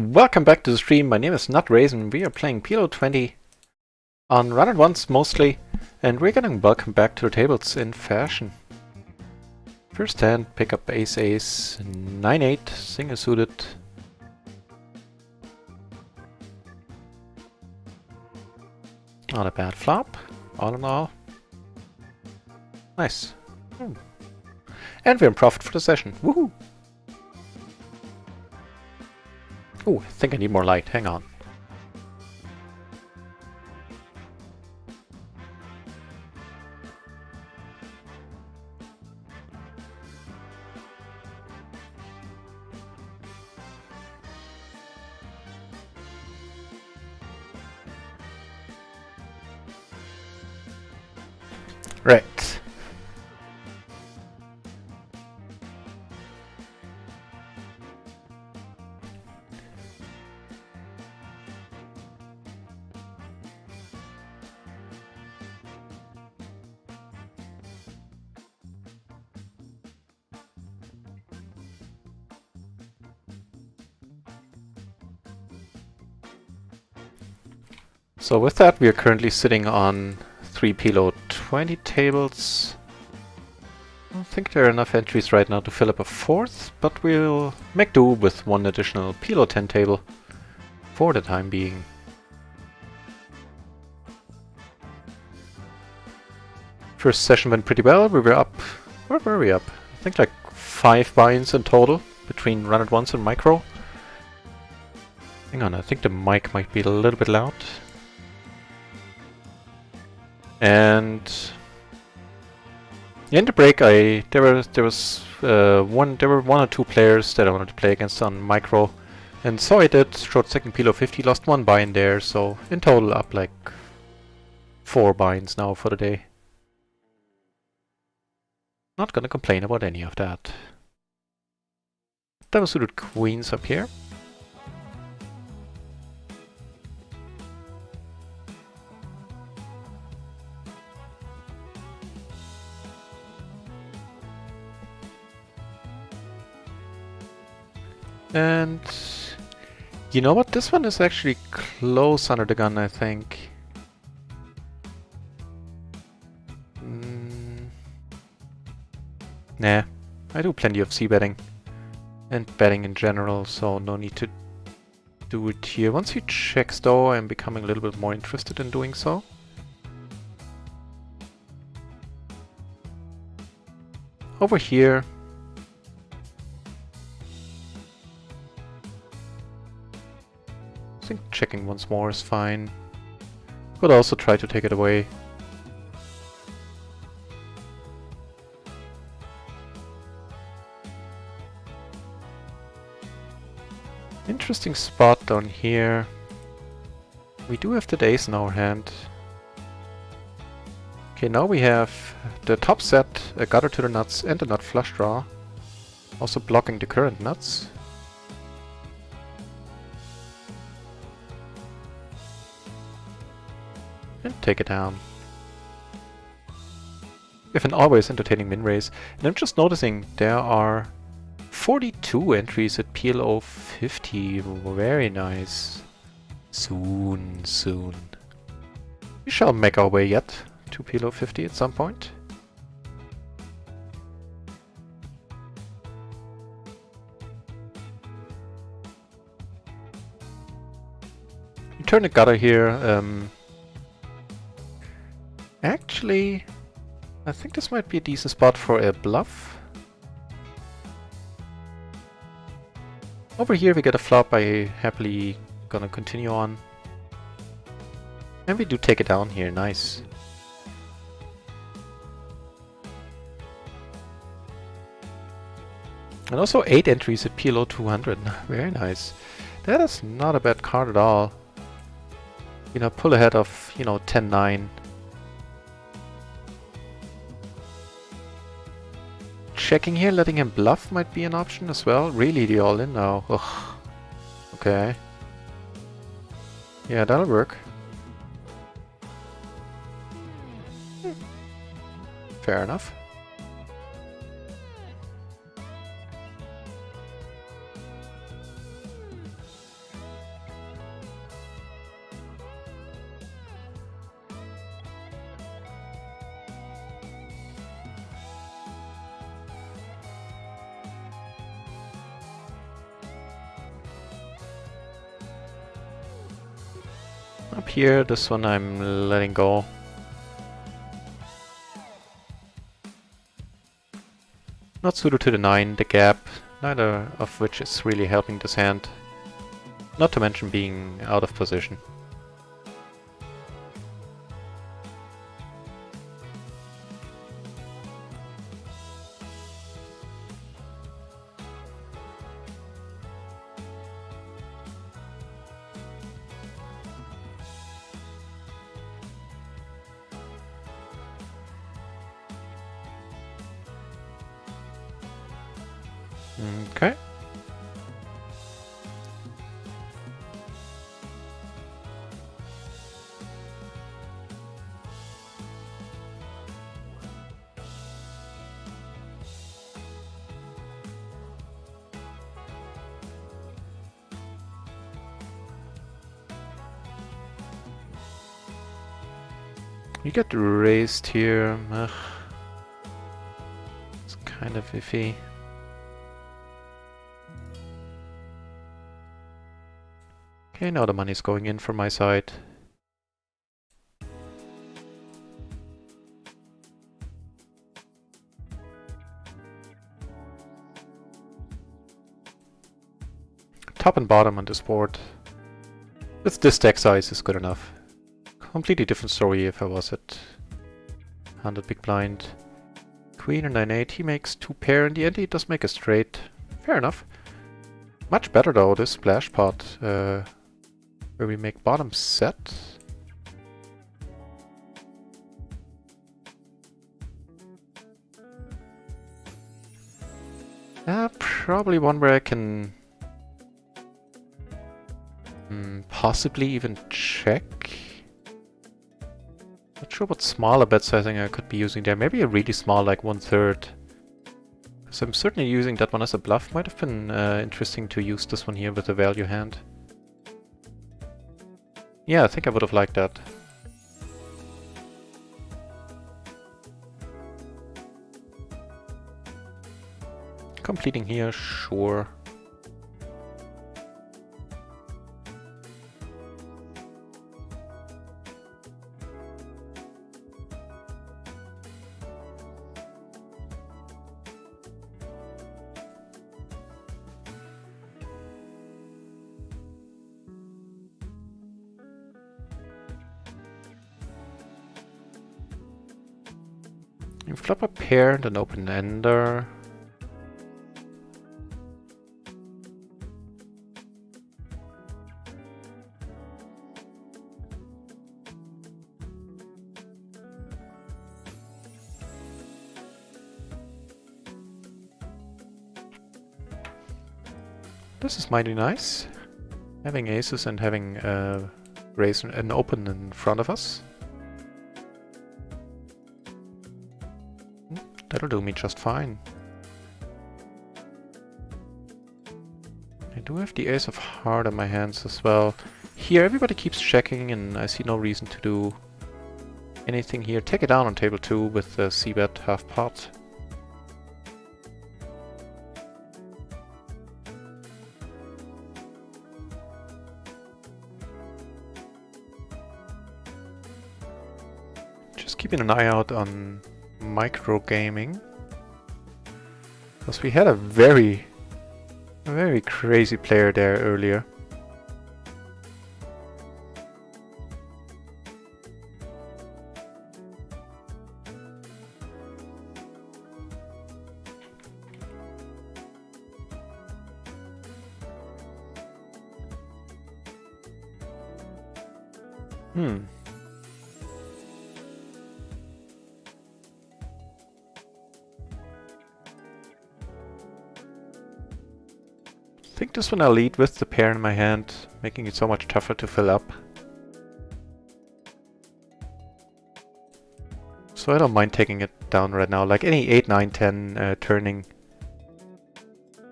Welcome back to the stream. My name is NutRaisin. We are playing PLO 20 on RunItOnce mostly, and we're getting welcome back to the tables in fashion. First hand, pick up ace ace, 9-8, single suited. Not a bad flop, all in all. Nice. And we're in profit for the session. Woohoo! Ooh, I think I need more light. Hang on. Right. So with that, we are currently sitting on 3 PLO 20 tables. I don't think there are enough entries right now to fill up a fourth, but we'll make do with one additional PLO 10 table for the time being. First session went pretty well. We were up... Where were we up? I think like 5 buy-ins in total between RunItOnce and Micro. Hang on, I think the mic might be a little bit loud. And in the break, there were one or two players that I wanted to play against on Micro, and so I did. Short second PLO 50, lost 1 buy-in there, so in total up like 4 buy-ins now for the day. Not gonna complain about any of that. Double suited queens up here. And you know what? This one is actually close under the gun, I think. Nah, I do plenty of c-betting and betting in general, so no need to do it here. Once he checks though, I'm becoming a little bit more interested in doing so. Over here, I think checking once more is fine. Could also try to take it away. Interesting spot down here. We do have the ace in our hand. Okay, now we have the top set, a gutter to the nuts and a nut flush draw. Also blocking the current nuts. And take it down. With an always entertaining min raise. And I'm just noticing there are 42 entries at PLO 50. Very nice. Soon, soon. We shall make our way yet to PLO 50 at some point. You turn the gutter here. Actually, I think this might be a decent spot for a bluff. Over here we get a flop I happily gonna continue on. And we do take it down here, nice. And also 8 entries at PLO 200, very nice. That is not a bad card at all. You know, pull ahead of, you know, 10-9. Checking here, letting him bluff might be an option as well. Really, the all-in now. Ugh. Okay. Yeah, that'll work. Fair enough. Up here, this one I'm letting go. Not suited to the 9, the gap, neither of which is really helping this hand. Not to mention being out of position. Okay. You get raised here. Ugh. It's kind of iffy. Okay, now the money's going in from my side. Top and bottom on this board. With this deck size is good enough. Completely different story if I was at 100 big blind. Queen or 9-8, he makes 2 pair in the end, he does make a straight. Fair enough. Much better though, this splash pot, where we make bottom set. Probably one where I can possibly even check. Not sure what smaller bet sizing I could be using there. Maybe a really small, like 1/3. So I'm certainly using that one as a bluff. Might have been interesting to use this one here with a value hand. Yeah, I think I would have liked that. Completing here, sure. You flop a pair and an open ender. This is mighty nice. Having aces and having raise and open in front of us. That'll do me just fine. I do have the ace of heart in my hands as well. Here everybody keeps checking and I see no reason to do anything here. Take it down on table 2 with the c-bet half pot. Just keeping an eye out on micro gaming, because we had a very crazy player there earlier. I think this one I'll lead with the pair in my hand, making it so much tougher to fill up. So I don't mind taking it down right now, like any 8, 9, 10 turning.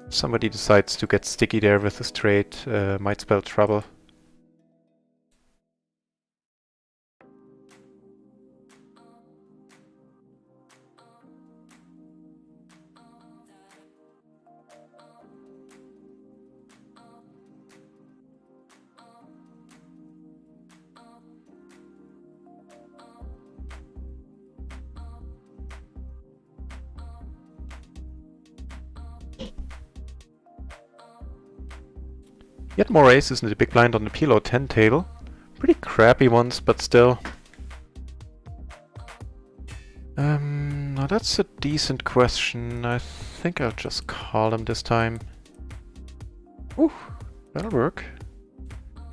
Somebody decides to get sticky there with a straight, might spell trouble. Yet more aces in the big blind on the PLO 10 table. Pretty crappy ones, but still. Now that's a decent question. I think I'll just call him this time. Ooh, that'll work.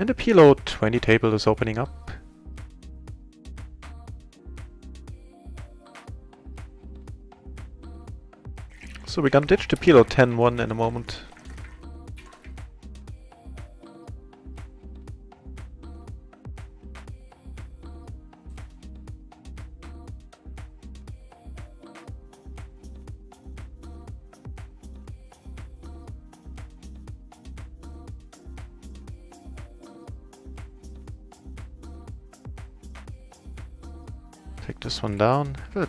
And the PLO 20 table is opening up. So we're gonna ditch the PLO 10-1 in a moment. Take this one down. Have a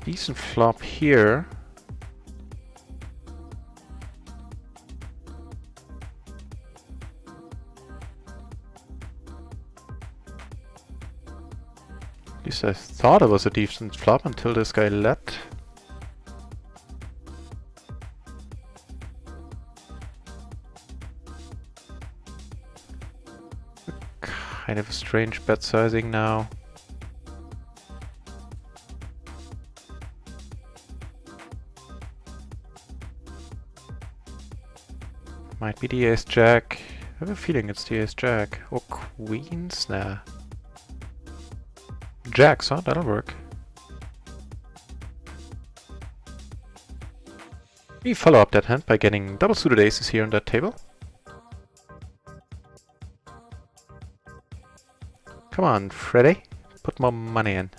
decent flop here. At least I thought it was a decent flop until this guy led. Kind of a strange bet sizing now. Might be the ace-jack. I have a feeling it's the ace-jack. Or queens? Nah. Jacks, huh? That'll work. We follow up that hand by getting double suited aces here on that table. Come on, Freddy. Put more money in.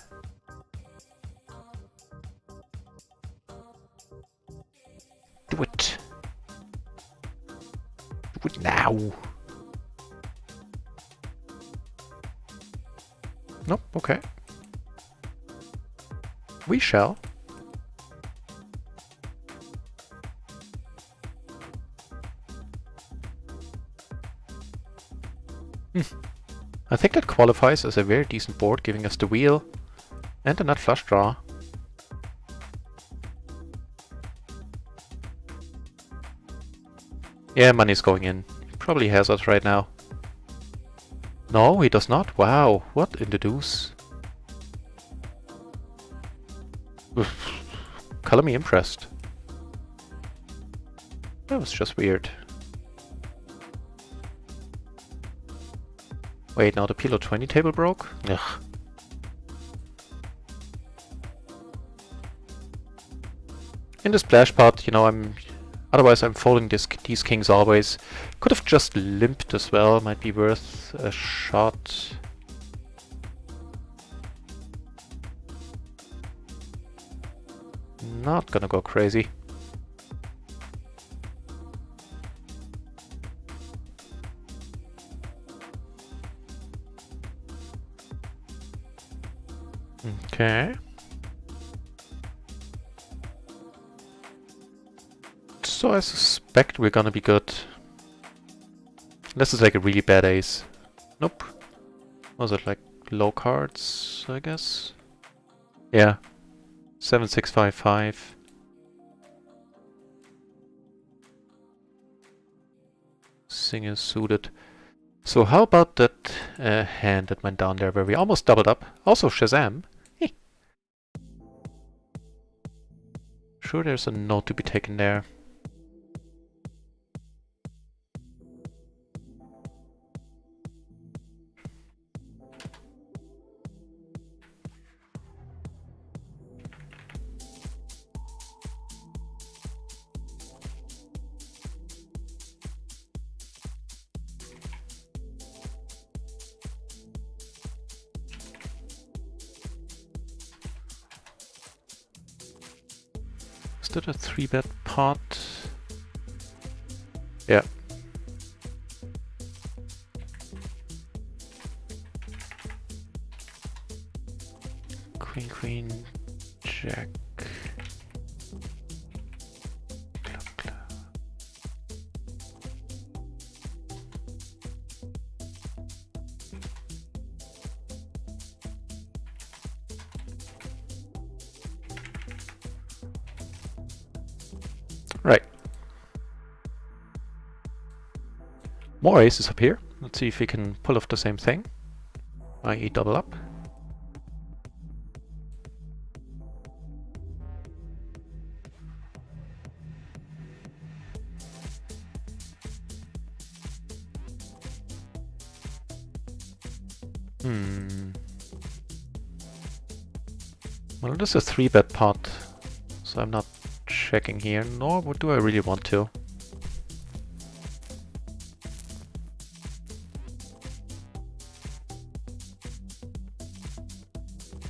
Do it. Do it now. Nope, okay. We shall. I think that qualifies as a very decent board, giving us the wheel and a nut flush draw. Yeah, money's going in. He probably has us right now. No, he does not. Wow, what in the deuce? Color me impressed. That was just weird. Wait, now the PLO 20 table broke? Ugh. In the splash pot, you know, otherwise I'm folding these kings always. Could have just limped as well, might be worth a shot. Not gonna go crazy. Okay. So I suspect we're gonna be good. Unless it's like a really bad ace. Nope. Was it like low cards, I guess? Yeah. 7, 6, 5, 5. Single suited. So how about that hand that went down there where we almost doubled up? Also Shazam. Sure, there's a note to be taken there. Is that a 3-bet pot? Yeah. Queen, queen, jack. Club, club. Right. More aces up here. Let's see if we can pull off the same thing, i.e. double up. Well, this is a 3-bet pot, so I'm not checking here, nor do I really want to.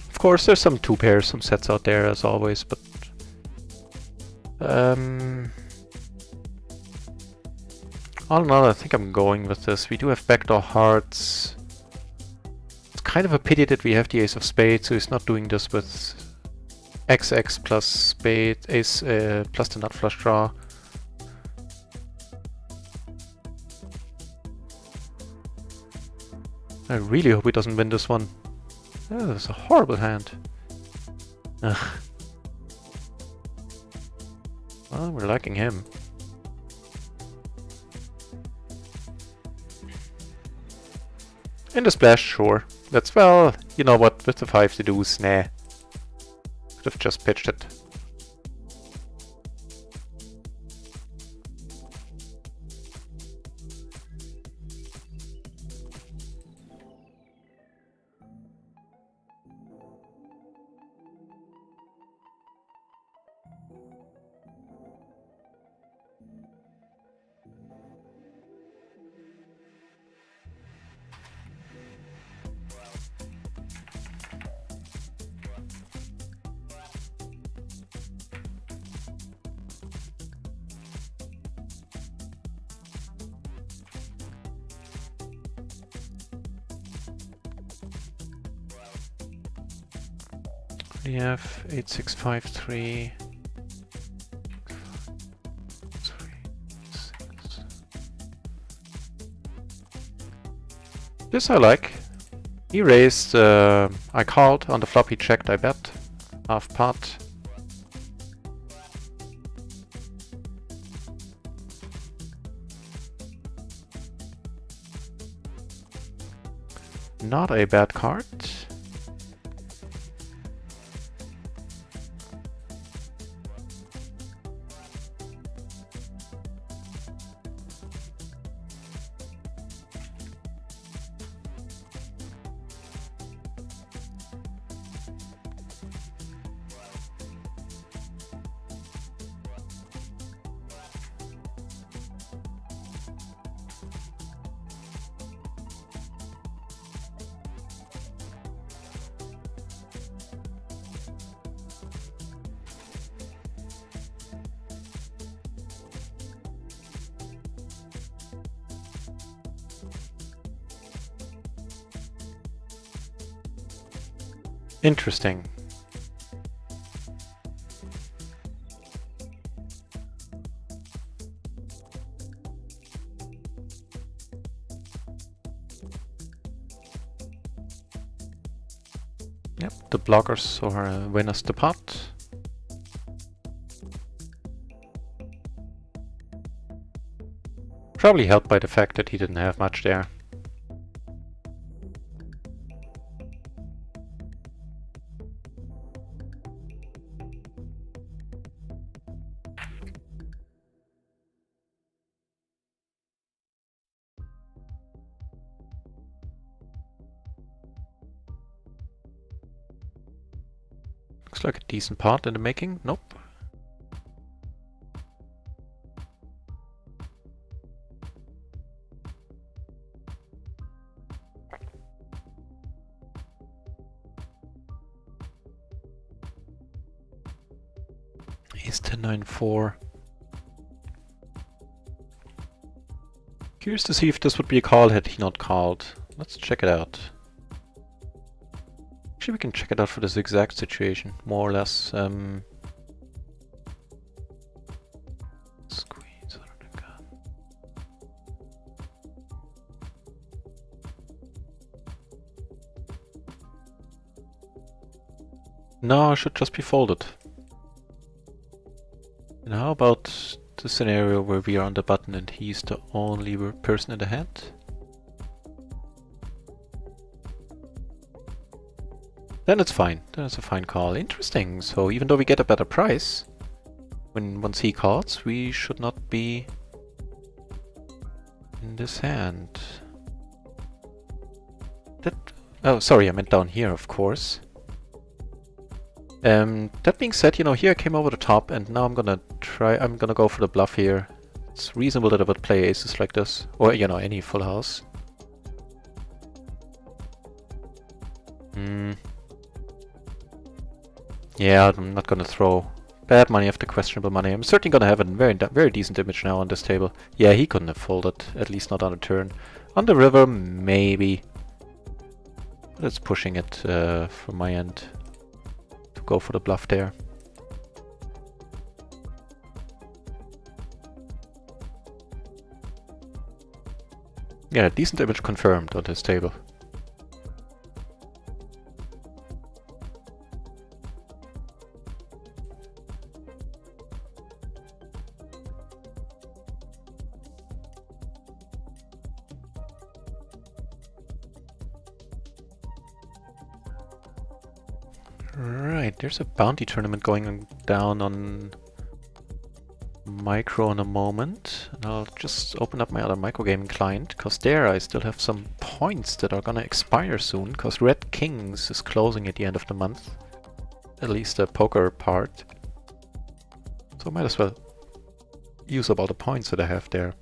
Of course, there's some 2 pairs, some sets out there as always, but all in all, I think I'm going with this. We do have backdoor hearts. It's kind of a pity that we have the ace of spades, so he's not doing this with XX plus spade, ace plus the nut flush draw. I really hope he doesn't win this one. Oh, that's a horrible hand. Ugh. Well, we're liking him. In the splash, sure. That's, well, you know what, with the 5 to deuce, nah. Could have just pitched it. We have 8653. 3, 6. This I like. He raised, I called, on the flop he checked, I bet. Half pot. Not a bad card. Interesting. Yep, the blockers or win us the pot. Probably helped by the fact that he didn't have much there. Looks like a decent pot in the making. Nope. Ace 10-9-4. Curious to see if this would be a call had he not called. Let's check it out. Actually, we can check it out for this exact situation, more or less. Squeeze out of the gun. No, it should just be folded. And how about the scenario where we are on the button and he's the only person in the hand? Then it's fine. Then it's a fine call. Interesting. So even though we get a better price, once he calls, we should not be in this hand. Oh, sorry, I meant down here, of course. That being said, you know, here I came over the top, and now I'm gonna go for the bluff here. It's reasonable that I would play aces like this, or, you know, any full house. Yeah, I'm not gonna throw bad money after questionable money. I'm certainly gonna have a very decent image now on this table. Yeah, he couldn't have folded, at least not on a turn. On the river, maybe. But it's pushing it from my end to go for the bluff there. Yeah, decent image confirmed on this table. Right, there's a bounty tournament going down on Micro in a moment. And I'll just open up my other microgaming client, because there I still have some points that are gonna expire soon, because Red Kings is closing at the end of the month. At least the poker part. So I might as well use up all the points that I have there.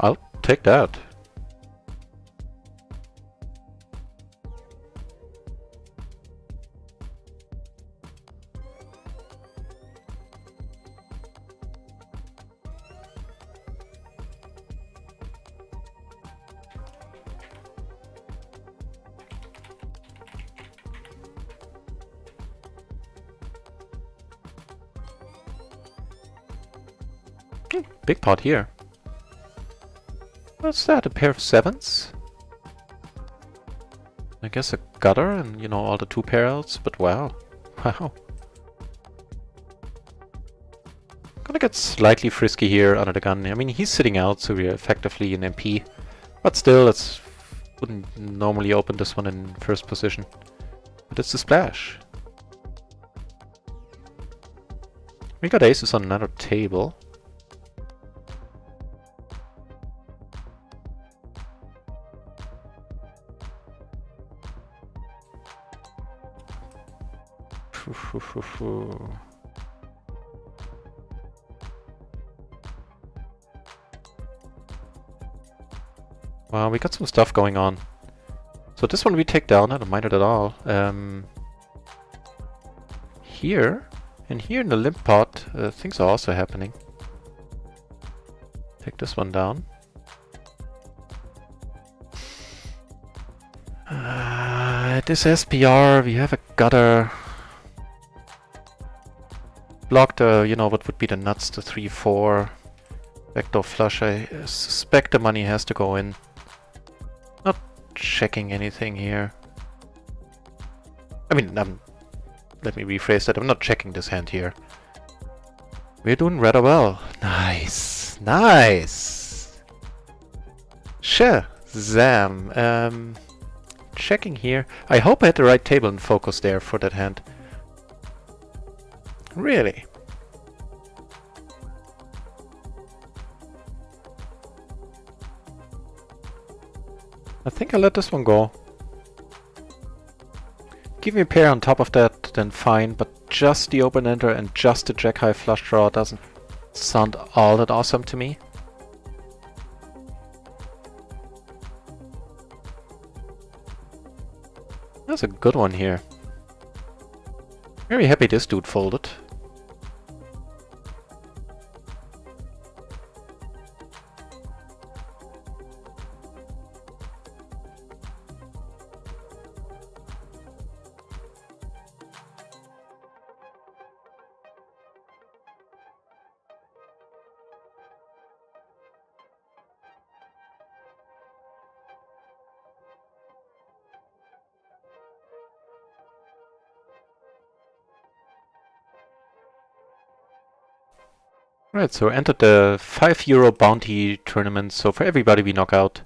I'll take that. Big pot here. What's that? A pair of sevens? I guess a gutter and, you know, all the two pair-outs, but wow. Wow. Gonna get slightly frisky here under the gun. I mean, he's sitting out, so we're effectively in MP. But still, wouldn't normally open this one in first position. But it's a splash. We got aces on another table. Well, we got some stuff going on. So this one we take down, I don't mind it at all. Here in the limp pot, things are also happening. Take this one down. This SPR, we have a gutter. Blocked, you know, what would be the nuts, the 3-4. Backdoor flush, I suspect the money has to go in. Not checking anything here. I mean, let me rephrase that, I'm not checking this hand here. We're doing rather well. Nice, nice! Shazam! Checking here. I hope I had the right table in focus there for that hand. Really? I think I'll let this one go. Give me a pair on top of that, then fine, but just the open ender and just the jack high flush draw doesn't sound all that awesome to me. That's a good one here. Very happy this dude folded. Right, so entered the €5 bounty tournament. So for everybody we knock out,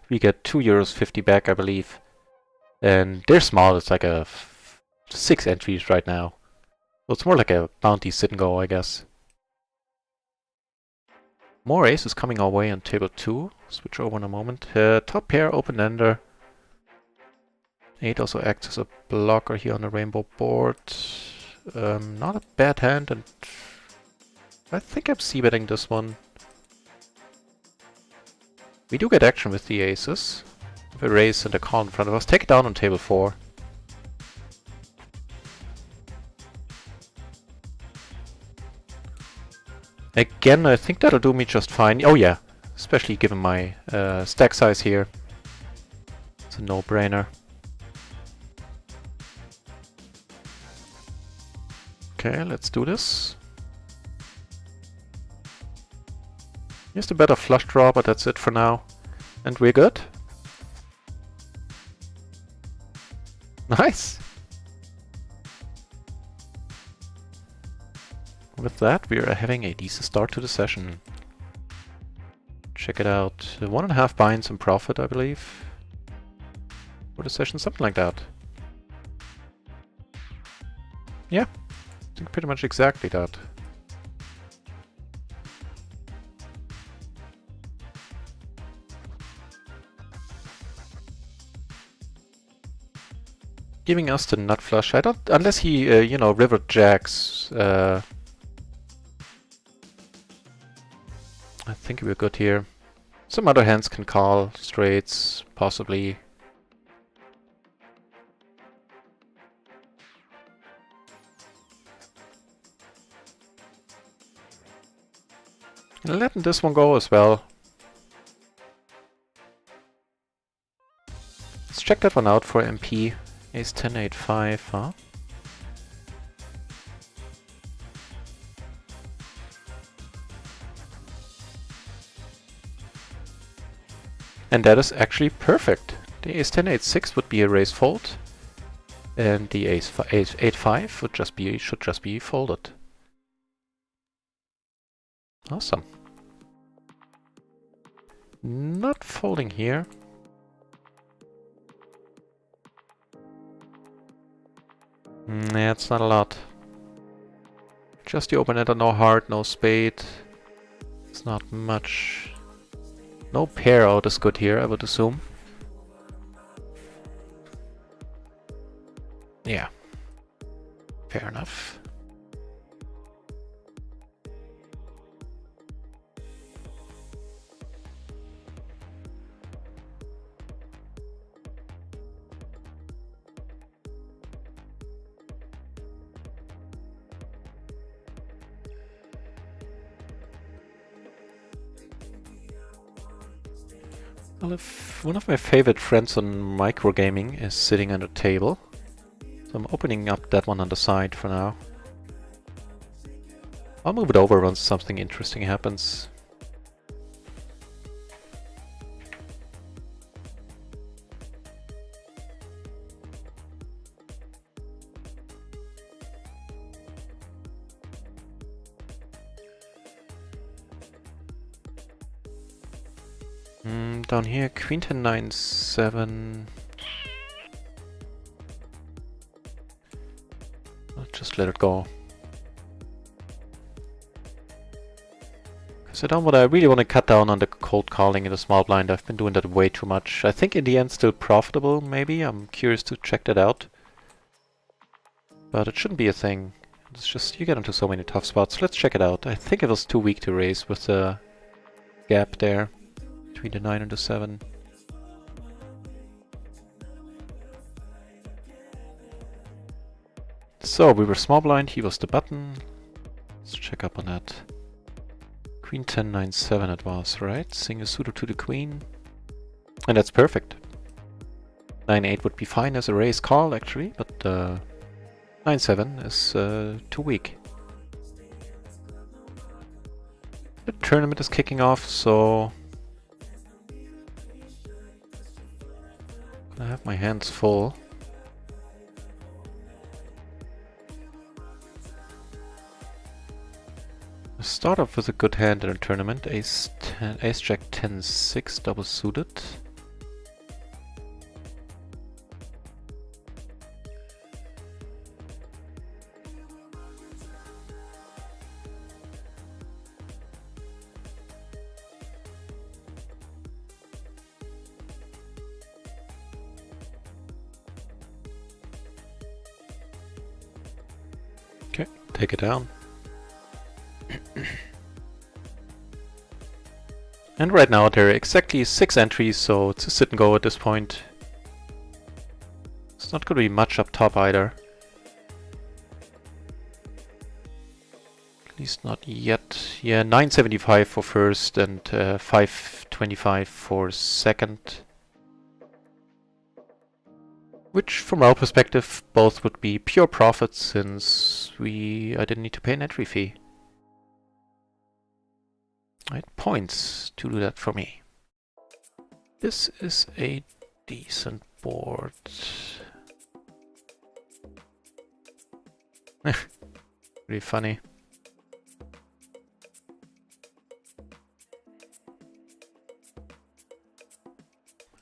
we get €2.50 back, I believe. And they're small. It's like a 6 entries right now. So it's more like a bounty sit and go, I guess. More aces coming our way on table 2. Switch over in a moment. Top pair, open ender. 8 also acts as a blocker here on the rainbow board. Not a bad hand, and I think I'm c-betting this one. We do get action with the aces. With a raise and a call in front of us. Take it down on table 4. Again, I think that'll do me just fine. Oh yeah, especially given my stack size here. It's a no-brainer. Okay, let's do this. Here's the better flush draw, but that's it for now. And we're good. Nice! With that, we are having a decent start to the session. Check it out. 1.5 binds in profit, I believe. For the session, something like that. Yeah, I think pretty much exactly that. Giving us the nut flush. I don't, unless he, you know, river jacks. I think we're good here. Some other hands can call straights, possibly. Letting this one go as well. Let's check that one out for MP. Ace 10, 8, 5, huh? And that is actually perfect. The ace 10, 8, 6 would be a raise fold. And the ace 8, 5 would just be, should just be folded. Awesome. Not folding here. Nah, it's not a lot. Just the open ender, no heart, no spade. It's not much. No pair out is good here, I would assume. Yeah. Fair enough. Well, if one of my favorite friends on microgaming is sitting on the table, so I'm opening up that one on the side for now. I'll move it over once something interesting happens. Down here, queen 10, 9, 7. I'll just let it go. Because I really want to cut down on the cold calling in the small blind. I've been doing that way too much. I think in the end still profitable, maybe. I'm curious to check that out. But it shouldn't be a thing. It's just, you get into so many tough spots. Let's check it out. I think it was too weak to raise with the gap there between the 9 and the 7. So we were small blind, he was the button. Let's check up on that. Queen 10, 9, 7 it was, right? Single suitor to the queen. And that's perfect. 9, 8 would be fine as a raise call actually, but 9, 7 is too weak. The tournament is kicking off, so I have my hands full. Start off with a good hand in a tournament. Ace 10, Ace Jack 10-6 double suited. Okay, take it down. And right now there are exactly 6 entries, so it's a sit and go at this point. It's not going to be much up top either. At least not yet. Yeah, 975 for first and 525 for second. Which, from our perspective, both would be pure profits since I didn't need to pay an entry fee. Right, points to do that for me. This is a decent board. Pretty funny.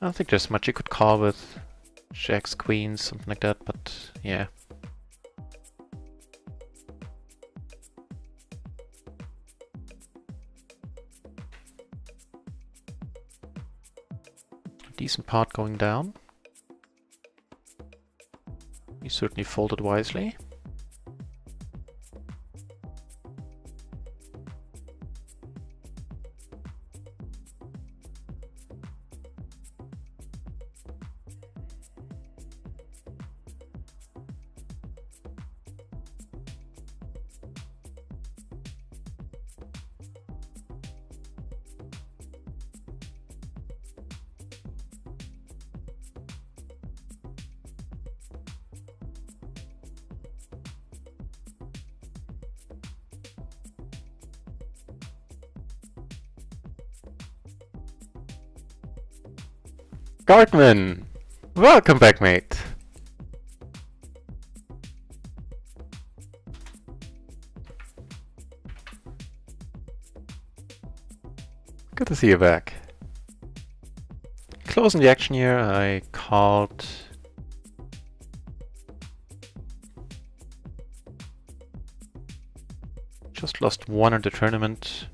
I don't think there's much you could call with jacks, queens, something like that, but yeah. Decent part going down. He certainly folded wisely. Gartman! Welcome back, mate! Good to see you back. Closing the action here, I called... Just lost one in the tournament.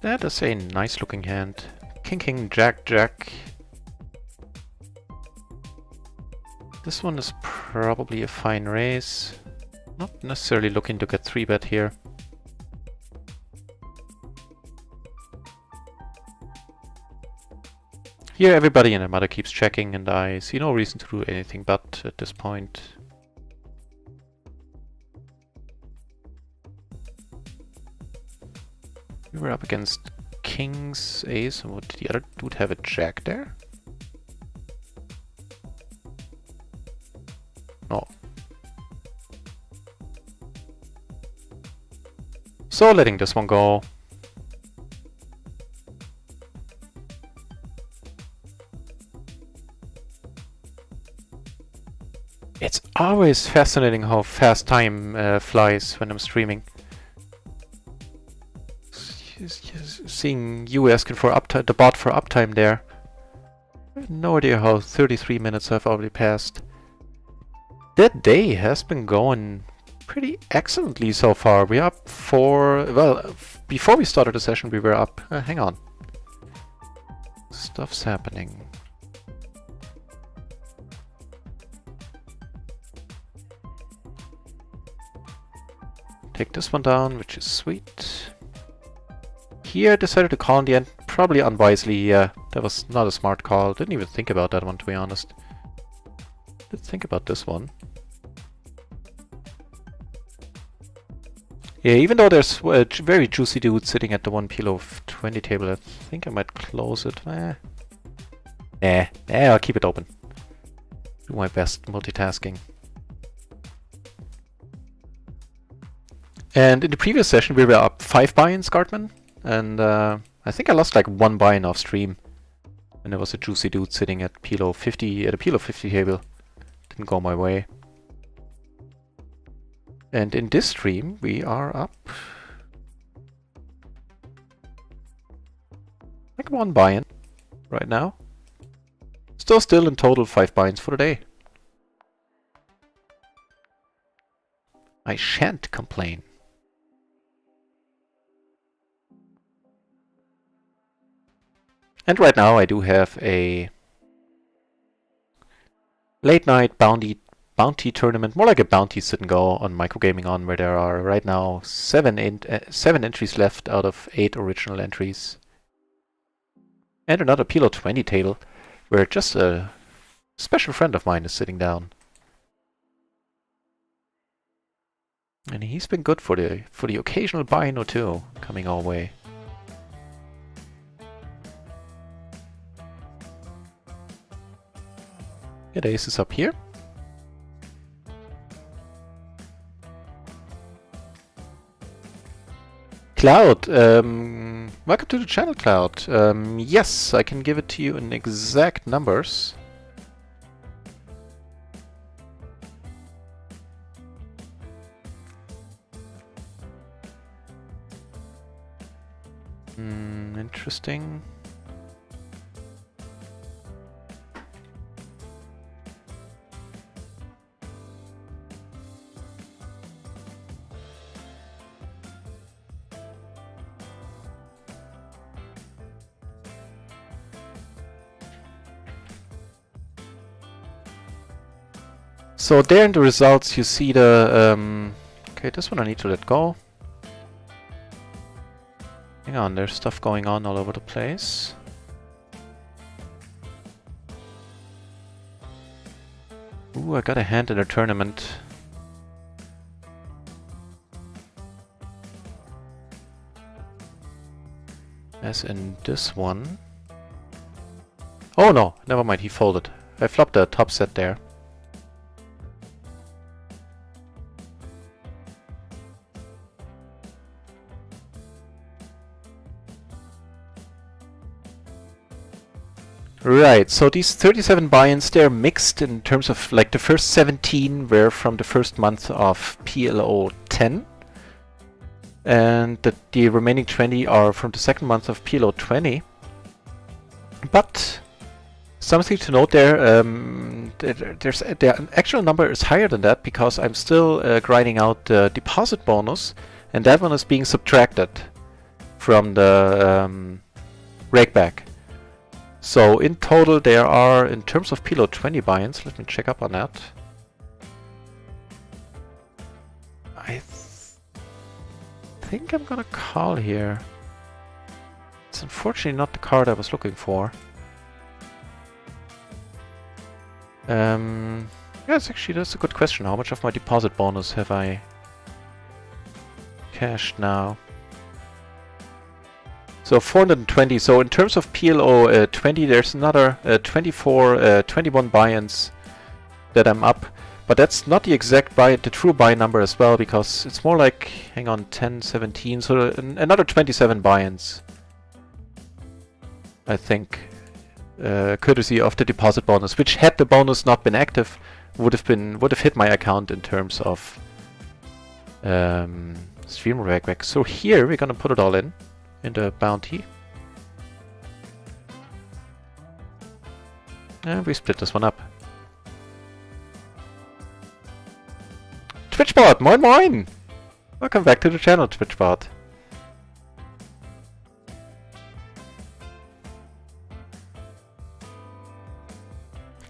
That is a nice looking hand. King, king, jack, jack. This one is probably a fine raise. Not necessarily looking to get 3-bet here. Here everybody and their mother keeps checking and I see no reason to do anything but at this point. We were up against kings, ace, and would the other dude have a jack there? No. So letting this one go. It's always fascinating how fast time flies when I'm streaming. Seeing you asking for uptime, the bot for uptime there. I have no idea how 33 minutes have already passed. That day has been going pretty excellently so far. We're up for... well, before we started the session we were up... hang on. Stuff's happening. Take this one down, which is sweet. Here I decided to call in the end, probably unwisely. Yeah, that was not a smart call. Didn't even think about that one, to be honest. Did think about this one. Yeah, even though there's a very juicy dude sitting at the 1 PLO 20 table, I think I might close it. I'll keep it open. Do my best multitasking. And in the previous session we were up 5 buy-ins, Gartman, and I think I lost like 1 buy-in off stream. And there was a juicy dude sitting at PLO 50 at a PLO 50 table. Didn't go my way. And in this stream we are up like 1 buy-in right now. Still in total 5 buy-ins for the day. I shan't complain. And right now I do have a late night bounty tournament, more like a bounty sit and go on Microgaming On, where there are right now 7 entries left out of 8 original entries. And another PLO 20 table, where just a special friend of mine is sitting down. And he's been good for the occasional buy-in or two coming our way. Yeah, the ace is up here. Cloud, welcome to the channel, Cloud. Yes, I can give it to you in exact numbers. Interesting. So there in the results you see the... okay, this one I need to let go. Hang on, there's stuff going on all over the place. Ooh, I got a hand in a tournament. As in this one. Oh no, never mind, he folded. I flopped the top set there. Right, so these 37 buy-ins, they're mixed in terms of, like, the first 17 were from the first month of PLO 10. And the remaining 20 are from the second month of PLO 20. But something to note there, the actual number is higher than that because I'm still grinding out the deposit bonus, and that one is being subtracted from the rakeback. So in total there are, in terms of PLO 20 buy-ins, let me check up on that. I think I'm gonna call here. It's unfortunately not the card I was looking for. Yes, actually that's a good question. How much of my deposit bonus have I cashed now? So 420, so in terms of PLO 20, there's another 21 buy-ins that I'm up. But that's not the exact the true buy number as well, because it's more like, hang on, 10, 17, so another 27 buy-ins, I think, courtesy of the deposit bonus, which had the bonus not been active, would have hit my account in terms of stream rakeback. So here we're gonna put it all in the bounty. And we split this one up. TwitchBot, moin moin! Welcome back to the channel, TwitchBot.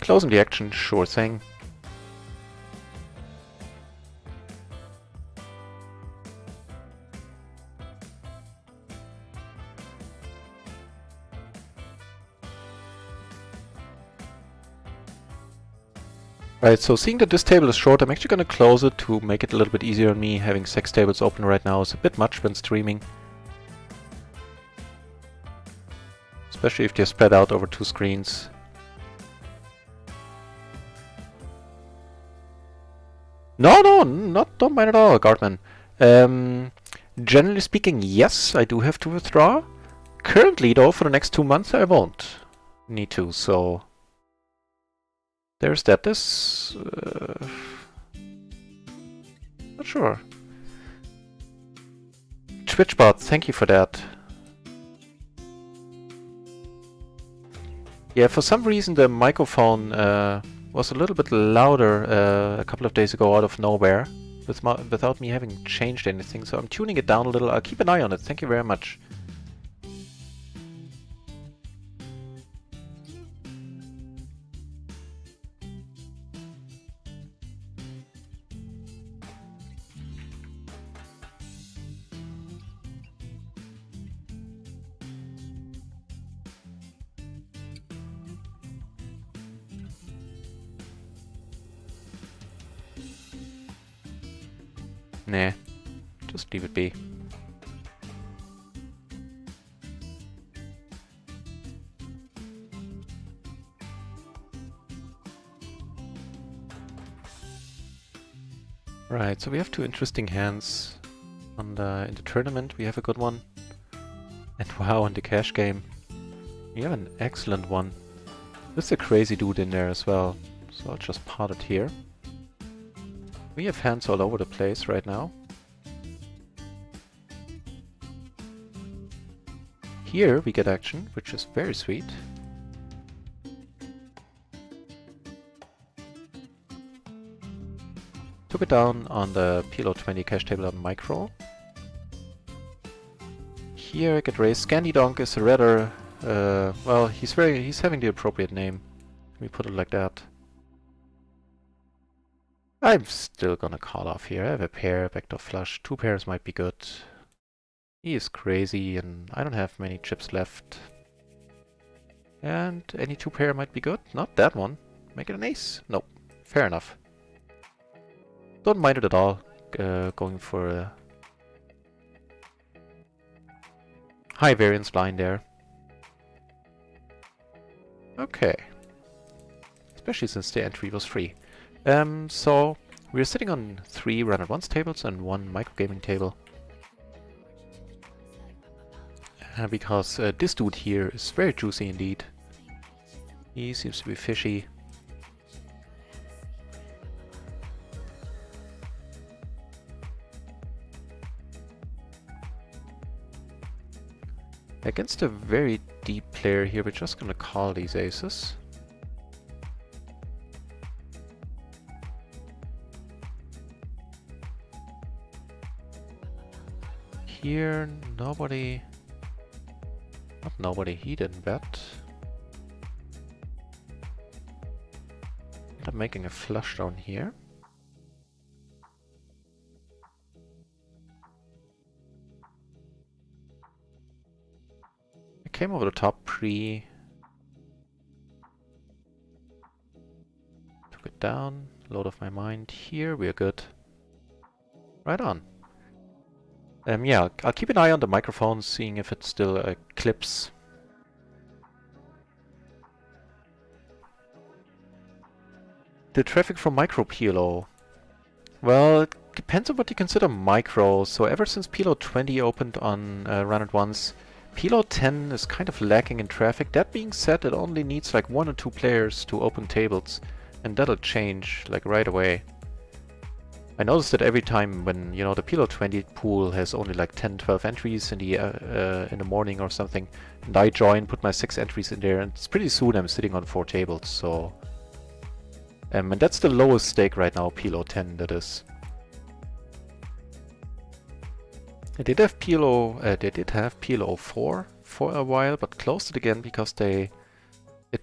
Closing the action, sure thing. Right, so seeing that this table is short, I'm actually going to close it to make it a little bit easier on me. Having 6 tables open right now is a bit much when streaming. Especially if they're spread out over 2 screens. No, don't mind at all, Gartman. Generally speaking, yes, I do have to withdraw. Currently, though, for the next 2 months, I won't need to, so there's that. This... not sure. TwitchBot, thank you for that. Yeah, for some reason the microphone was a little bit louder a couple of days ago out of nowhere, without me having changed anything, so I'm tuning it down a little. I'll keep an eye on it, thank you very much. Nah, just leave it be. Right, so we have two interesting hands in the tournament. We have a good one. And wow, in the cash game, we have an excellent one. There's a crazy dude in there as well, so I'll just part it here. We have hands all over the place right now. Here we get action, which is very sweet. Took it down on the PLO 20 cash table on micro. Here I get raised. Scandydonk is a rather well, he's having the appropriate name. Let me put it like that. I'm still gonna call off here. I have a pair, backdoor flush. 2 pairs might be good. He is crazy and I don't have many chips left. And any 2 pair might be good. Not that one. Make it an ace. Nope. Fair enough. Don't mind it at all. Going for a high variance line there. Okay. Especially since the entry was free. So we're sitting on 3 RunItOnce tables and 1 microgaming table. Because this dude here is very juicy indeed. He seems to be fishy. Against a very deep player here, we're just gonna call these aces. Here, nobody... Not nobody, he didn't bet. I'm making a flush down here. I came over the top pre. Took it down, load off my mind. Here, we're good. Right on. Yeah, I'll keep an eye on the microphone, seeing if it still clips. The traffic from micro PLO. Well, it depends on what you consider micro. So ever since PLO 20 opened on RunItOnce, PLO 10 is kind of lacking in traffic. That being said, it only needs like 1 or 2 players to open tables, and that'll change like right away. I noticed that every time when, you know, the PLO 20 pool has only like 10-12 entries in the morning or something, and I join, put my 6 entries in there, and it's pretty soon I'm sitting on 4 tables, so... and that's the lowest stake right now, PLO 10, that is. They did have PLO 4 for a while, but closed it again because it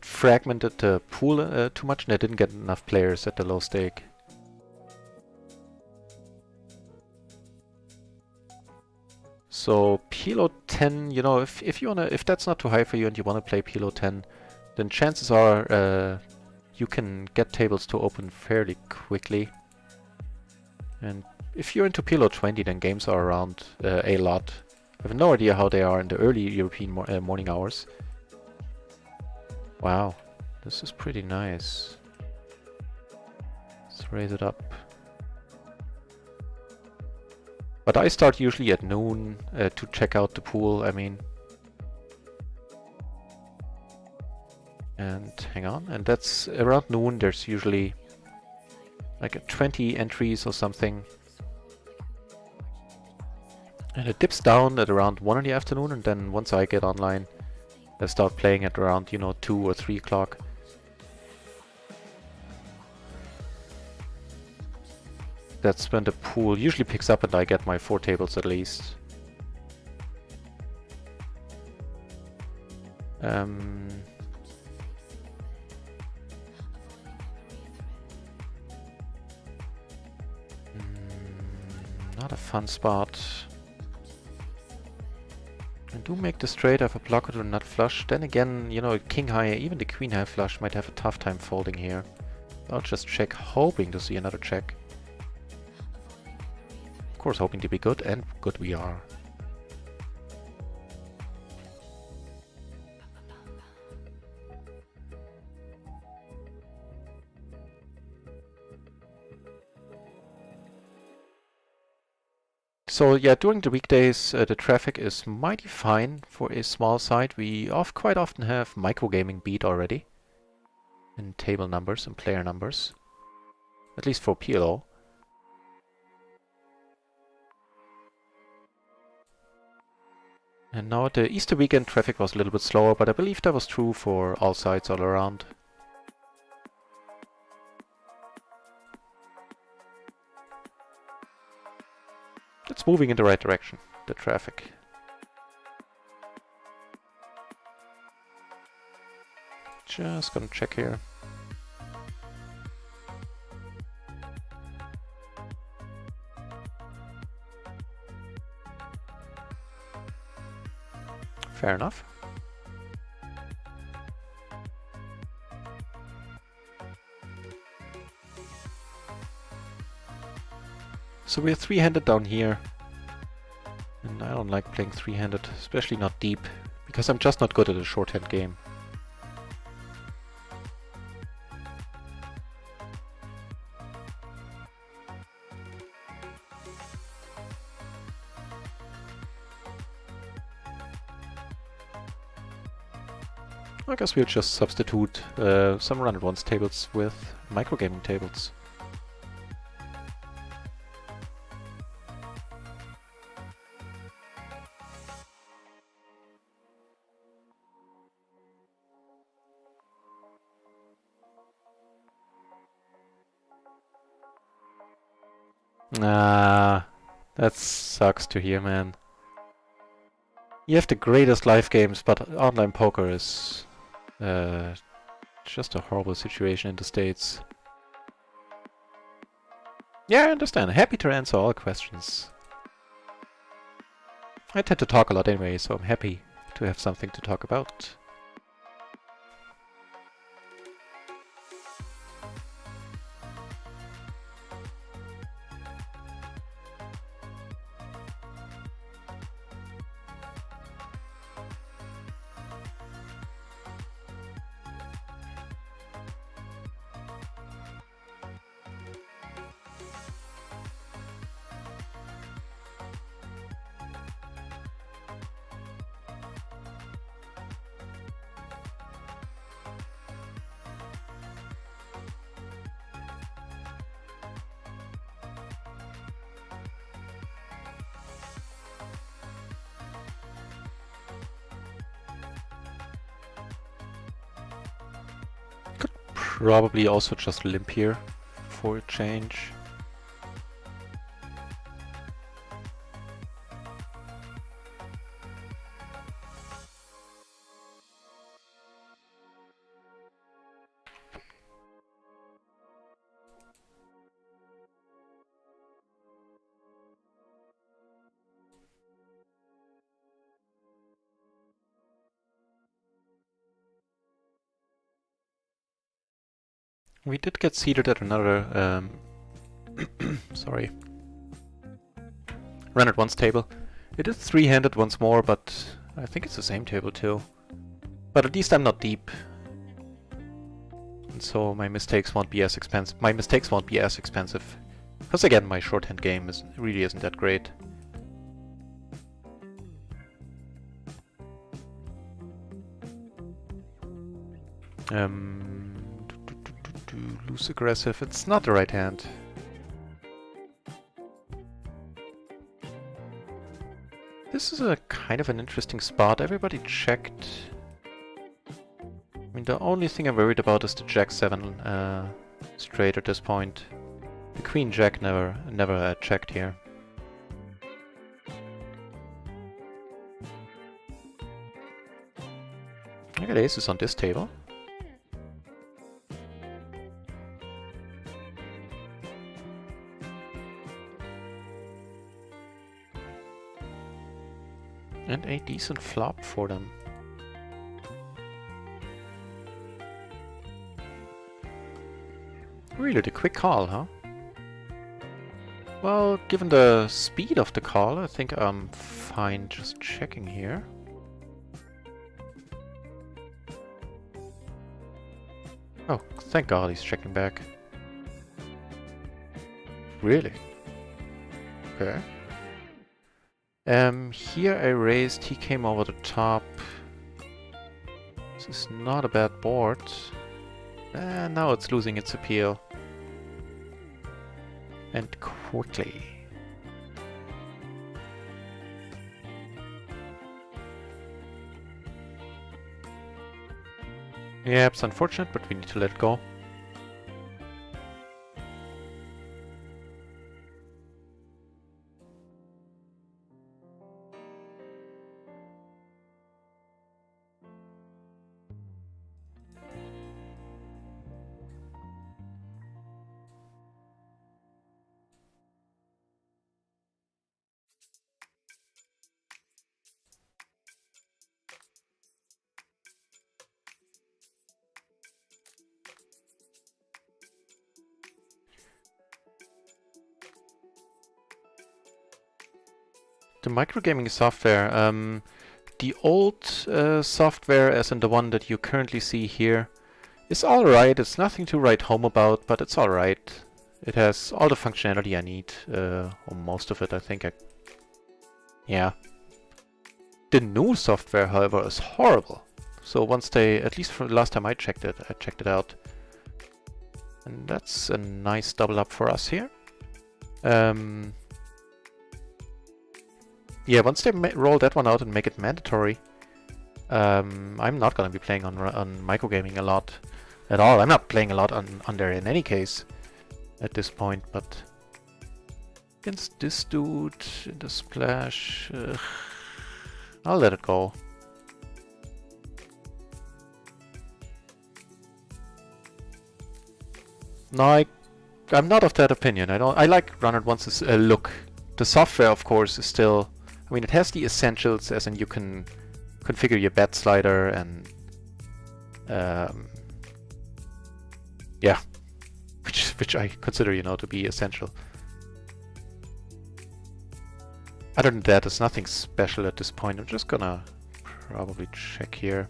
fragmented the pool too much and they didn't get enough players at the low stake. So PLO 10, you know, if that's not too high for you and you wanna play PLO 10, then chances are you can get tables to open fairly quickly. And if you're into PLO 20, then games are around a lot. I have no idea how they are in the early European morning hours. Wow, this is pretty nice. Let's raise it up. But I start usually at noon to check out the pool, I mean. And hang on, and that's around noon. There's usually like 20 entries or something. And it dips down at around 1 in the afternoon, and then once I get online, I start playing at around, you know, 2 or 3 o'clock. That's when the pool usually picks up and I get my 4 tables at least. Not a fun spot. And do make the straight have a blocker to nut flush. Then again, you know, king high, even the queen high flush might have a tough time folding here. I'll just check, hoping to see another check. Of course, hoping to be good, and good we are. So yeah, during the weekdays the traffic is mighty fine for a small site. We quite often have microgaming beat already in table numbers and player numbers, at least for PLO. And now at the Easter weekend traffic was a little bit slower, but I believe that was true for all sites all around. It's moving in the right direction, the traffic. Just gonna check here. Fair enough. So we're three-handed down here. And I don't like playing three-handed, especially not deep, because I'm just not good at a shorthand game. I guess we'll just substitute some RunItOnce tables with microgaming tables. Ah, that sucks to hear, man. You have the greatest live games, but online poker is just a horrible situation in the States. Yeah, I understand. Happy to answer all questions. I tend to talk a lot anyway, so I'm happy to have something to talk about. Probably also just limp here for a change. We did get seated at another, sorry, RunItOnce table. It is three-handed once more, but I think it's the same table too. But at least I'm not deep, and so my mistakes won't be as expensive. Because again, my shorthand game really isn't that great. Loose aggressive. It's not the right hand. This is a kind of an interesting spot. Everybody checked. I mean, the only thing I'm worried about is the Jack 7 straight at this point. The Queen Jack never checked here. I got aces on this table. And a decent flop for them. Really, the quick call, huh? Well, given the speed of the call, I think I'm fine just checking here. Oh, thank God he's checking back. Really? Okay. Here I raised, he came over the top. This is not a bad board. And now it's losing its appeal. And quickly. Yeah, it's unfortunate, but we need to let it go. The microgaming software, the old software, as in the one that you currently see here, is alright. It's nothing to write home about, but it's alright. It has all the functionality I need, or most of it, I think. Yeah. The new software, however, is horrible. So once they, at least from the last time I checked it out. And that's a nice double up for us here. Yeah, once they roll that one out and make it mandatory, I'm not going to be playing on microgaming a lot at all. I'm not playing a lot on there in any case at this point, but against this dude in the splash, I'll let it go. No, I'm not of that opinion. I like RunItOnce's look. The software, of course, is still... I mean, it has the essentials, as in you can configure your bet slider and... yeah. Which I consider, you know, to be essential. Other than that, there's nothing special at this point. I'm just gonna probably check here.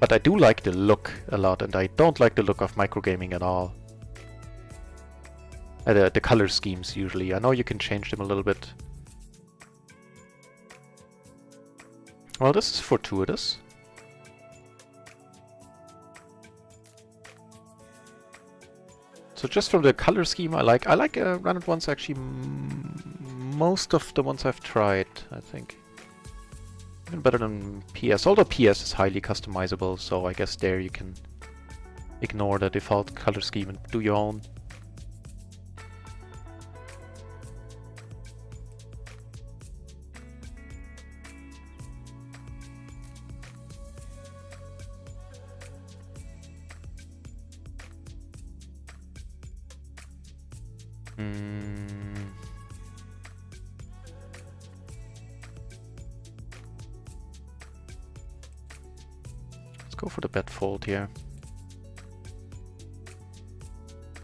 But I do like the look a lot, and I don't like the look of microgaming at all. The color schemes, usually. I know you can change them a little bit. Well, this is fortuitous. So just from the color scheme, I like RunItOnce actually most of the ones I've tried, I think. Even better than PS, although PS is highly customizable, so I guess there you can ignore the default color scheme and do your own. Let's go for the bet fold here.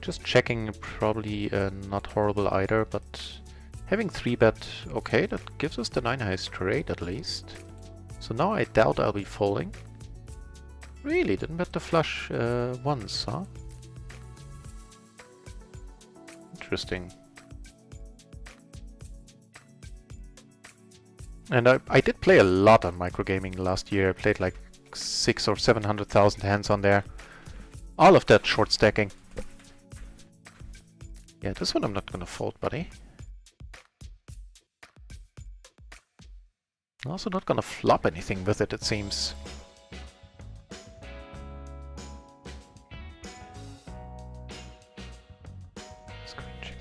Just checking, probably not horrible either, but having 3-bet, okay, that gives us the 9-high straight at least. So now I doubt I'll be folding. Really, didn't bet the flush once, huh? Interesting. And I did play a lot on microgaming last year. I played like 600,000 or 700,000 hands on there. All of that short stacking. Yeah, this one I'm not gonna fold, buddy. I'm also not gonna flop anything with it, it seems.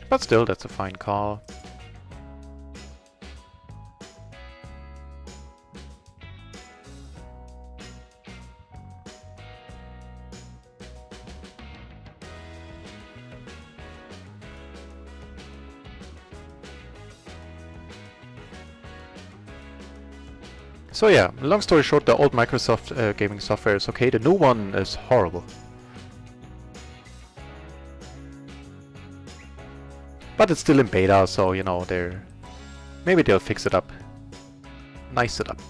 But still, that's a fine call. So yeah, long story short, the old Microsoft gaming software is okay, the new one is horrible. But it's still in beta, so you know, maybe they'll fix it up. Nice it up.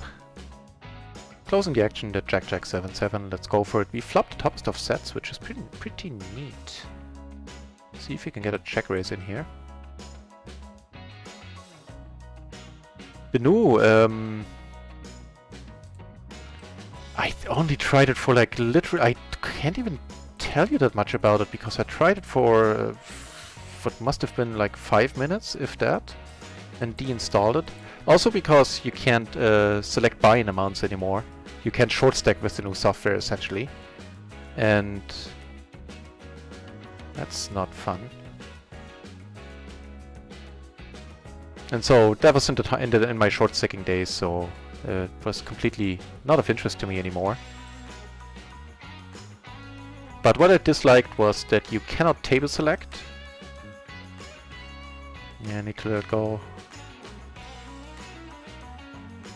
Closing the action, the Jack 7-7, let's go for it. We flopped the topest of sets, which is pretty neat. See if we can get a check raise in here. The new, I only tried it for like literally, I can't even tell you that much about it because I tried it for what must have been like 5 minutes, if that, and deinstalled it. Also because you can't select buy-in amounts anymore. You can short stack with the new software essentially, and that's not fun. And so that was in my short stacking days, so it was completely not of interest to me anymore. But what I disliked was that you cannot table select. Yeah, I need to let it go.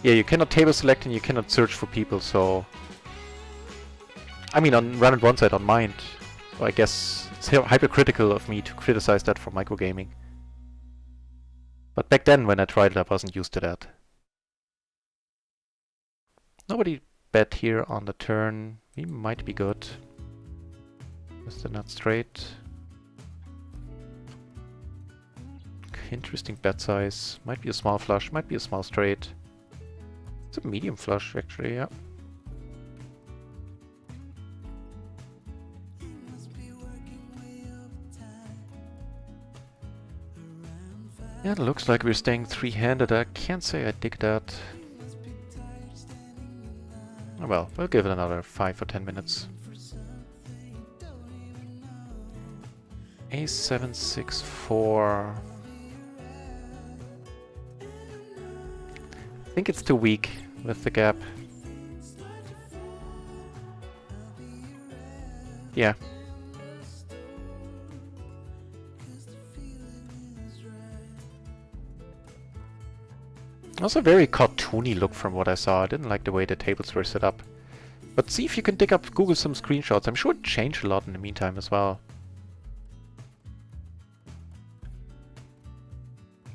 Yeah, you cannot table select and you cannot search for people, so... I mean, on RunItOnce I don't mind. So I guess it's hypercritical of me to criticize that for microgaming. But back then, when I tried it, I wasn't used to that. Nobody bet here on the turn. We might be good. Is the nut straight? Interesting bet size. Might be a small flush, might be a small straight. It's a medium flush, actually, yeah. Yeah, it looks like we're staying three-handed. I can't say I dig that. Oh well, we'll give it another 5 or 10 minutes. A7-6-4. I think it's too weak with the gap. Yeah. Also a very cartoony look from what I saw. I didn't like the way the tables were set up. But see if you can dig up, Google some screenshots. I'm sure it changed a lot in the meantime as well.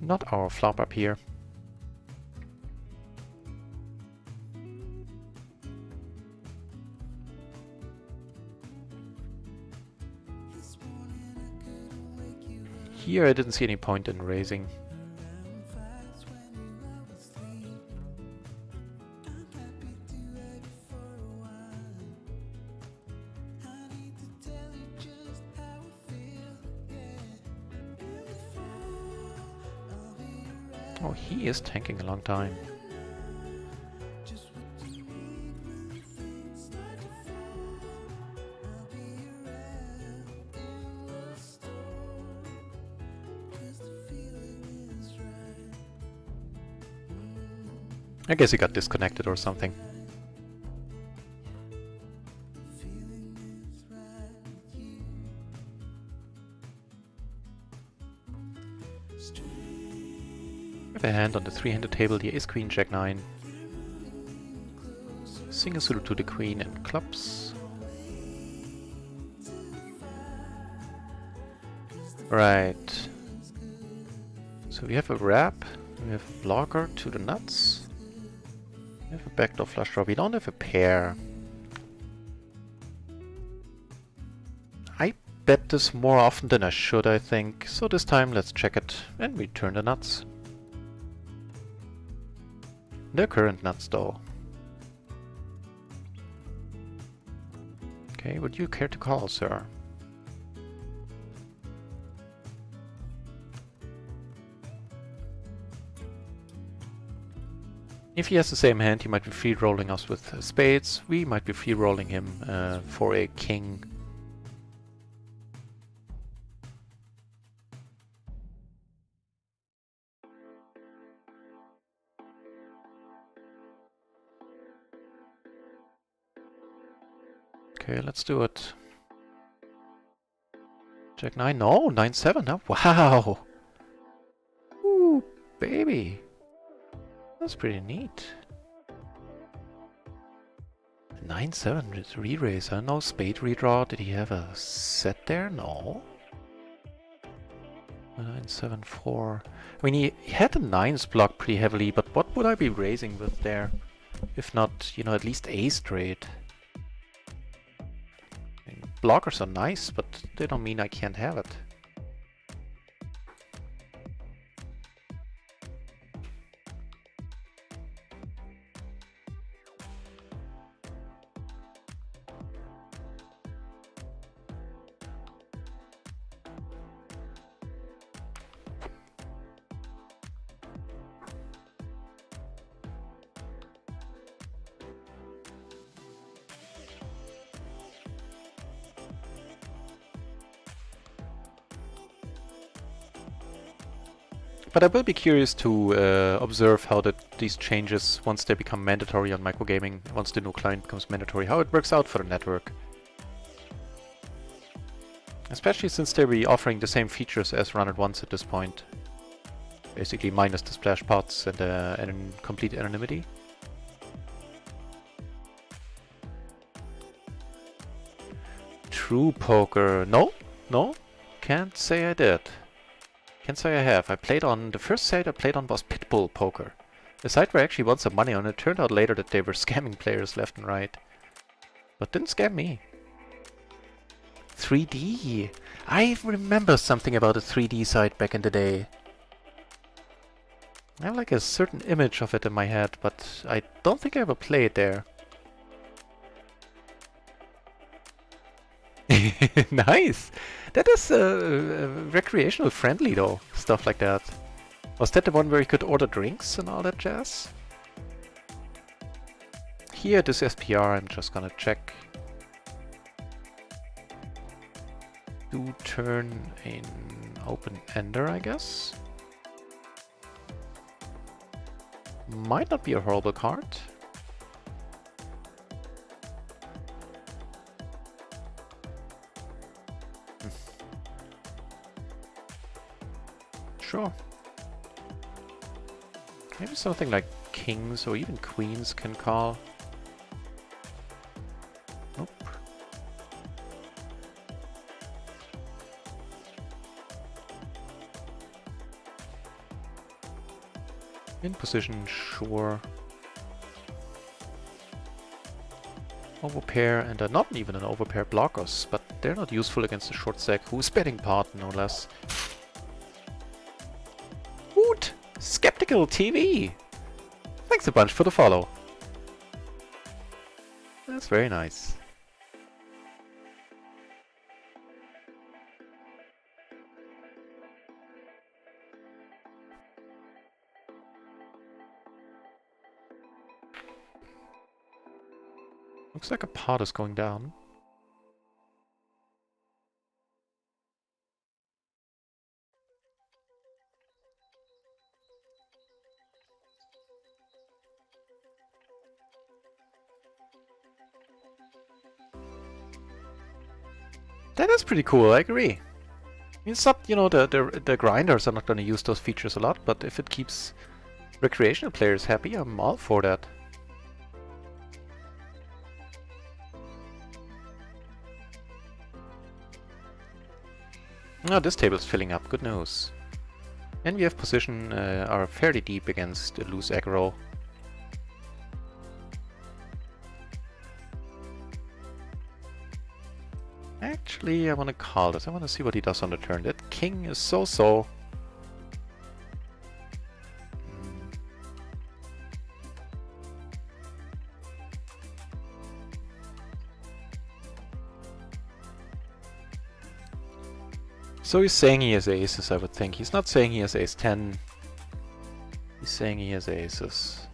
Not our flop up here. Here I didn't see any point in raising. Oh, he is tanking a long time. I guess he got disconnected or something. With a hand on the three-handed table, the ace queen jack 9. Single suited to the queen and clubs. Right. So we have a wrap, we have a blocker to the nuts. We have a backdoor flush draw, we don't have a pair. I bet this more often than I should, I think. So this time let's check it and we turn the nuts. The current nuts though. Okay, Okay, would you care to call, sir? If he has the same hand, he might be free rolling us with spades. We might be free rolling him for a king. Okay, let's do it. Jack 9, no, 9-7, huh? Wow! Ooh, baby! That's pretty neat. 9-7 with re-raise, huh? No spade redraw. Did he have a set there? No. 9-7-4. I mean, he had the 9s blocked pretty heavily, but what would I be raising with there? If not, you know, at least a straight. I mean, blockers are nice, but they don't mean I can't have it. But I will be curious to observe how these changes, once they become mandatory on microgaming, once the new client becomes mandatory, how it works out for the network. Especially since they'll be offering the same features as RunItOnce at this point. Basically minus the splash pots and complete anonymity. True poker. No, can't say I did. Can't say I have. I played on, the first site I played on was Pitbull Poker. The site where I actually won some money on. It turned out later that they were scamming players left and right. But didn't scam me. 3D. I remember something about a 3D site back in the day. I have like a certain image of it in my head, but I don't think I ever played there. Nice! That is recreational friendly though, stuff like that. Was that the one where you could order drinks and all that jazz? Here, this SPR, I'm just gonna check. Do turn in open-ender, I guess. Might not be a horrible card. Sure. Maybe something like kings or even queens can call. Nope. In position, sure. Overpair, and not even an overpair blockers, but they're not useful against the short stack, who's betting part, no less. Woot! Skeptical TV! Thanks a bunch for the follow. That's very nice. Looks like a pot is going down. That is pretty cool, I agree. It's not, you know, the grinders are not going to use those features a lot, but if it keeps recreational players happy, I'm all for that. Oh, this table is filling up, good news. And we have position, are fairly deep against loose aggro. Actually, I want to call this. I want to see what he does on the turn. That king is so-so. So he's saying he has aces, I would think. He's not saying he has ace 10. He's saying he has aces.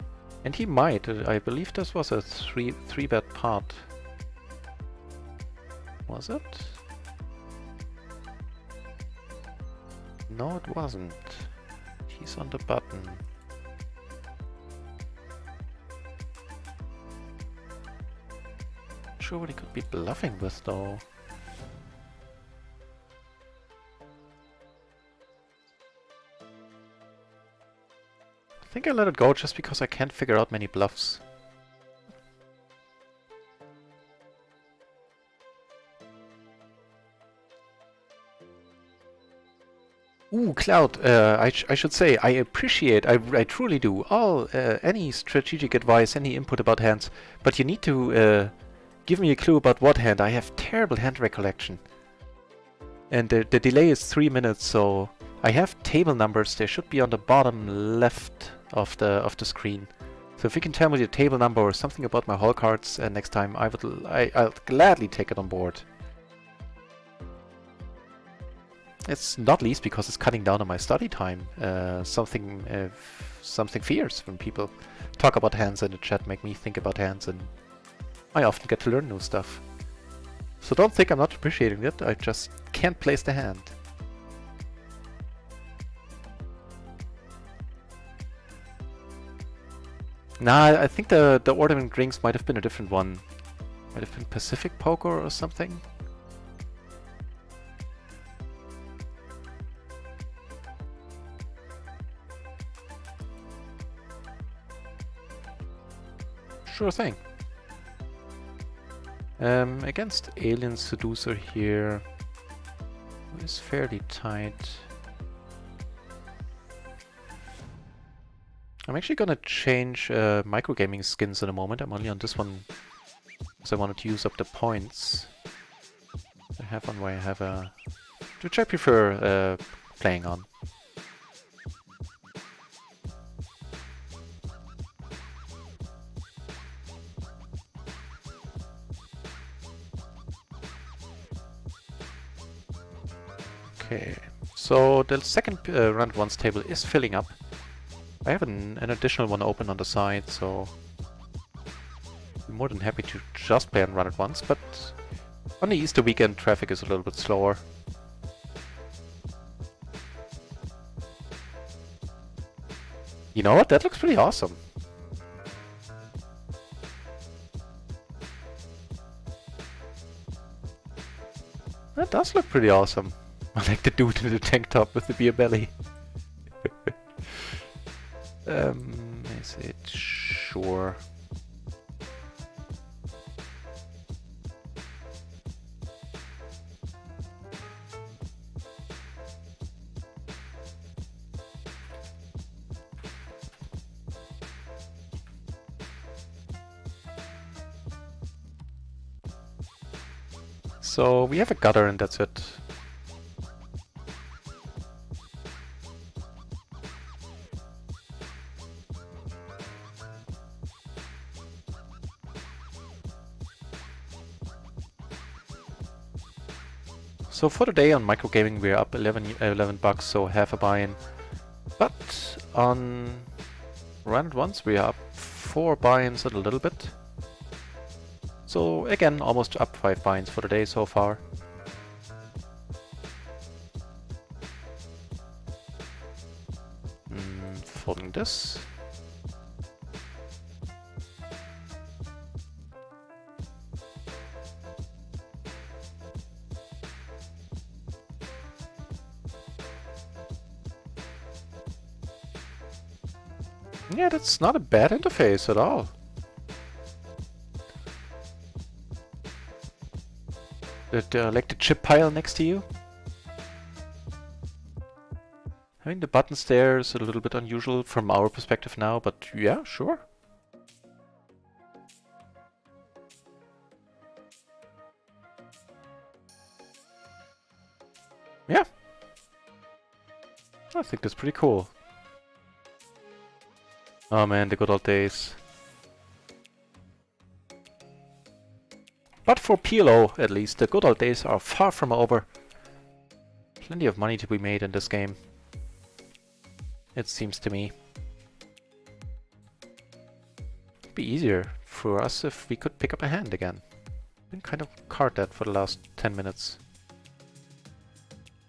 And he might. I believe this was a three-bet pot. Was it? No, it wasn't. He's on the button. Not sure what he could be bluffing with, though. I think I let it go just because I can't figure out many bluffs. Ooh, Cloud, I should say, I appreciate, I truly do, all, any strategic advice, any input about hands, but you need to give me a clue about what hand. I have terrible hand recollection. And the delay is 3 minutes, so I have table numbers. They should be on the bottom left of the screen. So if you can tell me the table number or something about my hole cards next time, I'll gladly take it on board. It's not least because it's cutting down on my study time. Something fierce when people talk about hands in the chat, make me think about hands, and I often get to learn new stuff. So don't think I'm not appreciating it, I just can't place the hand. Nah, I think the ornament rings might have been a different one. Might have been Pacific Poker or something. Sure thing. Against Alien Seducer here, who is fairly tight. I'm actually gonna change microgaming skins in a moment. I'm only on this one because I wanted to use up the points. I have one where I have a... which I prefer playing on. Okay, so the second RunItOnce table is filling up. I have an additional one open on the side, so I'm more than happy to just play on RunItOnce, but on the Easter weekend traffic is a little bit slower. You know what? That looks pretty awesome. That does look pretty awesome. I like the dude in the tank top with the beer belly. Is it? Sure. So we have a gutter and that's it. So for today on microgaming we're up 11 bucks, so half a buy-in. But on RunItOnce we are up 4 buy-ins and a little bit. So again, almost up 5 buy-ins for the day so far. Folding this. Yeah, that's not a bad interface at all. Like the chip pile next to you. I mean, the buttons there is a little bit unusual from our perspective now, but yeah, sure. Yeah. I think that's pretty cool. Oh man, the good old days. But for PLO, at least, the good old days are far from over. Plenty of money to be made in this game. It seems to me. It'd be easier for us if we could pick up a hand again. Been kind of card dead for the last 10 minutes.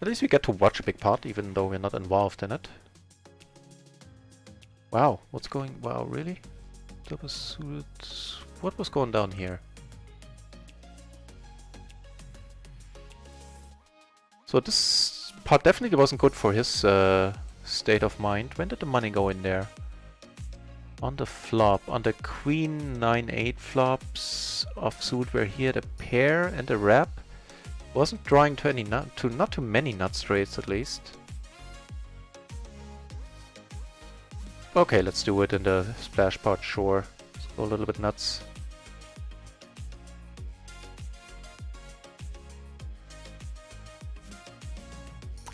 At least we get to watch a big part, even though we're not involved in it. Wow, what's going... Wow, really? Double suited... What was going down here? So this part definitely wasn't good for his state of mind. When did the money go in there? On the flop, on the queen 9-8 flops offsuit where he had a pair and a wrap. Wasn't drawing to any not too many nut straights at least. Okay, let's do it in the splash pot, sure. Let's go a little bit nuts.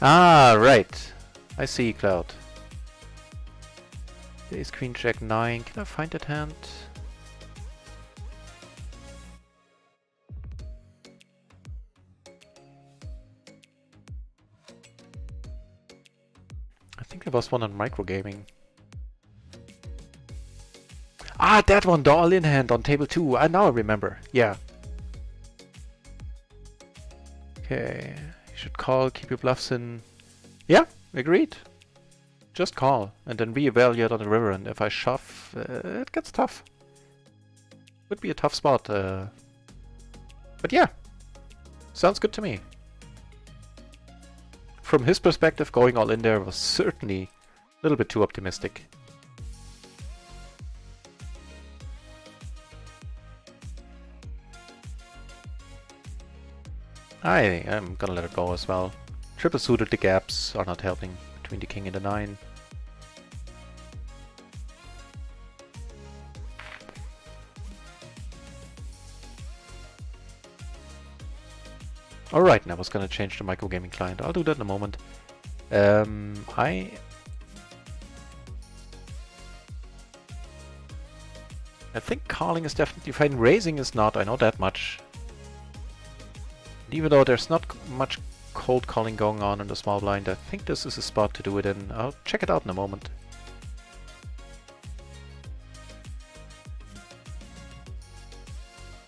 Ah, right. I see, Cloud. Ace Queen Jack 9. Can I find that hand? I think there was one on microgaming. Ah, that one, the all-in hand on table 2. Now I remember. Yeah. Okay. You should call, keep your bluffs in. Yeah, agreed. Just call, and then reevaluate on the river, and if I shove, it gets tough. Would be a tough spot. But yeah, sounds good to me. From his perspective, going all in there was certainly a little bit too optimistic. I'm gonna let it go as well. Triple suited, the gaps are not helping between the king and the 9. Alright, now I was gonna change the microgaming client. I'll do that in a moment. I think calling is definitely fine. Raising is not, I know that much. And even though there's not much cold calling going on in the small blind, I think this is a spot to do it in. I'll check it out in a moment.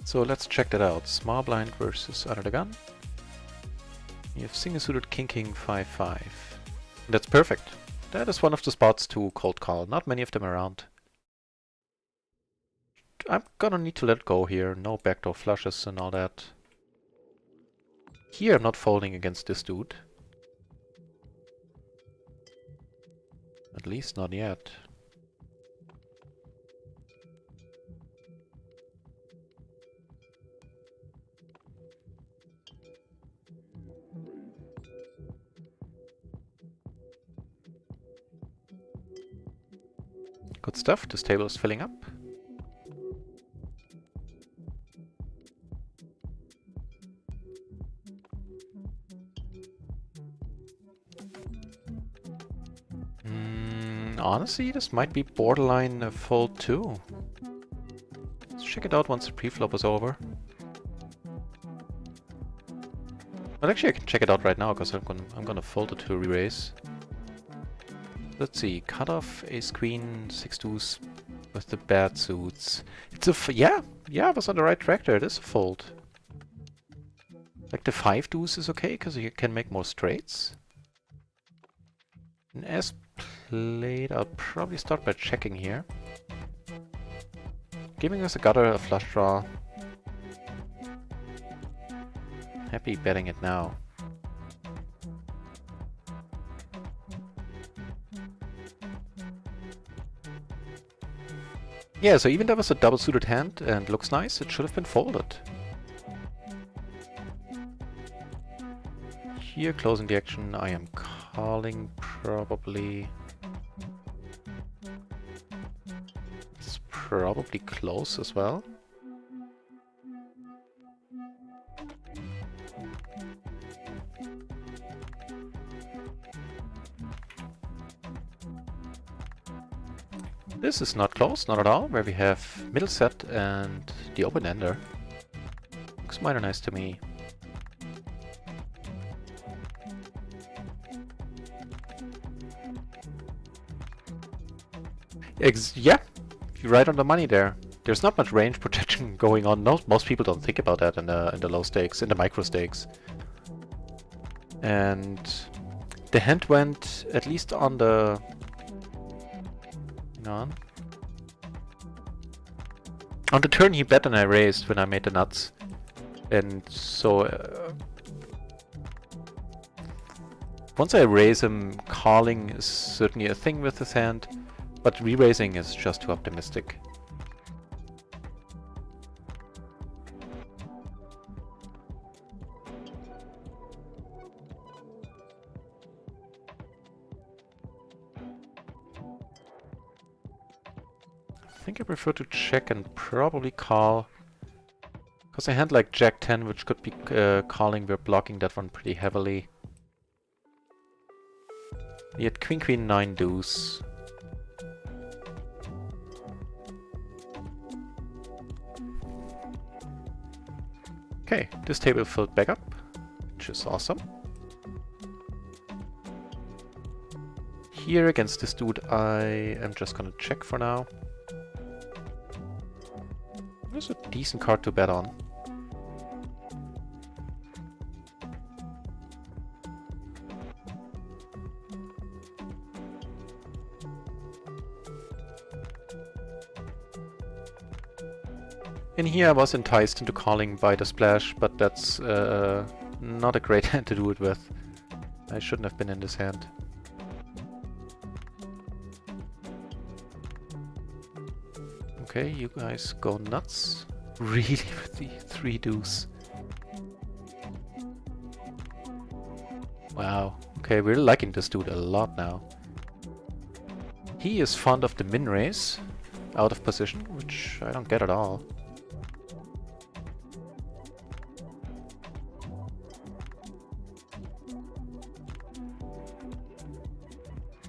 So let's check that out. Small blind versus under the gun. You have single suited king king 5-5. That's perfect. That is one of the spots to cold call. Not many of them around. I'm gonna need to let go here. No backdoor flushes and all that. Here I'm not folding against this dude. At least not yet. Good stuff, this table is filling up. Honestly, this might be borderline a fold too. Let's check it out once the preflop is over. Well, actually I can check it out right now because I'm gonna fold it to re-raise. Let's see, cutoff, ace queen, 6-2s with the bad suits. It's a yeah, I was on the right track there. It is a fold. Like the 5-2s is okay because you can make more straights. And as played, I'll probably start by checking here. Giving us a gutter, a flush draw. Happy betting it now. Yeah, so even though it was a double suited hand and looks nice, it should have been folded. Here, closing the action, I am calling probably. It's probably close as well. This is not close, not at all, where we have middle set and the open ender. Looks mighty nice to me. Yeah, you're right on the money there. There's not much range protection going on. Most people don't think about that in the low stakes, in the micro stakes. And the hand went at least on the... Hang on. On the turn he bet and I raised when I made the nuts. And so... once I raise him, calling is certainly a thing with his hand. But re-raising is just too optimistic. I think I prefer to check and probably call. Because a hand like Jack 10, which could be calling, we're blocking that one pretty heavily. He had Queen Queen 9 deuce. Okay, this table filled back up, which is awesome. Here against this dude I am just gonna check for now. There's a decent card to bet on. In here I was enticed into calling by the splash, but that's not a great hand to do it with. I shouldn't have been in this hand. Okay, you guys go nuts. Really with the 3 deuce. Wow. Okay, we're liking this dude a lot now. He is fond of the min raise out of position, which I don't get at all.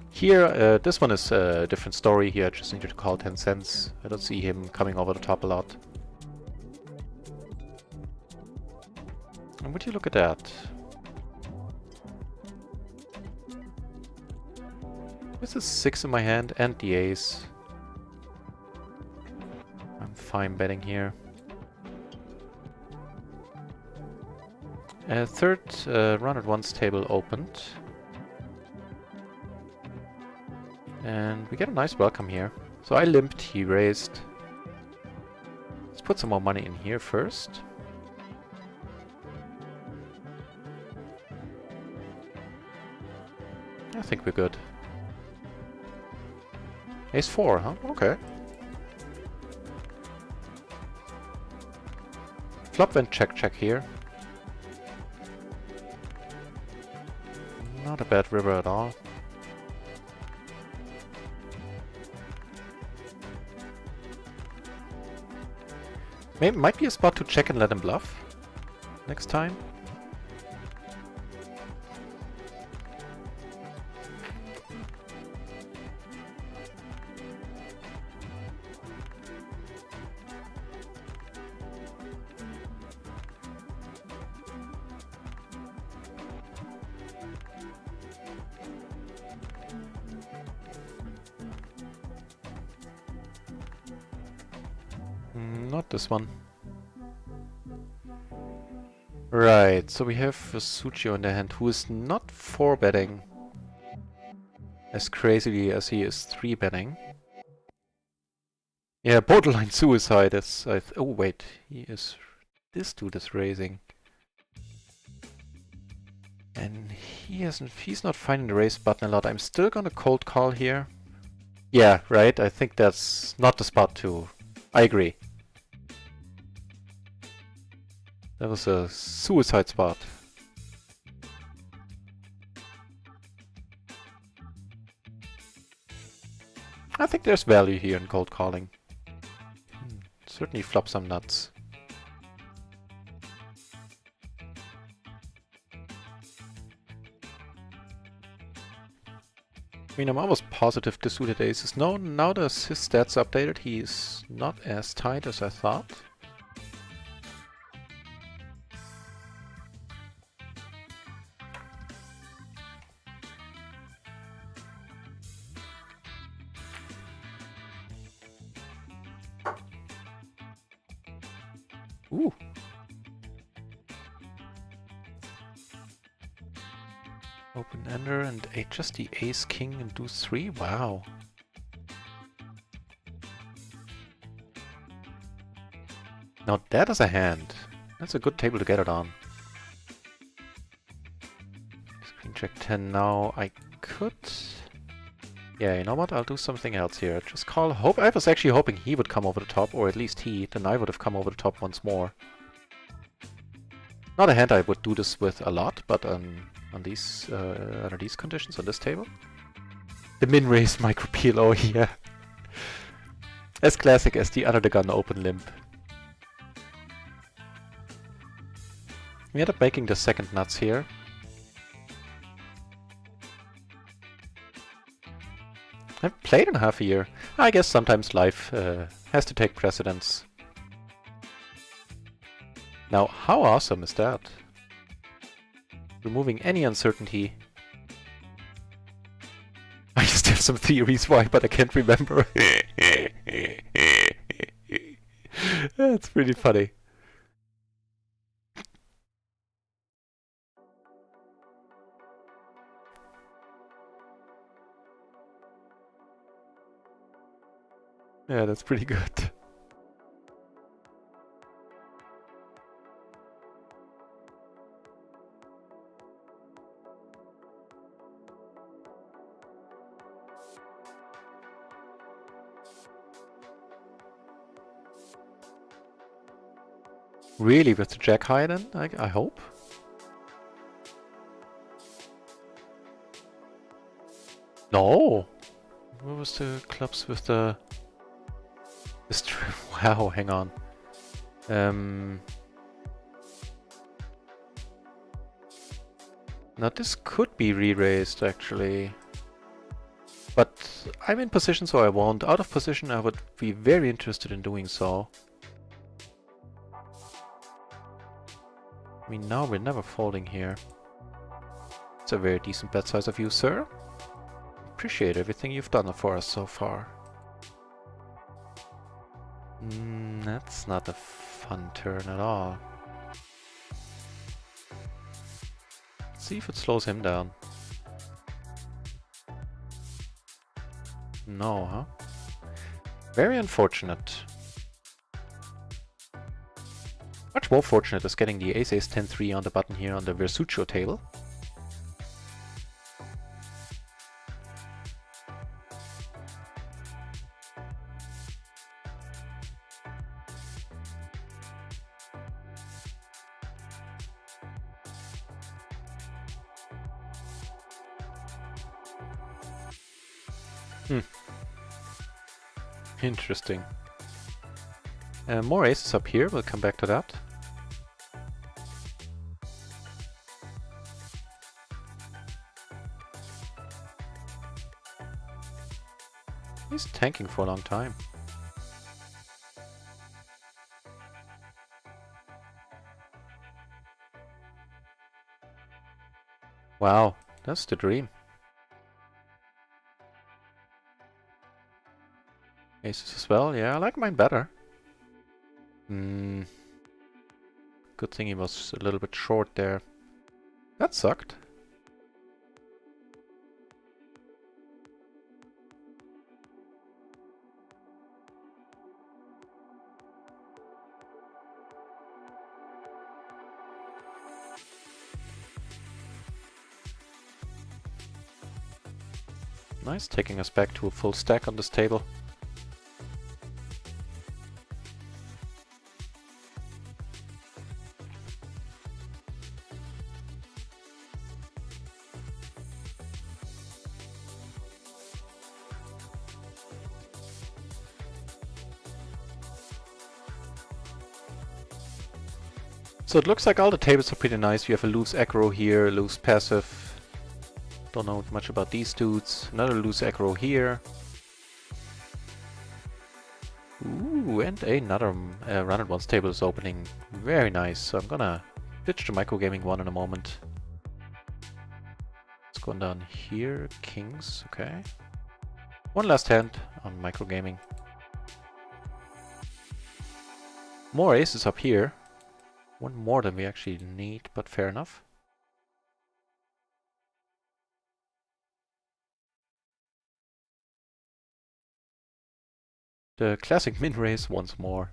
Here, this one is a different story. Here I just needed to call 10 cents. I don't see him coming over the top a lot. And would you look at that? With the 6 in my hand and the ace. I'm fine betting here. Third RunItOnce table opened. And we get a nice welcome here. So I limped, he raised. Let's put some more money in here first. I think we're good. Ace 4, huh? Okay. Flop went check here. Not a bad river at all. Maybe might be a spot to check and let him bluff next time. Not this one. Right, so we have Vespuccio in the hand, who is not 4-betting as crazily as he is 3-betting. Yeah, borderline suicide is... oh wait, he is... this dude is raising. And he's not finding the raise button a lot. I'm still gonna cold call here. Yeah, right, I think that's not the spot to... I agree. That was a suicide spot. I think there's value here in cold calling. Certainly flop some nuts. I mean, I'm almost positive the suited aces. No, now that his stats updated, he's not as tight as I thought. Ooh. Open ender and just the ace king and deuce 3. Wow. Now that is a hand. That's a good table to get it on. Queen check 10 now. I could... Yeah, you know what? I'll do something else here. Just call... I was actually hoping he would come over the top, or at least he. Then I would have come over the top once more. Not a hand I would do this with a lot, but on these under these conditions on this table. The min-raise micro PLO here. As classic as the under the gun open limp. We end up making the second nuts here. I haven't played in half a year. I guess sometimes life has to take precedence. Now, how awesome is that? Removing any uncertainty. I just have some theories why, but I can't remember. That's pretty funny. Yeah, that's pretty good. Really, with the jack high then, I hope? No! Where was the clubs with the... Wow, hang on. Now this could be re-raised actually. But I'm in position so I won't. Out of position I would be very interested in doing so. I mean, now we're never folding here. It's a very decent bet size of you, sir. Appreciate everything you've done for us so far. That's not a fun turn at all. Let's see if it slows him down. No, huh? Very unfortunate. Much more fortunate is getting the ace 10 3 on the button here on the Versuccio table. Interesting. More aces up here, we'll come back to that. He's tanking for a long time. Wow, that's the dream. Aces as well, yeah, I like mine better. Good thing he was a little bit short there. That sucked. Nice, taking us back to a full stack on this table. So it looks like all the tables are pretty nice. You have a loose aggro here, loose passive. Don't know much about these dudes. Another loose aggro here. Ooh, and another RunItOnce table is opening. Very nice. So I'm gonna ditch the microgaming one in a moment. It's going down here. Kings, okay. One last hand on microgaming. More aces up here. One more than we actually need, but fair enough. The classic min raise once more.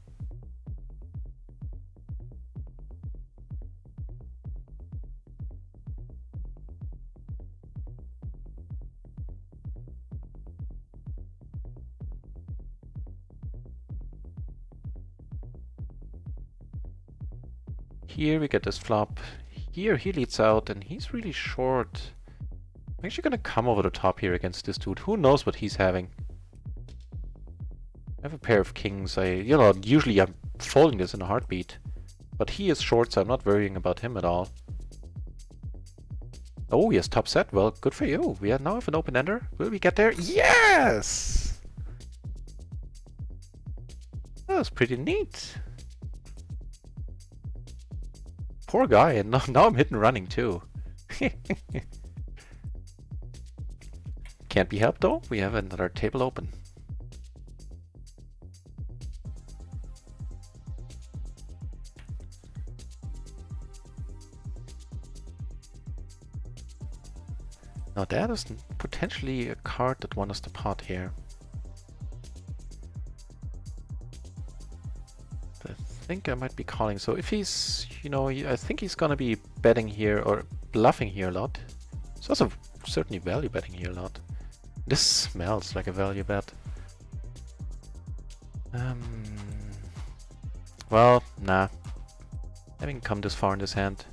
Here we get this flop. Here he leads out and he's really short. I'm actually gonna come over the top here against this dude. Who knows what he's having? I have a pair of kings. Usually I'm folding this in a heartbeat. But he is short, so I'm not worrying about him at all. Oh, he has top set. Well, good for you. We now have an open ender. Will we get there? Yes! That was pretty neat. Poor guy, and now I'm hit and running too. Can't be helped though. We have another table open. Now that is potentially a card that won us the pot here. I think I might be calling. So if he's, I think he's gonna be betting here or bluffing here a lot. He's also certainly value betting here a lot. This smells like a value bet. Well, nah. Having come this far in this hand.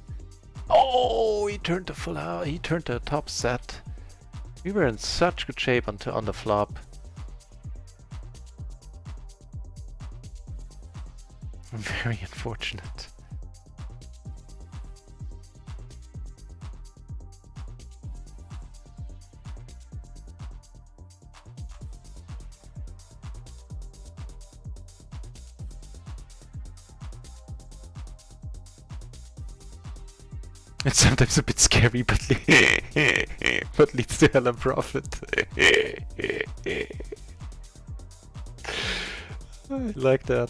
Oh, he turned the full out. He turned the top set. We were in such good shape on the flop. Very unfortunate. It's sometimes a bit scary, but but leads to hella profit. I like that.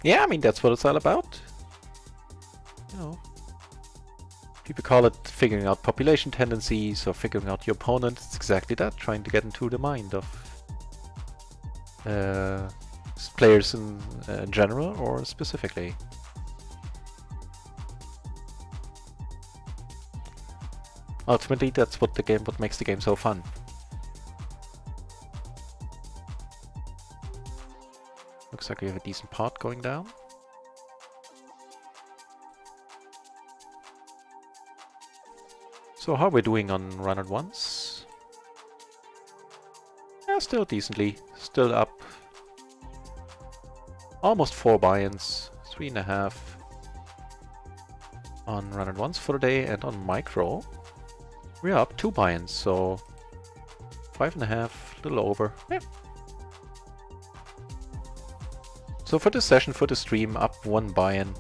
Yeah, I mean, that's what it's all about. People call it figuring out population tendencies or figuring out your opponent. It's exactly that, trying to get into the mind of players in general or specifically. Ultimately, that's what makes the game so fun. Looks like we have a decent pot going down. So how are we doing on RunItOnce? Yeah, still decently. Still up. Almost 4 buy-ins. 3.5 on RunItOnce for the day, and on Micro we're up 2 buy-ins, so 5.5, a little over. Yeah. So for this session, for the stream, up 1 buy-in.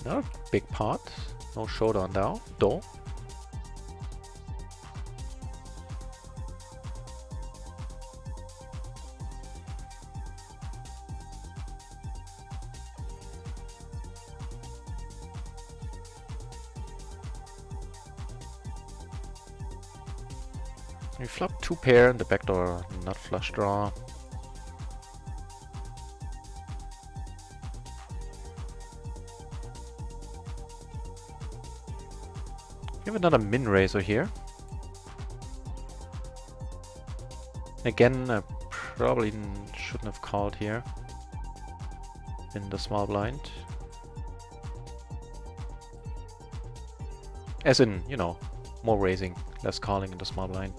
Another big pot. No showdown now, though. We flop 2 pair in the backdoor, not flush draw. We have another min raiser here. Again, I probably shouldn't have called here in the small blind. As in, more raising, less calling in the small blind.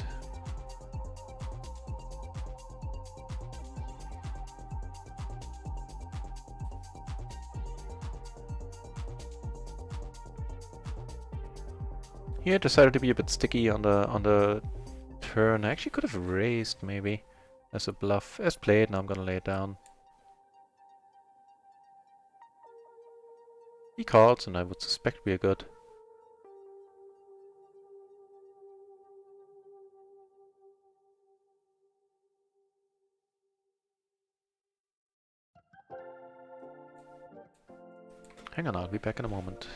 Here, decided to be a bit sticky on the turn. I actually could have raised maybe as a bluff. As played, now I'm gonna lay it down. He calls, and I would suspect we are good. Hang on, I'll be back in a moment.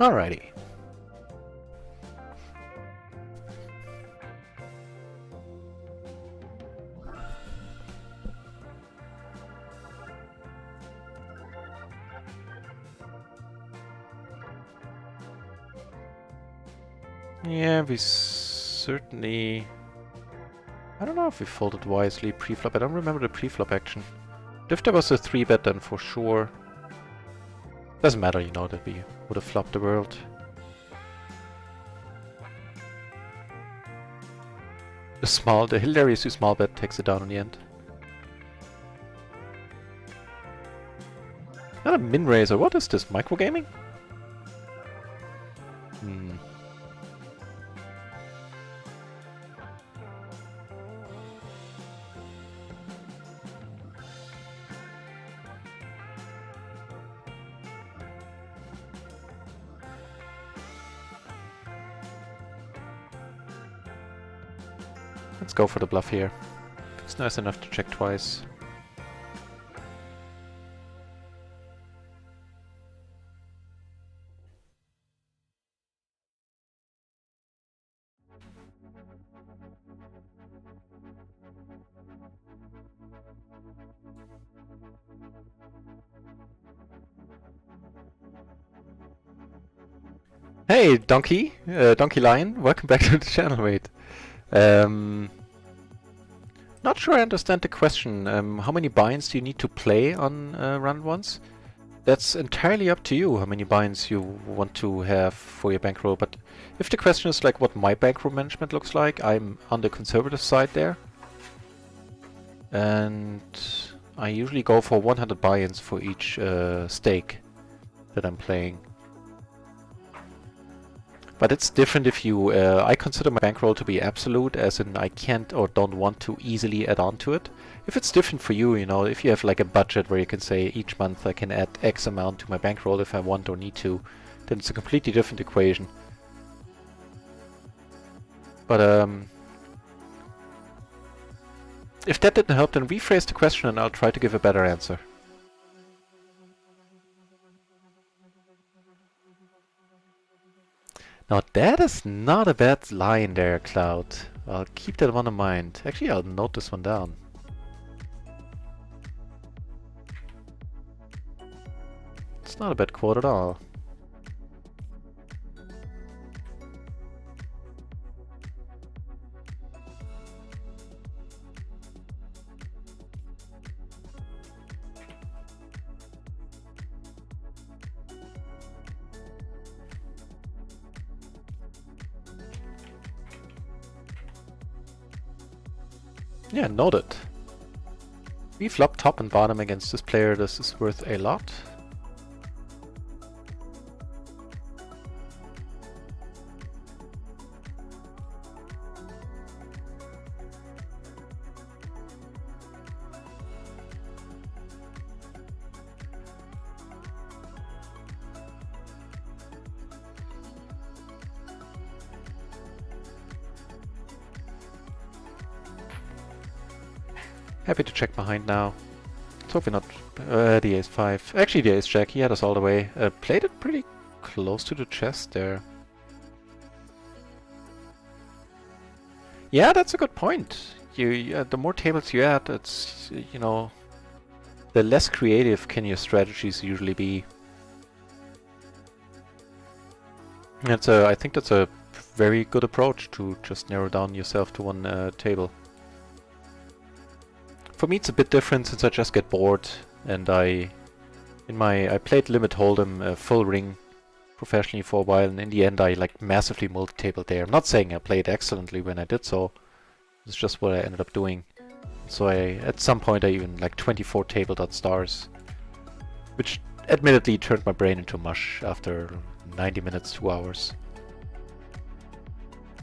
Alrighty. Yeah, we certainly... I don't know if we folded wisely pre-flop. I don't remember the pre-flop action. But if there was a 3-bet, then for sure... Doesn't matter, you know, that we would have flopped the world. The hilariously small bet takes it down in the end. Not a min raiser. What is this? Microgaming? Let's go for the bluff here. It's nice enough to check twice. Hey, Donkey Lion, welcome back to the channel, mate. Not sure I understand the question. How many buy-ins do you need to play on RunItOnce? That's entirely up to you, how many buy-ins you want to have for your bankroll. But if the question is like what my bankroll management looks like, I'm on the conservative side there. And I usually go for 100 buy-ins for each stake that I'm playing. But it's different if you... I consider my bankroll to be absolute, as in I can't or don't want to easily add on to it. If it's different for you, you know, if you have like a budget where you can say each month I can add X amount to my bankroll if I want or need to, then it's a completely different equation. But if that didn't help, then rephrase the question and I'll try to give a better answer. Now that is not a bad line there, Cloud. I'll keep that one in mind. Actually, I'll note this one down. It's not a bad quote at all. Yeah, noted. We flop top and bottom against this player. This is worth a lot. Happy to check behind now. Let's hope we're not... the ace-5. Actually, the ace-jack, he had us all the way. Played it pretty close to the chest there. Yeah, that's a good point. The more tables you add, it's, you know... The less creative can your strategies usually be. I think that's a very good approach to just narrow down yourself to one table. For me it's a bit different since I just get bored and I played Limit Hold'em full ring professionally for a while, and in the end I like massively multi-tabled there. I'm not saying I played excellently when I did so. It's just what I ended up doing. So at some point I even like 24 tabled.stars, which admittedly turned my brain into mush after 90 minutes, 2 hours.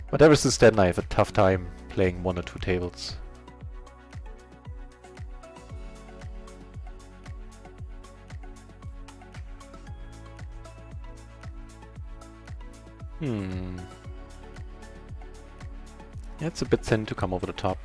But ever since then I have a tough time playing 1 or 2 tables. Yeah, it's a bit thin to come over the top.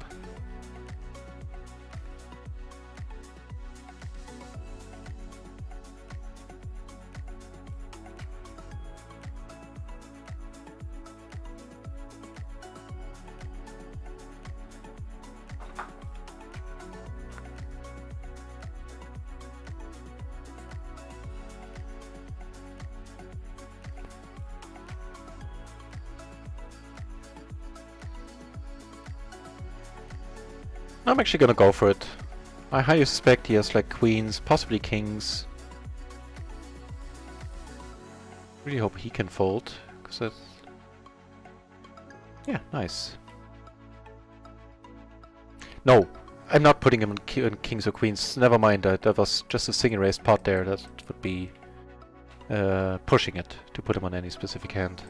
I'm actually gonna go for it. I highly suspect he has like queens, possibly kings. Really hope he can fold, because that's... Yeah, nice. No, I'm not putting him on kings or queens. Never mind, that was just a single raised pot there. That would be pushing it to put him on any specific hand.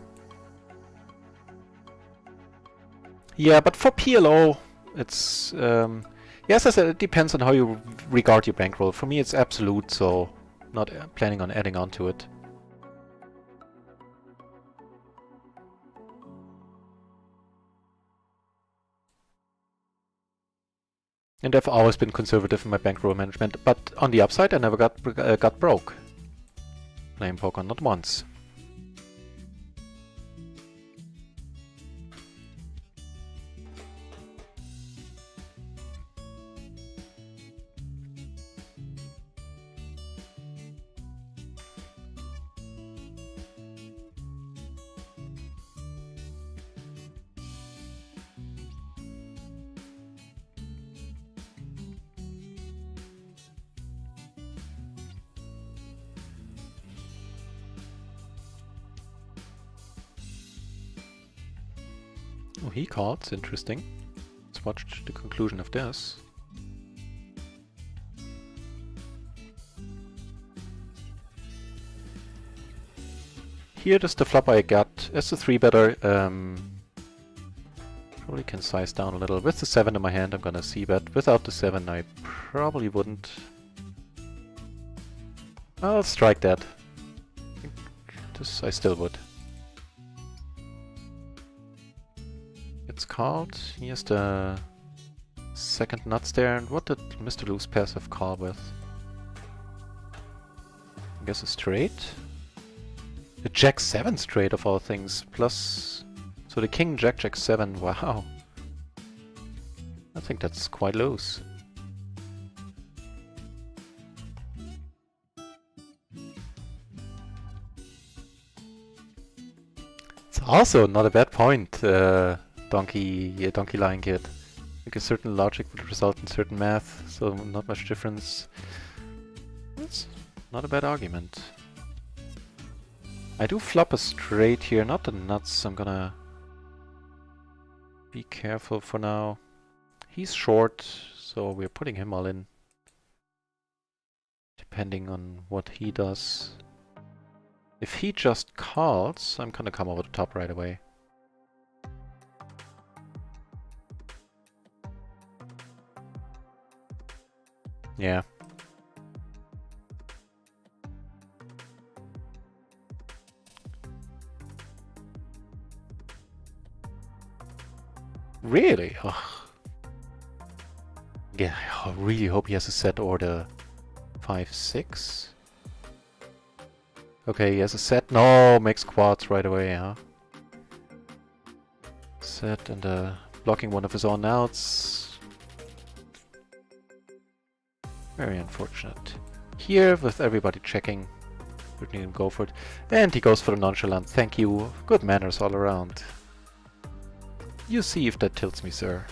Yeah, but for PLO, it's... yes, as I said, it depends on how you regard your bankroll. For me, it's absolute, so not planning on adding on to it. And I've always been conservative in my bankroll management, but on the upside, I never got broke playing poker, not once. Oh, he called. It's interesting. Let's watch the conclusion of this. Here is the flop I got. As a 3-better, probably can size down a little. With the 7 in my hand, I'm gonna c-bet. Without the 7, I probably wouldn't. I'll strike that. This I still would. It's called. Here's the second nuts there. And what did Mr. Loose passive call with? I guess a straight? The Jack-7 straight of all things. Plus... So the King, Jack, Jack-7. Wow. I think that's quite loose. It's also not a bad point. Donkey Lion Kid. I think a certain logic would result in certain math, so not much difference. That's not a bad argument. I do flop a straight here, not the nuts. I'm gonna be careful for now. He's short, so we're putting him all in. Depending on what he does. If he just calls, I'm gonna come over the top right away. Yeah. Really? Ugh. Yeah, I really hope he has a set order 5-6. Okay, he has a set. No, makes quads right away, huh? Set and blocking one of his own outs. Very unfortunate. Here, with everybody checking, certainly didn't go for it. And he goes for the nonchalant. Thank you. Good manners all around. You see if that tilts me, sir.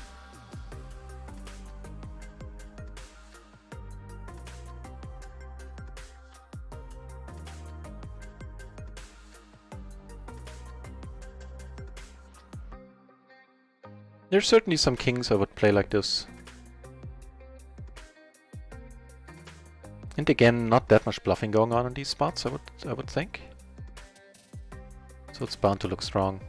There's certainly some kings I would play like this. And again, not that much bluffing going on in these spots, I would think. So it's bound to look strong.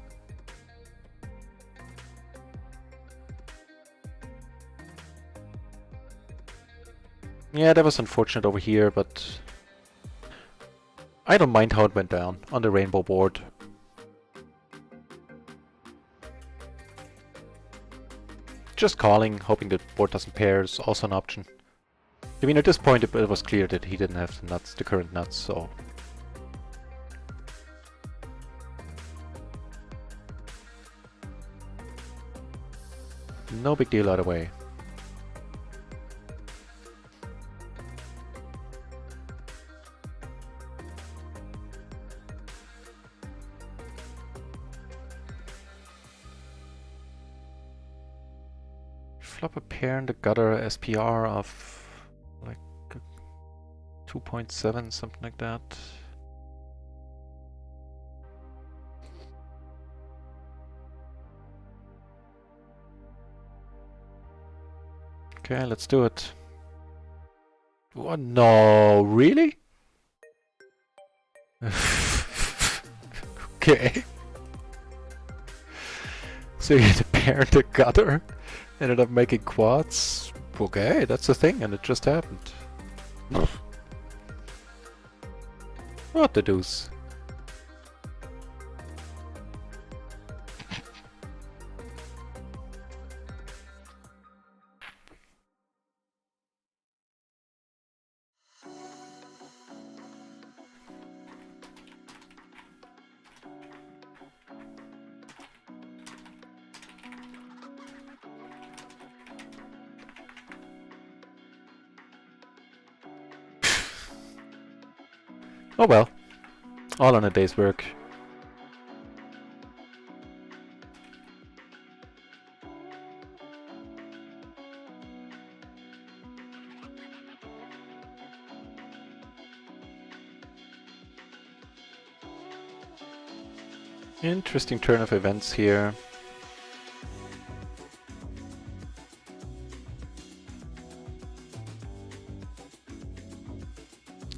Yeah, that was unfortunate over here, but I don't mind how it went down on the rainbow board. Just calling, hoping the board doesn't pair is also an option. I mean, at this point it was clear that he didn't have the nuts, the current nuts, so... no big deal either way. Flop a pair in the gutter SPR of like 2.7, something like that. Okay, let's do it. Oh, no, really? Okay. So you had a pair in the gutter, ended up making quads. Okay, that's the thing, and it just happened. What the deuce? Oh well, all on a day's work. Interesting turn of events here.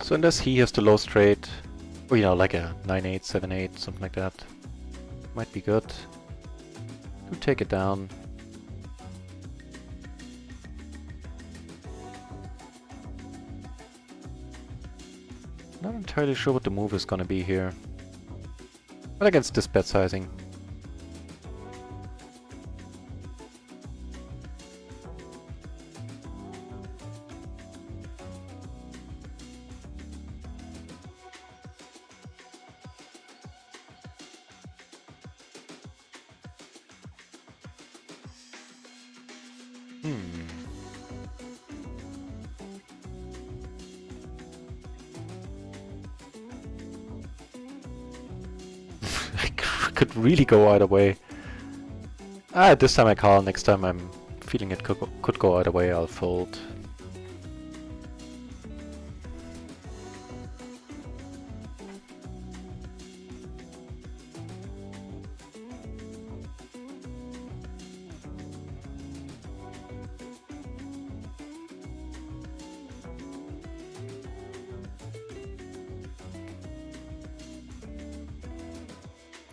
So unless he has the low straight, or you know, like a 9-8, 7-8, something like that, might be good. Do take it down. Not entirely sure what the move is gonna be here. But against this bet sizing. Could really go either way. This time I call, next time I'm feeling it could go either way, I'll fold.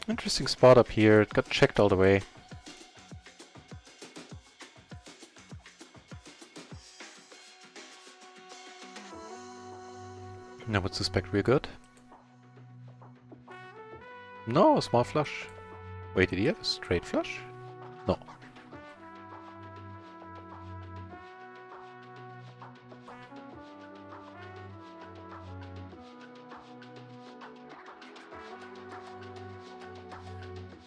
Interesting spot up here, it got checked all the way. I would suspect we're good. No, a small flush. Wait, did he have a straight flush? No.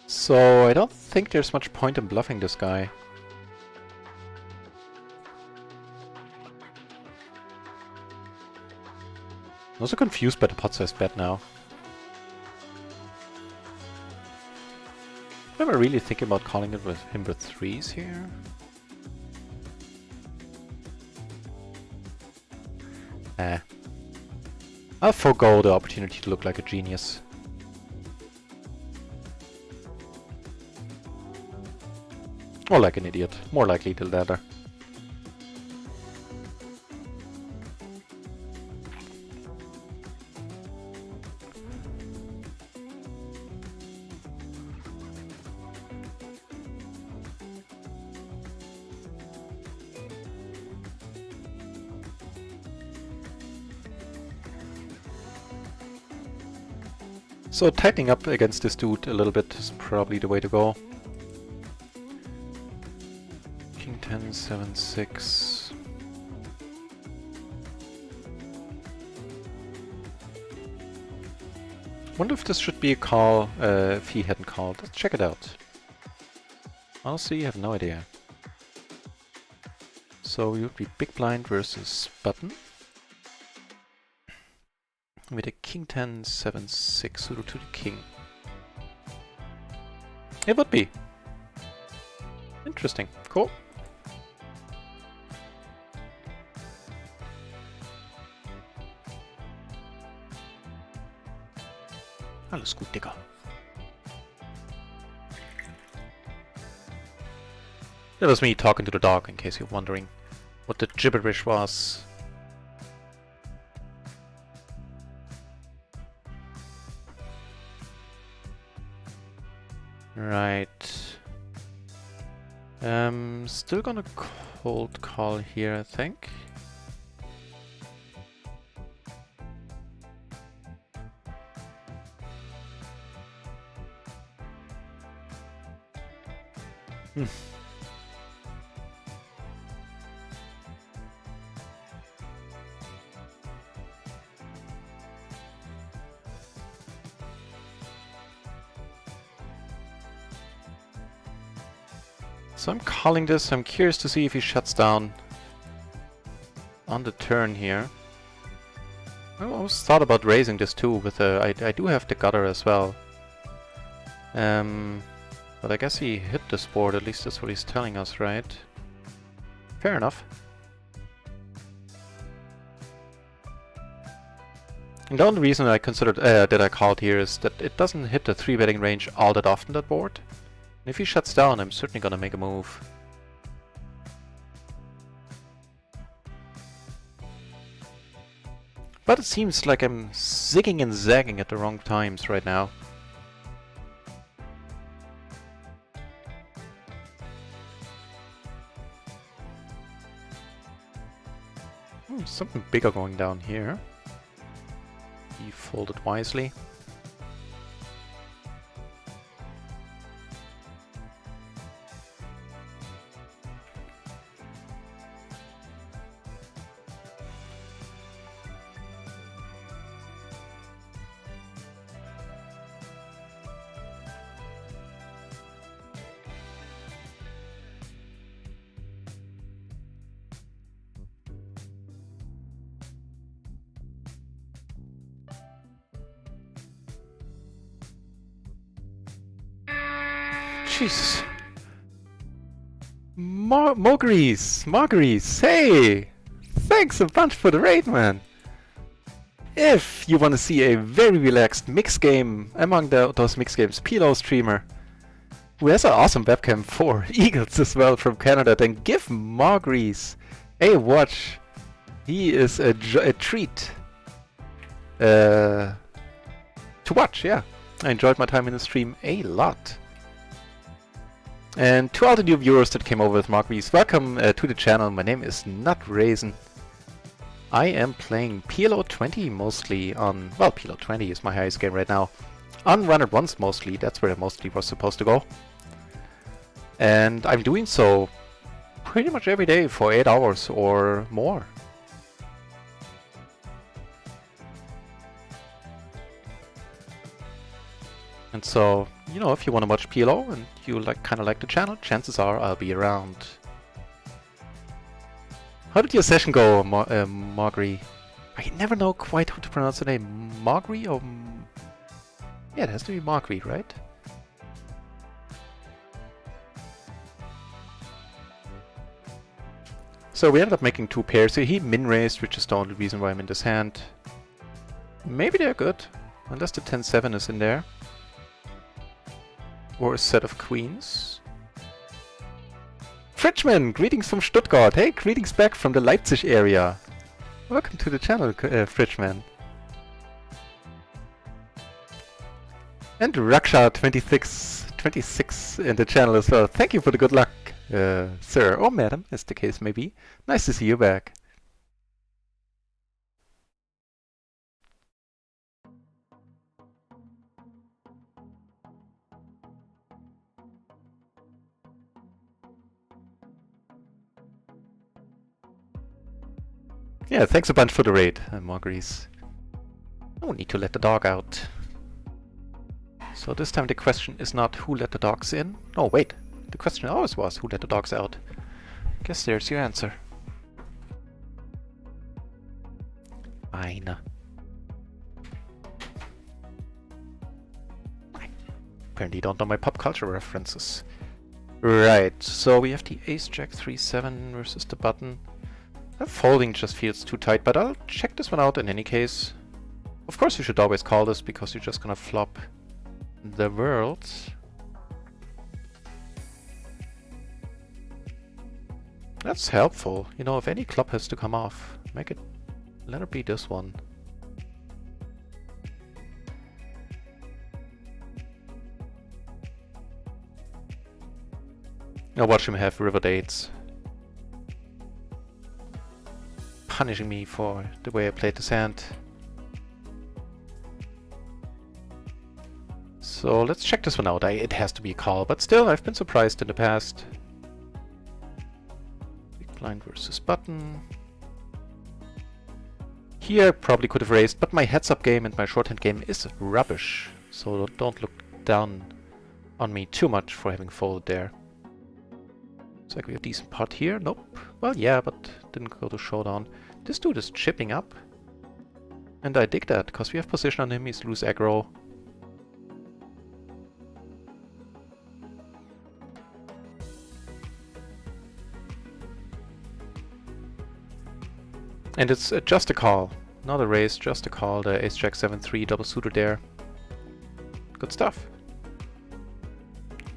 So I don't think there's much point in bluffing this guy. I'm also confused by the pot size bet now. Am I really thinking about calling it with him with threes here? I'll forego the opportunity to look like a genius. Or like an idiot. More likely the latter. So tightening up against this dude a little bit is probably the way to go. King 10, 7, 6. Wonder if this should be a call if he hadn't called. Let's check it out. Honestly, I have no idea. So we would be big blind versus button. With a king 10, 7, 6 suited to the king. It would be. Interesting. Cool. Alles gut, Digga. That was me talking to the dog, in case you're wondering what the gibberish was. Right. Still gonna cold call here, I think. So I'm calling this. I'm curious to see if he shuts down on the turn here. I always thought about raising this too with I do have the gutter as well. But I guess he hit this board, at least that's what he's telling us, right? Fair enough. And the only reason I considered that I called here is that it doesn't hit the 3-betting range all that often, that board. And if he shuts down, I'm certainly gonna make a move. But it seems like I'm zigging and zagging at the wrong times right now. Something bigger going down here. He folded wisely. Jesus. Marguerite, hey! Thanks a bunch for the raid, man! If you want to see a very relaxed mix game among those mix games, PLO streamer, who has an awesome webcam for Eagles as well from Canada, then give Marguerite a watch. He is a treat to watch, yeah. I enjoyed my time in the stream a lot. And to all the new viewers that came over with Marguerite, welcome to the channel. My name is NutRaisin. I am playing PLO 20 mostly on, well, PLO 20 is my highest game right now. On RunItOnce mostly, that's where I mostly was supposed to go. And I'm doing so pretty much every day for 8 hours or more. And so, you know, if you want to watch PLO and you kind of like the channel, chances are I'll be around. How did your session go, Marguerite? I never know quite how to pronounce the name. Marguerite or... Yeah, it has to be Marguerite, right? So we ended up making 2 pairs here. He min-raised, which is the only reason why I'm in this hand. Maybe they're good, unless the 10-7 is in there. Or a set of queens. Fridgeman, greetings from Stuttgart. Hey, greetings back from the Leipzig area. Welcome to the channel, Fridgeman. And Raksha26 in the channel as well. Thank you for the good luck, sir or madam, as the case may be. Nice to see you back. Yeah, thanks a bunch for the raid, Marguerite. No need to let the dog out. So this time the question is not who let the dogs in. Oh wait, the question always was who let the dogs out. Guess there's your answer. Fine. Apparently you don't know my pop culture references. Right, so we have the ace-jack 3-7 versus the button. That folding just feels too tight, but I'll check this one out in any case. Of course you should always call this because you're just gonna flop the world. That's helpful. You know, if any club has to come off, make it, let it be this one. Now watch him have river dates. Punishing me for the way I played this hand. So let's check this one out. It has to be a call, but still, I've been surprised in the past. Big blind versus button. Here I probably could have raised, but my heads-up game and my shorthand game is rubbish. So don't look down on me too much for having folded there. Looks like we have a decent pot here. Nope. Well, yeah, but didn't go to showdown. This dude is chipping up. And I dig that, because we have position on him, he's loose aggro. And it's just a call. Not a raise, just a call. The ace-jack 7-3 double suited there. Good stuff.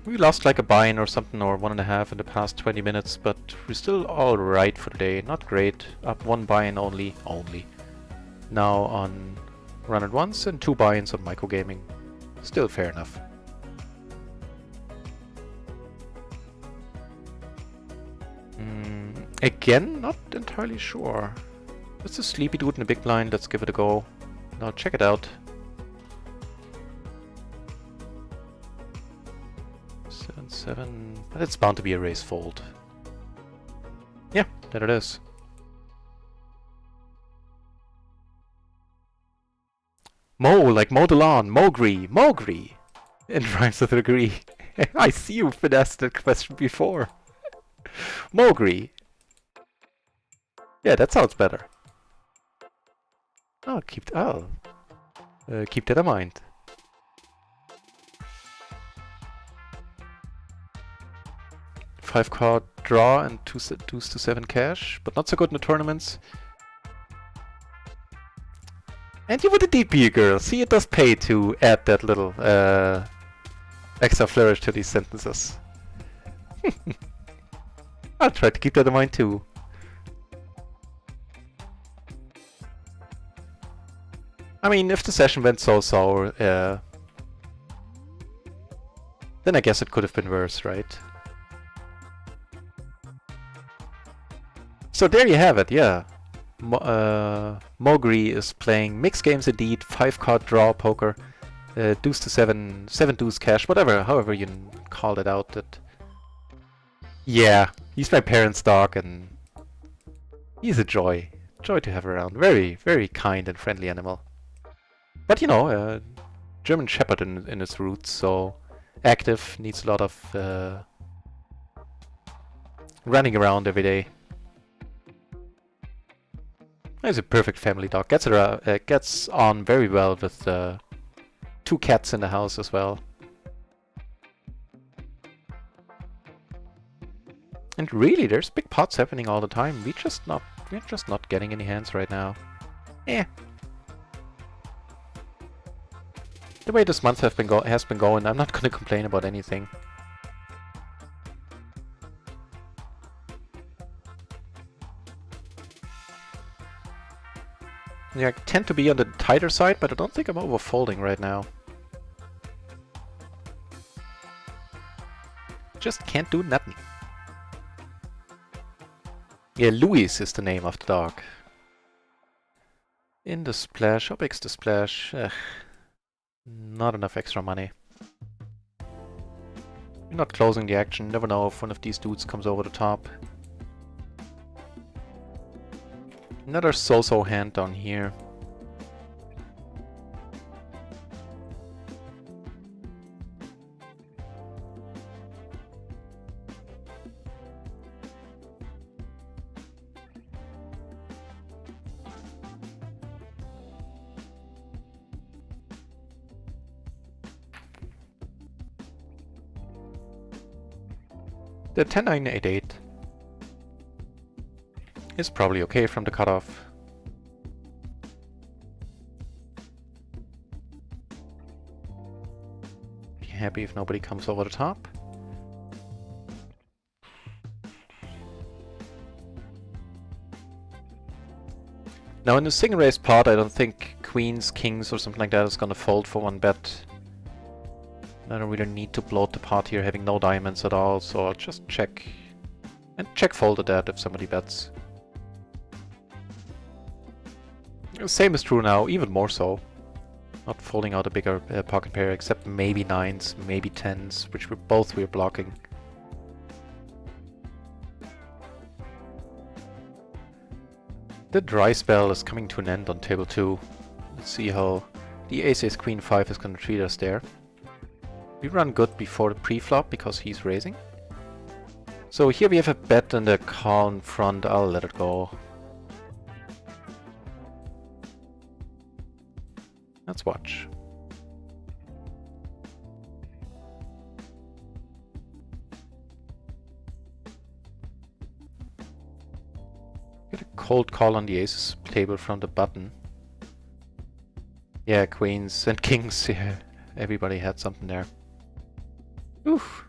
We lost like a buy-in or something, or 1.5 in the past 20 minutes, but we're still alright for the day. Not great. Up 1 buy-in only. Now on RunItOnce and 2 buy-ins on microgaming. Still fair enough. Again, not entirely sure. It's a sleepy dude in a big blind. Let's give it a go. Now check it out. 7-7, but it's bound to be a raise fold. Yeah, there it is. Mow, like mow the lawn, Mowgri. It rhymes with agree. I see you finessed that question before. Mowgri. Yeah, that sounds better. I'll keep that in mind. Five card draw and deuce to 7 cash, but not so good in the tournaments. And you with the DP, girl. See, it does pay to add that little extra flourish to these sentences. I'll try to keep that in mind too. I mean, if the session went so-so, then I guess it could have been worse, right? So there you have it, yeah. Mowgri is playing mixed games indeed, 5-card draw poker, deuce to 7 deuce cash, whatever, however you called it out. That, yeah, he's my parents' dog and he's a joy. Joy to have around. Very, very kind and friendly animal. But you know, German Shepherd in its roots, so active, needs a lot of running around every day. He's a perfect family dog. Gets on very well with 2 cats in the house as well. And really, there's big pots happening all the time. We're just not getting any hands right now. Eh. The way this month has been going, I'm not gonna complain about anything. Yeah, I tend to be on the tighter side, but I don't think I'm overfolding right now. Just can't do nothing. Yeah, Louis is the name of the dog. In the splash. How big's the splash? Not enough extra money. You're not closing the action. Never know if one of these dudes comes over the top. Another so-so hand down here. The 10-9-8-8 is probably okay from the cutoff. Be happy if nobody comes over the top. Now in the single raise pot, I don't think queens, kings or something like that is gonna fold for one bet. I don't really need to bloat the pot here, having no diamonds at all, so I'll just check. And check fold at that if somebody bets. Same is true now, even more so. Not folding out a bigger pocket pair, except maybe 9s, maybe 10s, which we're blocking. The dry spell is coming to an end on table 2. Let's see how the ace queen 5 is going to treat us there. We run good before the pre-flop because he's raising. So here we have a bet and a call in front. I'll let it go. Let's watch. Get a cold call on the aces table from the button. Yeah, queens and kings. Yeah, everybody had something there. Oof.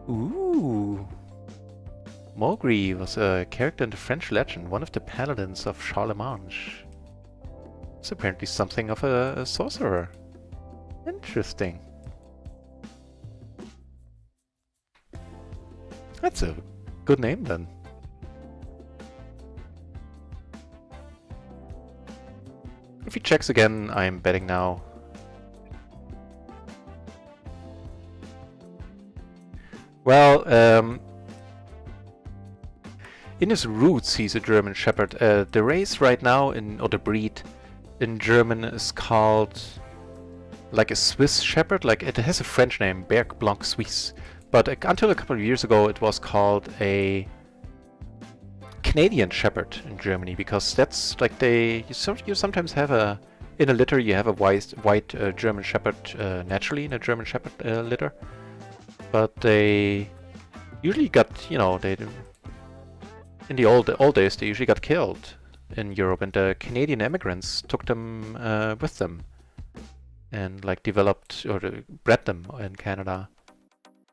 Ooh. Mowgli was a character in the French legend, one of the paladins of Charlemagne. It's apparently something of a sorcerer. Interesting. That's a good name then. If he checks again, I'm betting now. Well, in his roots he's a German Shepherd. The race right now, or the breed in German is called like a Swiss Shepherd. Like it has a French name, Berg Blanc Suisse. But until a couple of years ago it was called a Canadian Shepherd in Germany, because that's like you sometimes have in a litter you have a white German Shepherd naturally in a German Shepherd litter, but they usually got, you know, in the old days they usually got killed in Europe, and the Canadian immigrants took them with them and like developed or bred them in Canada,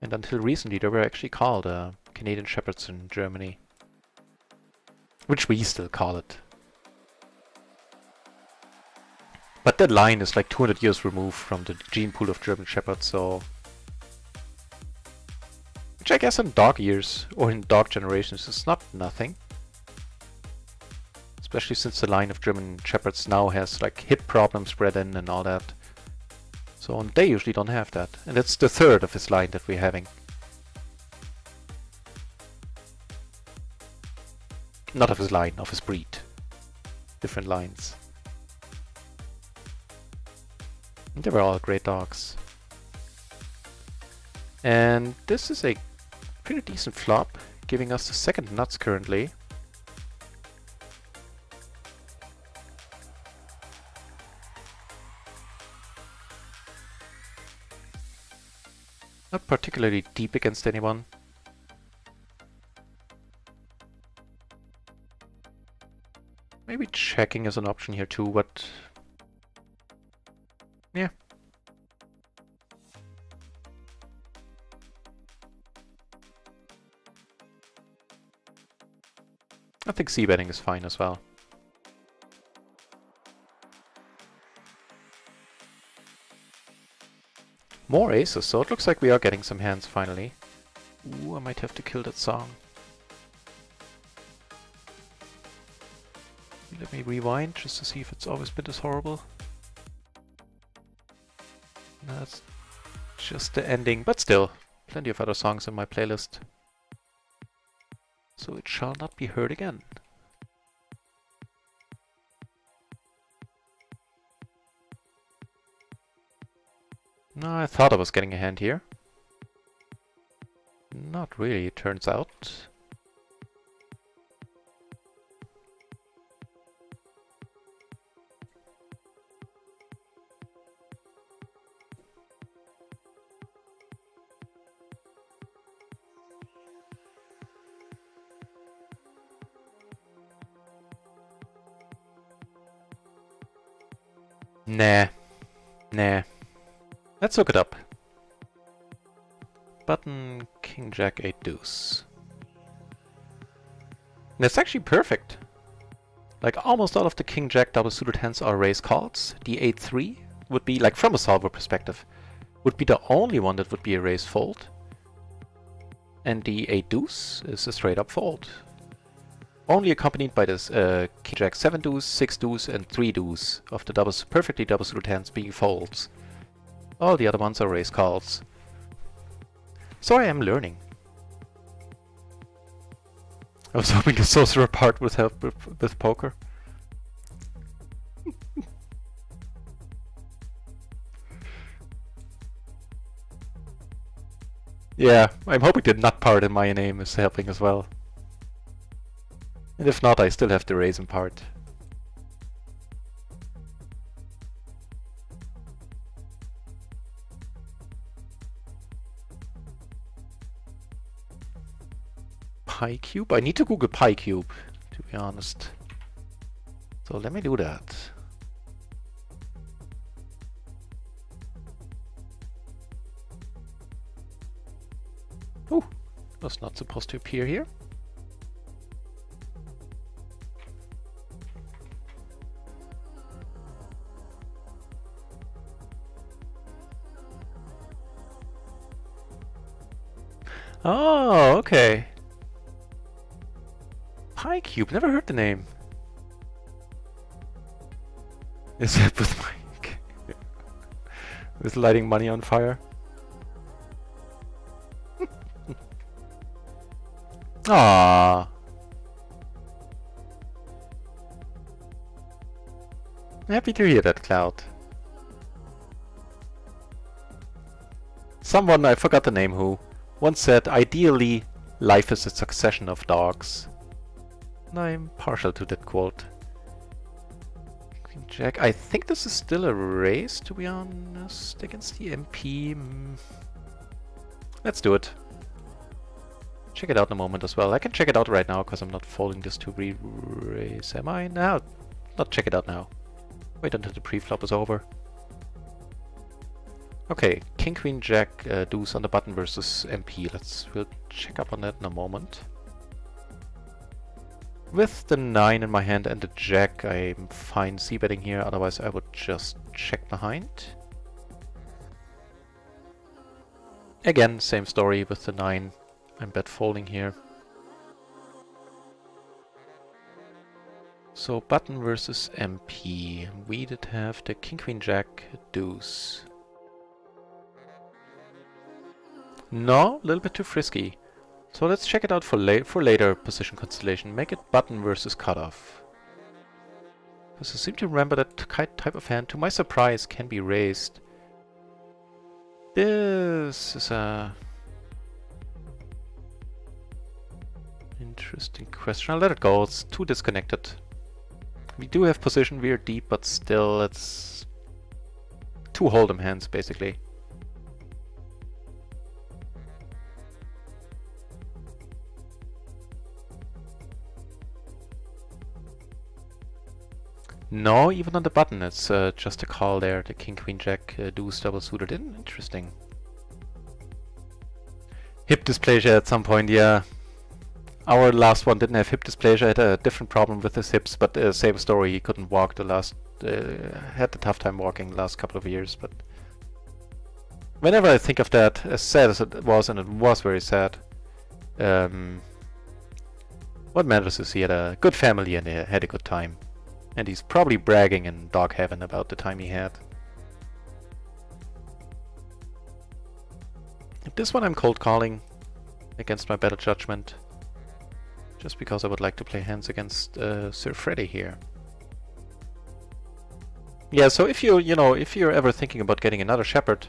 and until recently they were actually called Canadian Shepherds in Germany. Which we still call it. But that line is like 200 years removed from the gene pool of German Shepherds, so... Which I guess in dog years, or in dog generations, is not nothing. Especially since the line of German Shepherds now has like hip problems bred in and all that. So they usually don't have that. And it's the third of his line that we're having. Not of his line, of his breed. Different lines. And they were all great dogs. And this is a pretty decent flop, giving us the second nuts currently. Not particularly deep against anyone. Maybe checking is an option here too, but yeah. I think c-betting is fine as well. More aces, so it looks like we are getting some hands finally. Ooh, I might have to kill that song. Let me rewind just to see if it's always been this horrible. That's just the ending, but still, plenty of other songs in my playlist. So it shall not be heard again. No, I thought I was getting a hand here. Not really, it turns out. Nah. Let's look it up. Button, King, Jack, 8 deuce. That's actually perfect. Like almost all of the King, Jack double suited hands are raise calls. The 8-3 would be, like from a solver perspective, would be the only one that would be a raise fold. And the 8 deuce is a straight up fold. Only accompanied by this King, Jack, 7 deuce, 6 deuce, and 3 deuce of the perfectly double suited hands being folds. All the other ones are raise calls. So I am learning. I was hoping the sorcerer part would help with poker. Yeah, I'm hoping the nut part in my name is helping as well. And if not, I still have the raisin part. Pi cube? I need to Google pi cube, to be honest. So let me do that. Oh, that's not supposed to appear here. Oh, okay. Pi cube, never heard the name. Is it with my with lighting money on fire? Ah. Happy to hear that, Cloud. Someone, I forgot the name who, once said, ideally, life is a succession of dogs. And I'm partial to that quote. Queen Jack, I think this is still a race, to be honest, against the MP. Let's do it. Check it out in a moment as well. I can check it out right now, because I'm not folding this to re-raise. Am I? No, not check it out now. Wait until the pre-flop is over. Okay, King, Queen, Jack, deuce on the button versus MP. We'll check up on that in a moment. With the 9 in my hand and the Jack, I'm fine c-betting here, otherwise I would just check behind. Again, same story with the 9. I'm bet folding here. So button versus MP. We did have the King, Queen, Jack, deuce. No, a little bit too frisky. So let's check it out for later position constellation. Make it button versus cutoff. Because I seem to remember that type of hand, to my surprise, can be raised. This is a interesting question. I'll let it go. It's too disconnected. We do have position, we are deep, but still it's two hold'em hands basically. No, even on the button, it's just a call there. The King, Queen, Jack, deuce double suited in. Interesting. Hip dysplasia at some point, yeah. Our last one didn't have hip dysplasia, had a different problem with his hips, but same story, he couldn't walk the last... had a tough time walking the last couple of years, but... Whenever I think of that, as sad as it was, and it was very sad, what matters is he had a good family and he had a good time. And he's probably bragging in dog heaven about the time he had. This one I'm cold calling against my better judgment. Just because I would like to play hands against Sir Freddy here. Yeah, so if if you're ever thinking about getting another shepherd,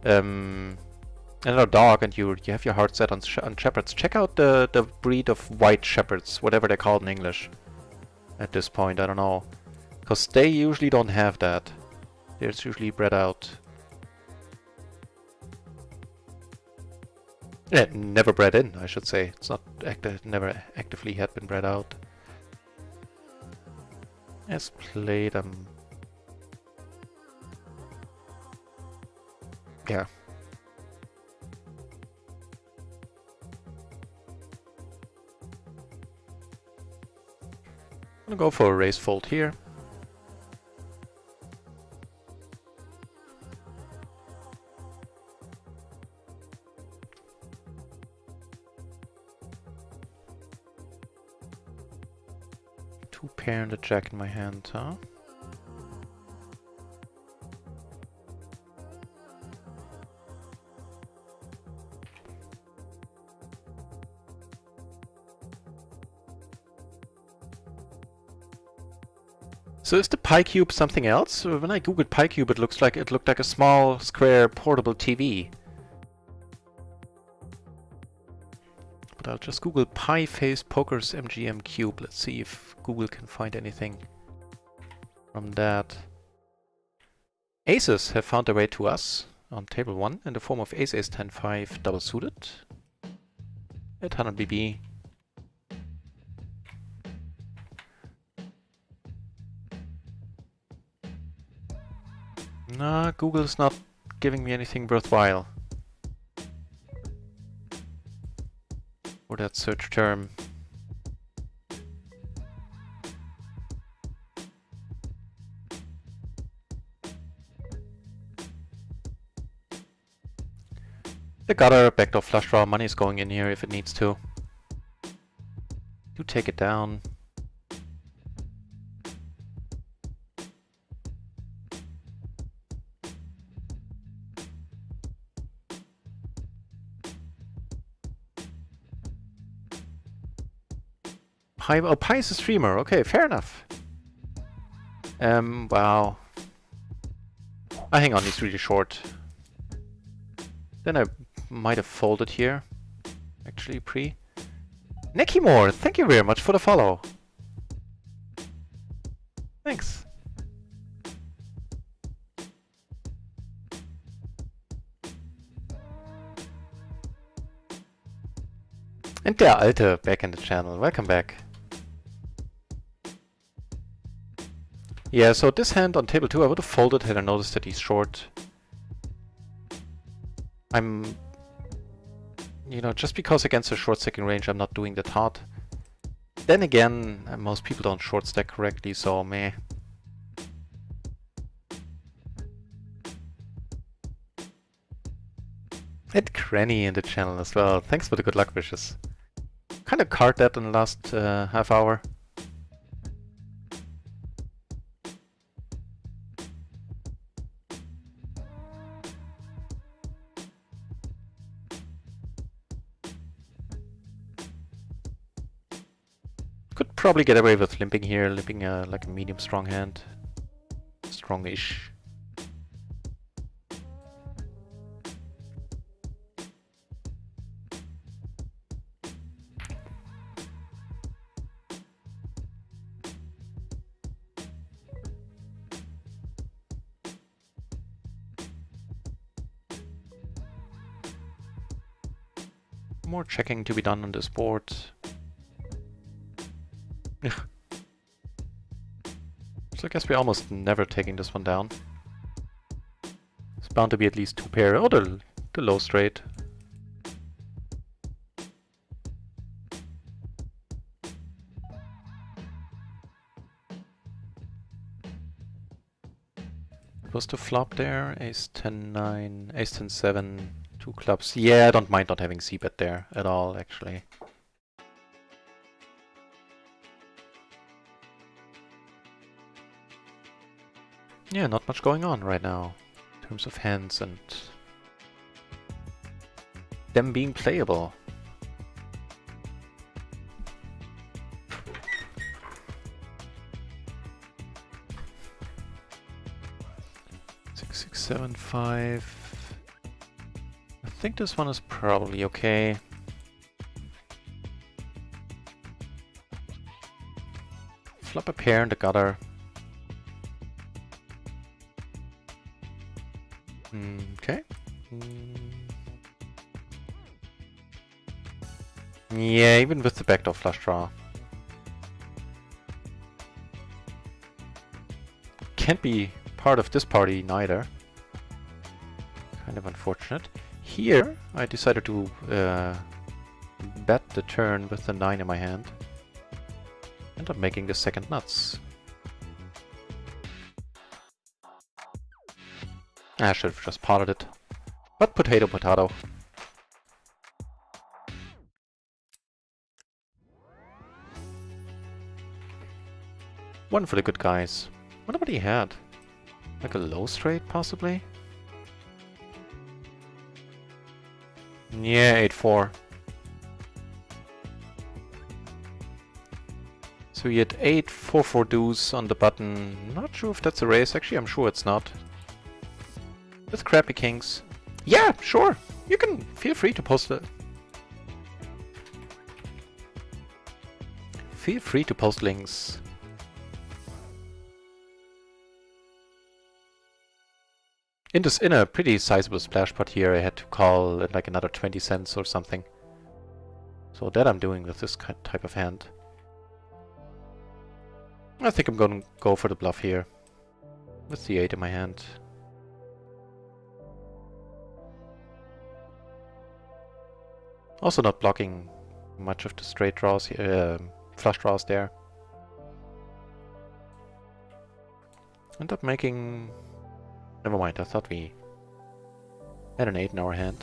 another dog, and you have your heart set on shepherds, check out the breed of white shepherds, whatever they're called in English. At this point, I don't know, because they usually don't have that. They're usually bred out. Yeah, never bred in, I should say. It's not never actively had been bred out. As played, yeah. I'm gonna go for a raise fold here. Two pair and a jack in my hand, huh? So is the Pi Cube something else? When I googled Pi Cube, it looked like a small, square, portable TV. But I'll just Google Pi Face Pokers MGM Cube. Let's see if Google can find anything from that. Aces have found their way to us on table 1 in the form of Ace Ace 10 5 double suited at 100 BB. Nah, Google's not giving me anything worthwhile for that search term. The gutter, backdoor flush draw, money is going in here if it needs to. You take it down. Oh, Pi is a streamer. Okay, fair enough. Wow. Hang on, he's really short. Then I might have folded here. Actually, pre. Nekimore, thank you very much for the follow. Thanks. And der Alte back in the channel. Welcome back. Yeah, so this hand on table 2 I would have folded had I noticed that he's short. Just because against a short stacking range I'm not doing that hard. Then again, most people don't short stack correctly, so meh. And Cranny in the channel as well. Thanks for the good luck wishes. Kind of card that in the last half hour. Could probably get away with limping here, limping like a medium strong hand. Strongish. More checking to be done on this board. So I guess we're almost never taking this one down. It's bound to be at least two pair. Oh, the low straight. Was the flop there? Ace 10 9, Ace 10 7, 2 clubs. Yeah, I don't mind not having c-bet there at all, actually. Yeah, not much going on right now in terms of hands and them being playable. Six, 7, 5. I think this one is probably okay. Flop a pair in the gutter. Okay. Yeah, even with the backdoor flush draw. Can't be part of this party neither. Kind of unfortunate. Here, I decided to bet the turn with the 9 in my hand. End up making the second nuts. I should have just potted it. But potato, potato. One for the good guys. Wonder what he had. Like a low straight, possibly? Yeah, 8-4. So he had 8-4-4 deuce on the button. Not sure if that's a raise. Actually, I'm sure it's not. With crappy kings. Yeah, sure. You can feel free to post it. Feel free to post links. In a pretty sizable splash pot here, I had to call at like another 20 cents or something. So that I'm doing with this type of hand. I think I'm gonna go for the bluff here. With the 8 in my hand. Also not blocking much of the straight draws here, flush draws there. End up making... Never mind, I thought we had an 8 in our hand.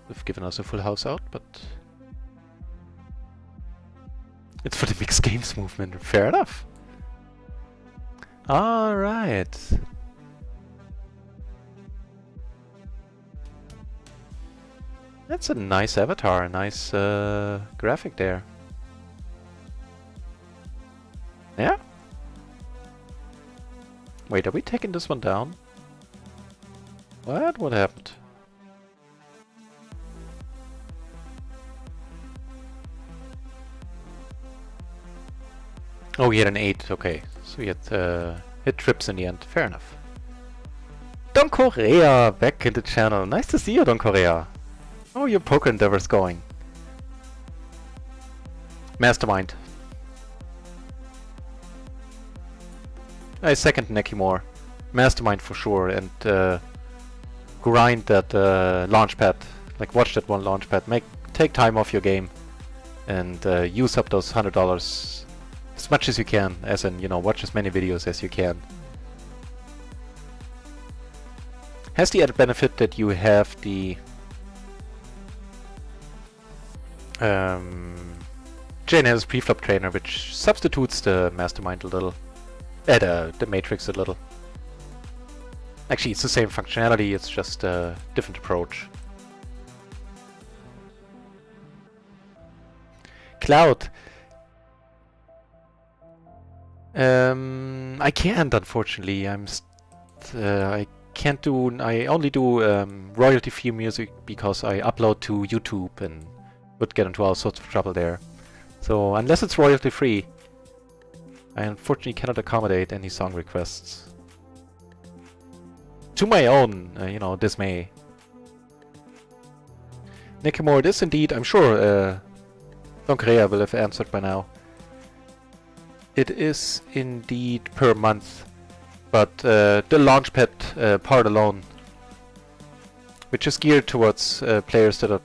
They've given us a full house out, but... It's for the mixed games movement, fair enough. Alright. That's a nice avatar, a nice graphic there. Yeah? Wait, are we taking this one down? What? What happened? Oh, he had an 8, okay. So he had hit trips in the end, fair enough. Don Korea, back in the channel. Nice to see you, Don Korea. How are your poker endeavors going? Mastermind. I second Neki more. Mastermind for sure, and grind that launchpad. Like watch that one launchpad. Take time off your game, and use up those $100 as much as you can. As in, you know, watch as many videos as you can. Has the added benefit that you have the JNS preflop trainer, which substitutes the mastermind a little. The matrix a little. Actually, it's the same functionality, it's just a different approach. Cloud. I can't, unfortunately. I can't do. I only do royalty-free music because I upload to YouTube and would get into all sorts of trouble there. So unless it's royalty-free, I unfortunately cannot accommodate any song requests. To my own, you know, dismay. Nekimore, it is indeed, I'm sure Don Korea will have answered by now. It is indeed per month, but the launchpad part alone, which is geared towards players that are...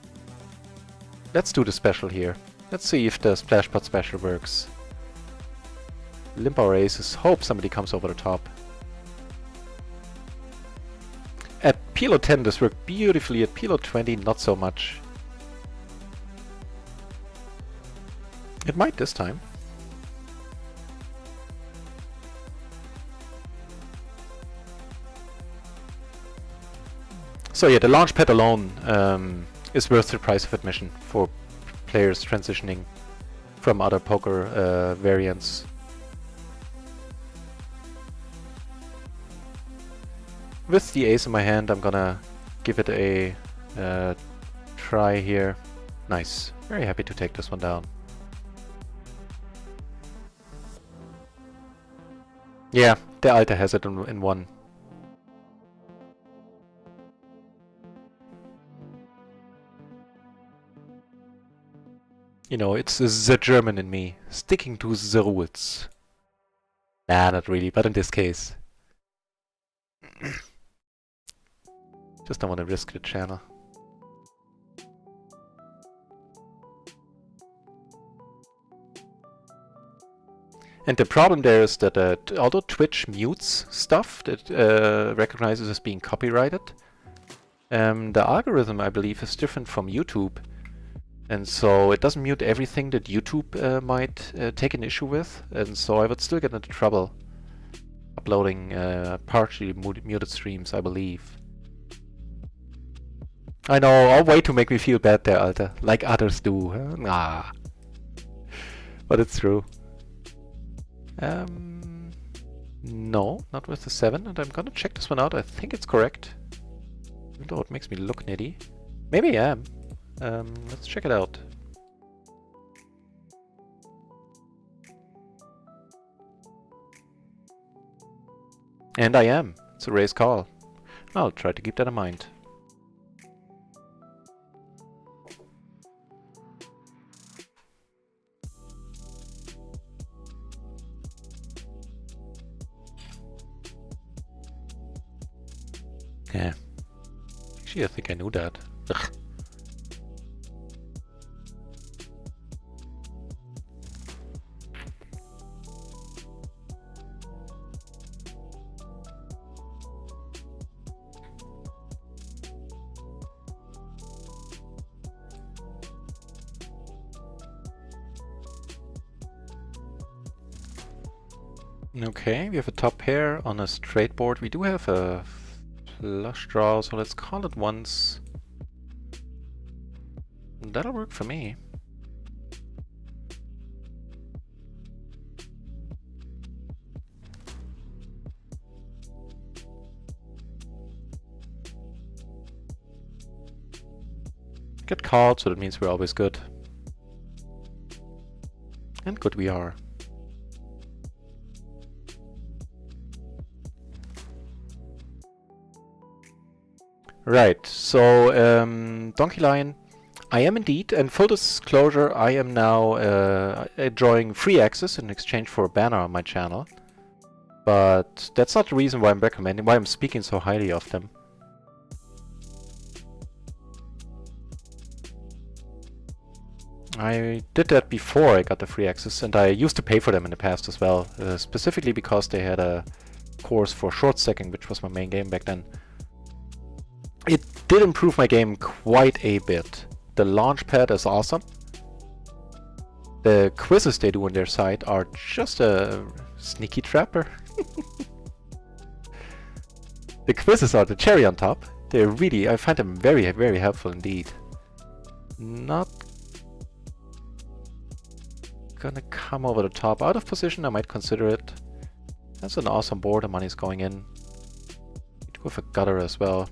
Let's do the special here. Let's see if the splash pot special works. Limp our aces, hope somebody comes over the top. PLO 10 this worked beautifully, at PLO 20 not so much. It might this time. So yeah, the launchpad alone is worth the price of admission for players transitioning from other poker variants. With the ace in my hand, I'm gonna give it a try here. Nice. Very happy to take this one down. Yeah, the Alter has it in one. You know, it's the German in me, sticking to the rules. Nah, not really, but in this case. Just don't want to risk the channel. And the problem there is that although Twitch mutes stuff that recognizes as being copyrighted, the algorithm, I believe, is different from YouTube. And so it doesn't mute everything that YouTube might take an issue with. And so I would still get into trouble uploading partially muted streams, I believe. I know, all way to make me feel bad there, Alter. Like others do. Huh? Nah. But it's true. No, not with the 7, and I'm gonna check this one out. I think it's correct. Even though it makes me look nitty. Maybe I am. Let's check it out. And I am. It's a raise call. I'll try to keep that in mind. Yeah. Actually, I think I knew that. Ugh. Okay, we have a top pair on a straight board. We do have a flush draw, so let's call it once. That'll work for me. Get called, so that means we're always good. And good we are. Right, so Donkey Lion, I am indeed, and full disclosure, I am now enjoying free access in exchange for a banner on my channel. But that's not the reason why I'm recommending, why I'm speaking so highly of them. I did that before I got the free access, and I used to pay for them in the past as well, specifically because they had a course for short stacking, which was my main game back then. It did improve my game quite a bit. The launchpad is awesome. The quizzes they do on their site are just a sneaky trapper. The quizzes are the cherry on top. They're really, I find them very, very helpful indeed. Not gonna come over the top. Out of position, I might consider it. That's an awesome board, the money's going in. We do have a gutter as well.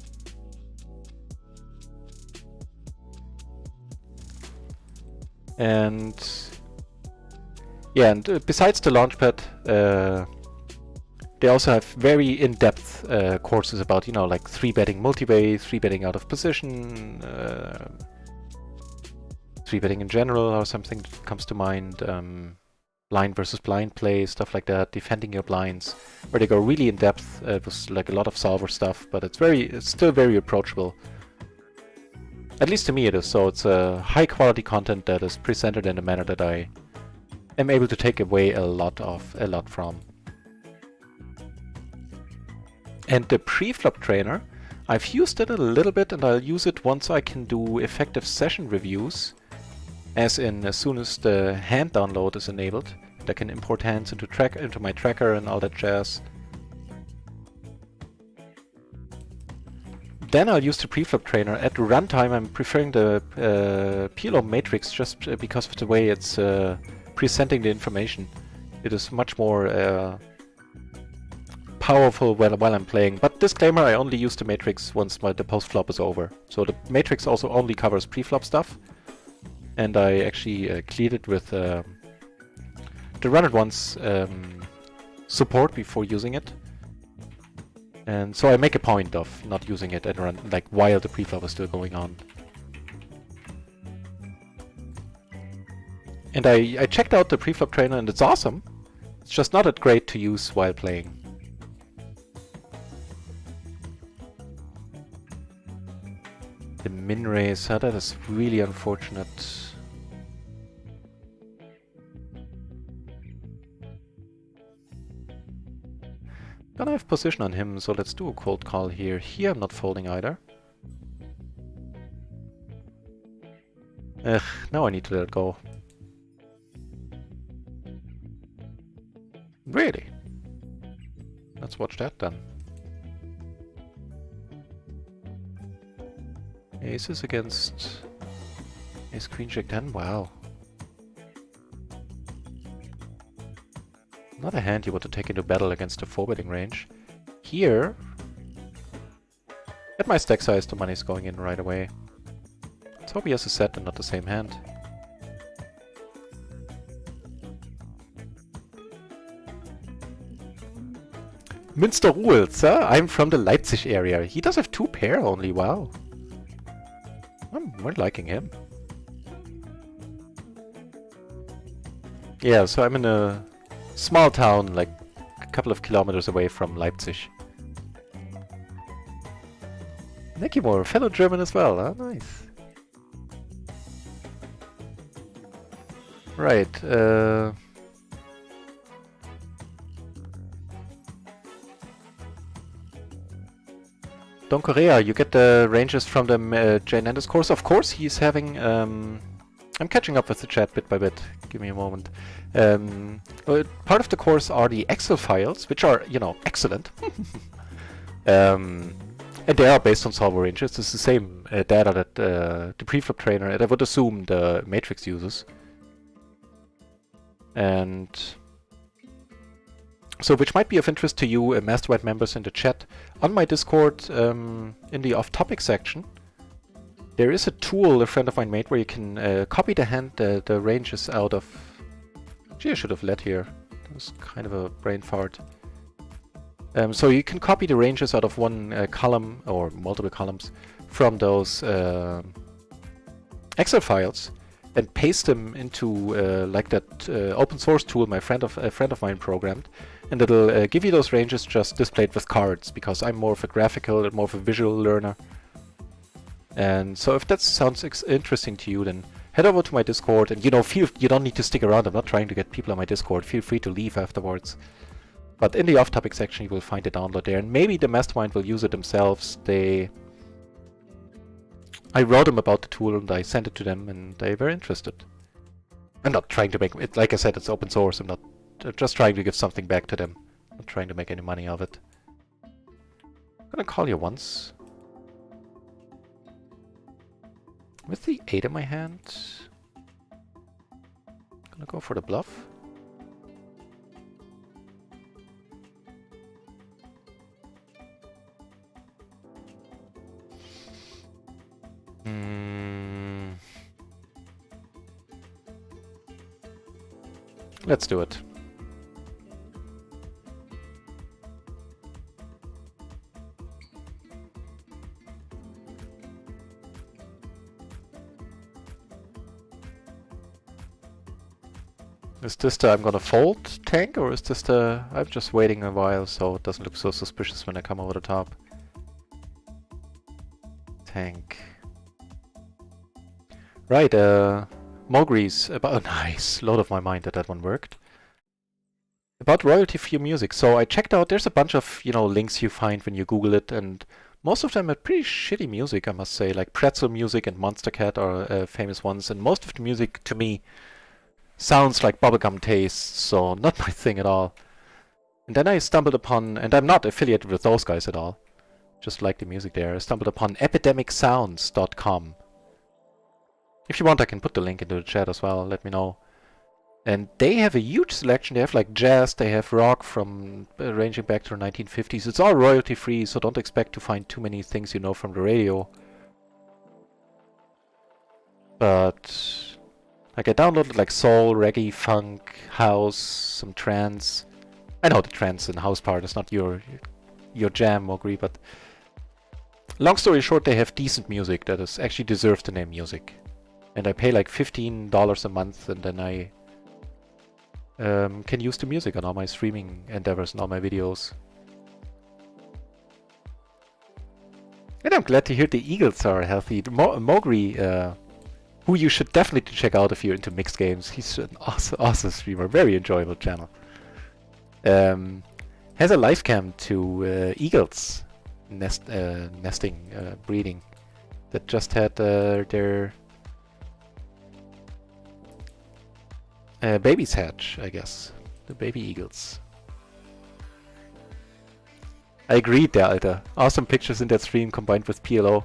And yeah, and besides the launchpad, they also have very in-depth courses about, you know, like 3-betting multi-way, 3-betting out of position, 3-betting in general or something that comes to mind, blind versus blind play, stuff like that, defending your blinds, where they go really in-depth with like a lot of solver stuff, but it's still very approachable. At least to me it is, so it's a high quality content that is presented in a manner that I am able to take away a lot from. And the pre-flop trainer, I've used it a little bit, and I'll use it once I can do effective session reviews, as in as soon as the hand download is enabled, and I can import hands into my tracker and all that jazz. Then I'll use the preflop trainer. At runtime, I'm preferring the PLO matrix just because of the way it's presenting the information. It is much more powerful while I'm playing. But disclaimer, I only use the matrix once the post-flop is over. So the matrix also only covers pre-flop stuff. And I actually cleared it with the RunItOnce support before using it. And so I make a point of not using it and run like while the preflop is still going on. And I checked out the preflop trainer and it's awesome. It's just not that great to use while playing. The min raise, that is really unfortunate. Gonna have position on him, so let's do a cold call here. Here I'm not folding either. Ugh, now I need to let it go. Really? Let's watch that then. Aces against ace queen jack 10, wow. Not a hand you want to take into battle against the 4-betting range. Here, at my stack size, the money's going in right away. Let's hope he has a set and not the same hand. Münster rules, huh? I'm from the Leipzig area. He does have 2 pair only, wow. We're liking him. Yeah, so I'm in a small town, like a couple of kilometers away from Leipzig. Nekimor, fellow German as well, huh? Nice. Right, Don Correa, you get the ranges from the Jay Nandes course. Of course, he's having... I'm catching up with the chat bit by bit. Give me a moment. Part of the course are the Excel files, which are, you know, excellent. And they are based on solver ranges. It's the same data that the preflop trainer, and I would assume the matrix uses. And so, which might be of interest to you, Mastermind members in the chat. On my Discord, in the off-topic section, there is a tool a friend of mine made where you can copy the hand, the ranges out of... Gee, I should have led here. That was kind of a brain fart. So you can copy the ranges out of one column, or multiple columns, from those Excel files, and paste them into like that open source tool a friend of mine programmed, and it'll give you those ranges just displayed with cards, because I'm more of a graphical and more of a visual learner. And so if that sounds interesting to you, then head over to my Discord, and you know, you don't need to stick around. I'm not trying to get people on my Discord. Feel free to leave afterwards. But in the off-topic section, you will find the download there, and maybe the mastermind will use it themselves. I wrote them about the tool and I sent it to them, and they're very interested. I'm not trying to make it, like I said, it's open source. I'm just trying to give something back to them. I'm not trying to make any money of it. I'm gonna call you once. With the 8 in my hand, I'm gonna go for the bluff. Let's do it. Is this the I'm gonna fold tank, or is this the I'm just waiting a while so it doesn't look so suspicious when I come over the top? Tank. Right, Mogris, about nice, load of my mind that one worked. About royalty-free music. So I checked out, there's a bunch of, you know, links you find when you Google it, and Most of them are pretty shitty music, I must say, like Pretzel Music and Monster Cat are famous ones, and most of the music, to me, sounds like bubblegum taste, so not my thing at all. And then I stumbled upon, and I'm not affiliated with those guys at all, just like the music there, I stumbled upon epidemicsounds.com. If you want, I can put the link into the chat as well, let me know. And they have a huge selection. They have like jazz, they have rock from ranging back to the 1950s. It's all royalty free, so don't expect to find too many things you know from the radio. But like I downloaded like soul, reggae, funk, house, some trance. I know the trance and house part is not your jam, Mogri, but long story short, they have decent music that is actually deserves the name music. And I pay like $15 a month, and then I can use the music on all my streaming endeavors and all my videos. And I'm glad to hear the Eagles are healthy. Mogri, who you should definitely check out if you're into mixed games. He's an awesome streamer, very enjoyable channel. Has a live cam to eagles nesting, breeding, that just had their babies hatch, I guess. The baby eagles. I agreed there, Alter. Awesome pictures in that stream combined with PLO.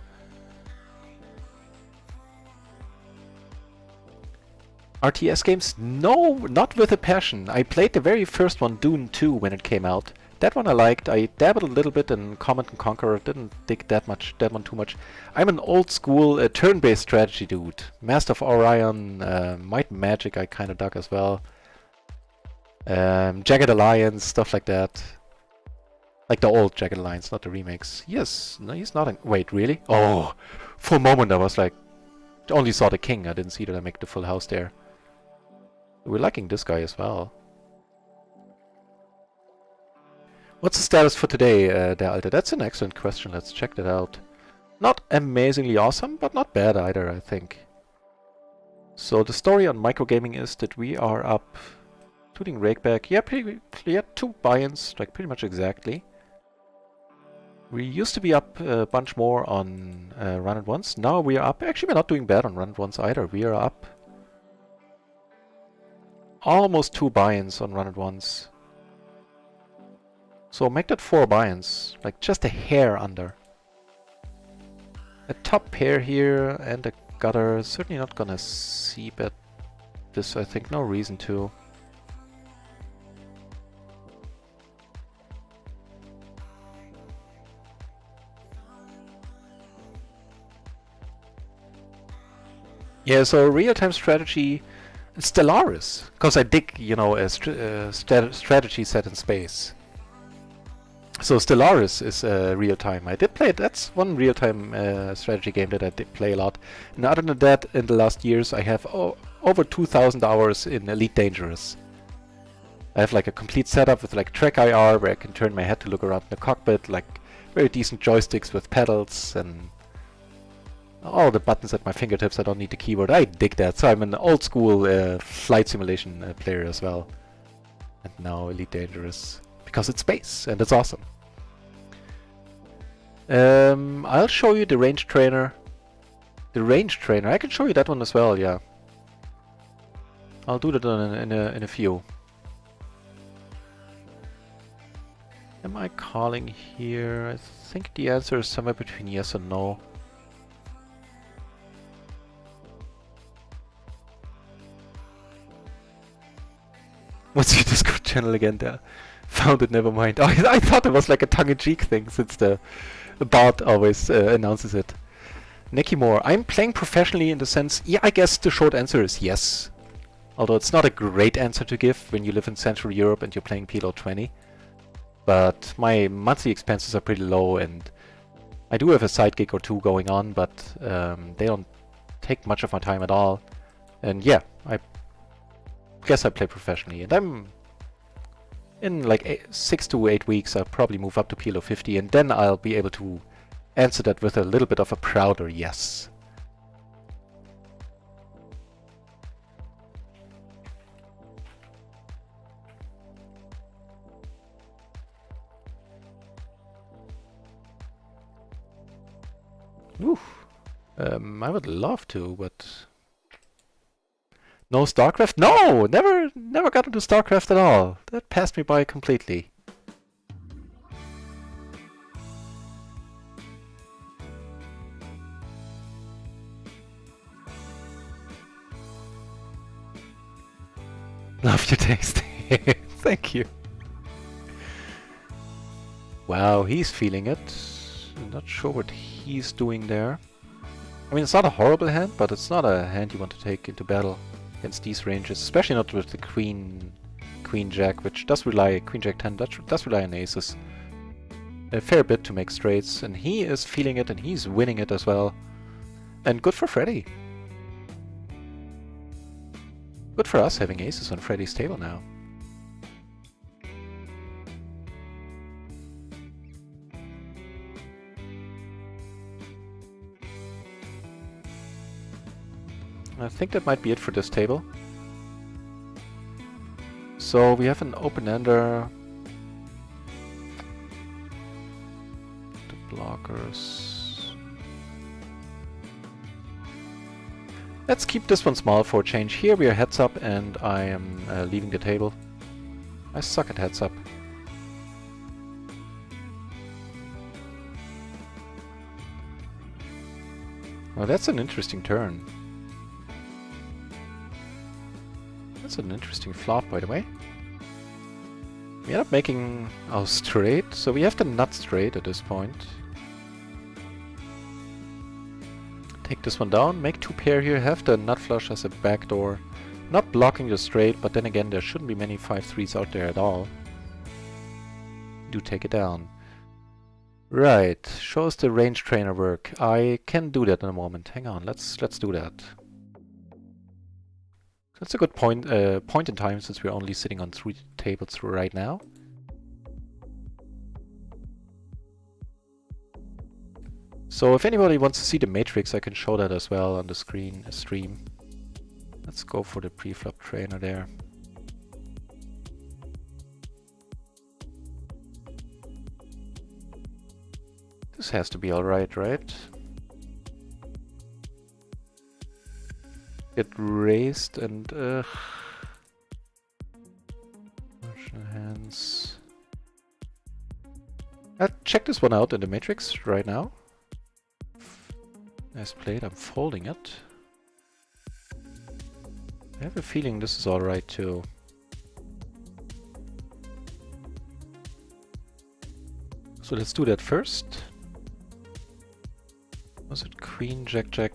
RTS games? No, not with a passion. I played the very first one, Dune 2, when it came out. That one I liked. I dabbled a little bit in Command & Conquer. Didn't dig that one too much. I'm an old school turn-based strategy dude. Master of Orion, Might and Magic I kinda dug as well. Jagged Alliance, stuff like that. Like the old Jagged Alliance, not the remakes. Yes, no, he's not in... Wait, really? Oh, for a moment I was like... Only saw the king, I didn't see that I make the full house there. We're liking this guy as well. What's the status for today, Der Alte? That's an excellent question, let's check that out. Not amazingly awesome, but not bad either, I think. So the story on microgaming is that we are up, including Rakeback, yeah, 2 buy-ins, like pretty much exactly. We used to be up a bunch more on RunItOnce. Now we are up, actually we're not doing bad on RunItOnce either. We are up almost 2 buy-ins on RunItOnce. So make that 4 buy-ins, like just a hair under. A top pair here and a gutter, certainly not gonna seep at this, I think, no reason to. Yeah, so real-time strategy, Stellaris, because I dig, you know, a strategy set in space. So Stellaris is real-time. I did play it. That's one real-time strategy game that I did play a lot. And other than that, in the last years, I have over 2,000 hours in Elite Dangerous. I have like a complete setup with like track IR where I can turn my head to look around the cockpit, like very decent joysticks with pedals and all the buttons at my fingertips. I don't need the keyboard. I dig that. So I'm an old school flight simulation player as well. And now Elite Dangerous. Because it's space, and it's awesome. I'll show you the range trainer. The range trainer, I can show you that one as well, yeah. I'll do that in a few. Am I calling here? I think the answer is somewhere between yes and no. What's your Discord channel again there? Found it, never mind. Oh, I thought it was like a tongue-in-cheek thing, since the bot always announces it. Nicky Moore, I'm playing professionally in the sense, yeah, I guess the short answer is yes. Although it's not a great answer to give when you live in Central Europe and you're playing PLO 20. But my monthly expenses are pretty low, and I do have a side gig or two going on, but they don't take much of my time at all. And yeah, I guess I play professionally, and I'm... In like 6 to 8 weeks, I'll probably move up to PLO 50, and then I'll be able to answer that with a little bit of a prouder yes. Oof. I would love to, but no StarCraft? No! Never got into StarCraft at all. That passed me by completely. Love your taste. Thank you. Wow, he's feeling it. I'm not sure what he's doing there. I mean, it's not a horrible hand, but it's not a hand you want to take into battle against these ranges, especially not with the Queen Jack, which does rely, Queen Jack 10 does rely on aces a fair bit to make straights, and he is feeling it and he's winning it as well. And good for Freddy. Good for us having aces on Freddy's table now. I think that might be it for this table. So we have an open-ender. The blockers. Let's keep this one small for a change. Here we are heads up and I am leaving the table. I suck at heads up. Well, that's an interesting turn. That's an interesting flop, by the way. We end up making our straight, so we have the nut straight at this point. Take this one down, make two pair here, have the nut flush as a backdoor. Not blocking the straight, but then again there shouldn't be many 5-3s out there at all. Do take it down. Right, show us the range trainer work. I can do that in a moment. Hang on, let's do that. That's a good point in time since we're only sitting on 3 tables right now. So if anybody wants to see the matrix, I can show that as well on the stream. Let's go for the pre-flop trainer there. This has to be alright, right? Get raised and marginal hands. I'll check this one out in the matrix right now. Nice played, I'm folding it. I have a feeling this is alright too. So let's do that first. Was it Queen Jack Jack?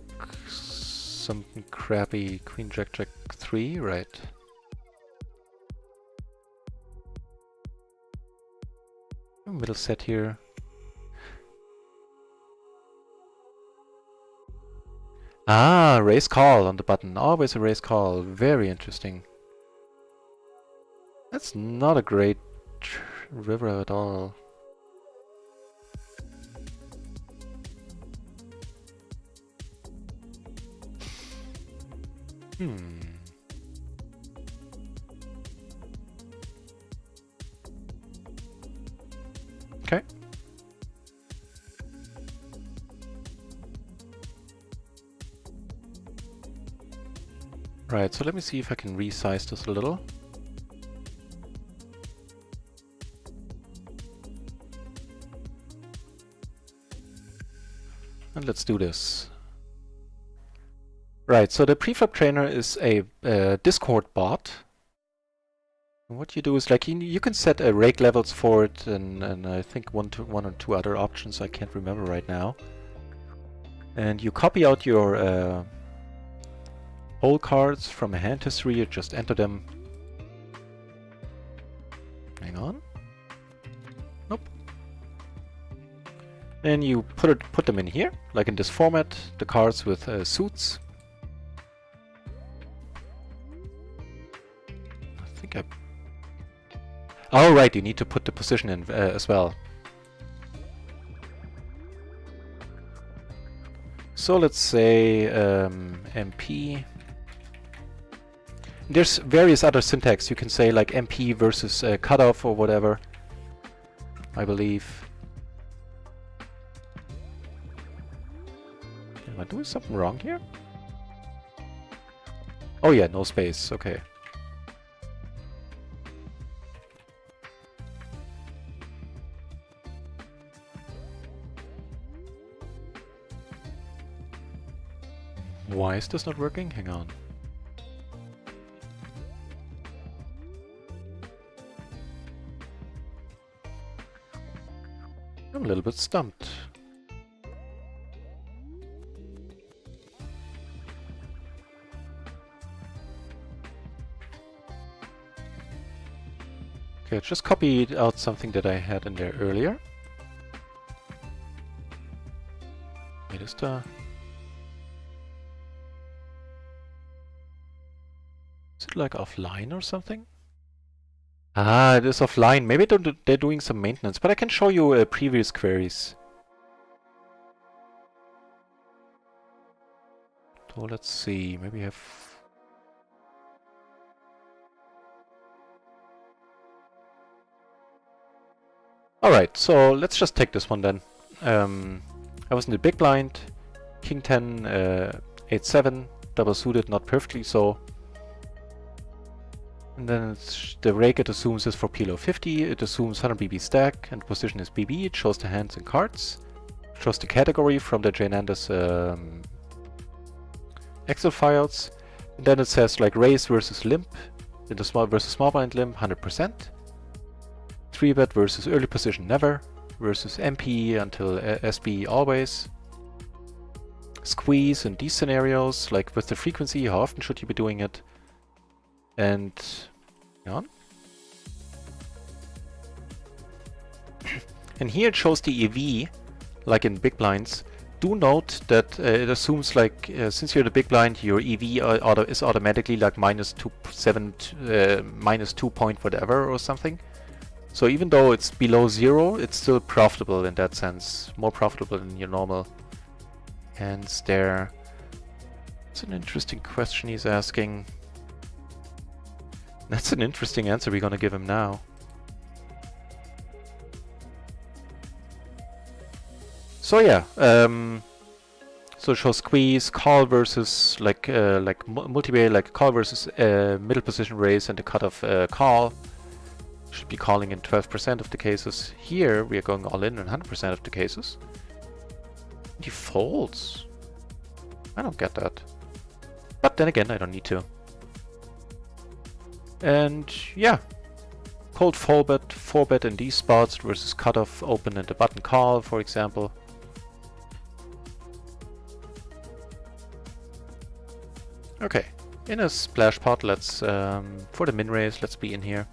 Something crappy. Queen Jack Jack 3, right? Middle set here. Ah, raise call on the button. Always a raise call. Very interesting. That's not a great river at all. Okay. Right, so let me see if I can resize this a little. And let's do this. Right, so the preflop trainer is a Discord bot. And what you do is like you can set rake levels for it, and I think one or two other options I can't remember right now. And you copy out your hole cards from a hand history. You just enter them. Hang on. Nope. Then you put them in here, like in this format. The cards with suits. Oh right, you need to put the position in as well. So let's say MP. There's various other syntax. You can say like MP versus cutoff or whatever, I believe. Am I doing something wrong here? Oh yeah, no space. Okay. Why is this not working? Hang on. I'm a little bit stumped. Okay, I just copied out something that I had in there earlier. Wait, is it like offline or something? Ah, it is offline. Maybe they're doing some maintenance, but I can show you previous queries. So let's see, maybe have... Alright, so let's just take this one then. I was in the big blind, king 10, 8-7, double suited, not perfectly so. And then it's the rake it assumes is for PLO 50, it assumes 100 BB stack, and position is BB, it shows the hands and cards. It shows the category from the Jainanda's Excel files. And then it says like raise versus limp, in the small versus small blind limp, 100%. 3-bet versus early position never, versus MP until SB always. Squeeze in these scenarios, like with the frequency, how often should you be doing it? And hang on. And here it shows the EV, like in big blinds. Do note that it assumes like since you're the big blind, your EV is automatically like minus 2 point whatever or something. So even though it's below 0, it's still profitable in that sense. More profitable than your normal hands there. It's an interesting question he's asking. That's an interesting answer we're gonna give him now. So yeah, so it shows squeeze, call versus like multi-way, like call versus middle position raise and the cutoff call. Should be calling in 12% of the cases. Here we are going all in 100% of the cases. He folds. I don't get that. But then again, I don't need to. And yeah, cold 4-bet, 4-bet in these spots versus cutoff open and the button call, for example. Okay, in a splash pot, let's for the min raise, let's be in here.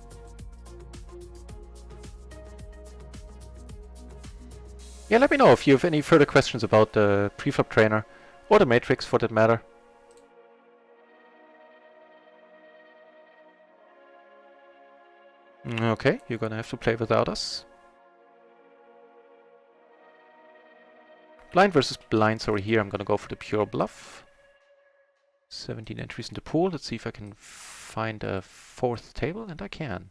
Yeah, let me know if you have any further questions about the preflop trainer or the matrix for that matter. Okay, you're gonna have to play without us. Blind versus blinds over here. I'm gonna go for the pure bluff. 17 entries in the pool. Let's see if I can find a 4th table, and I can.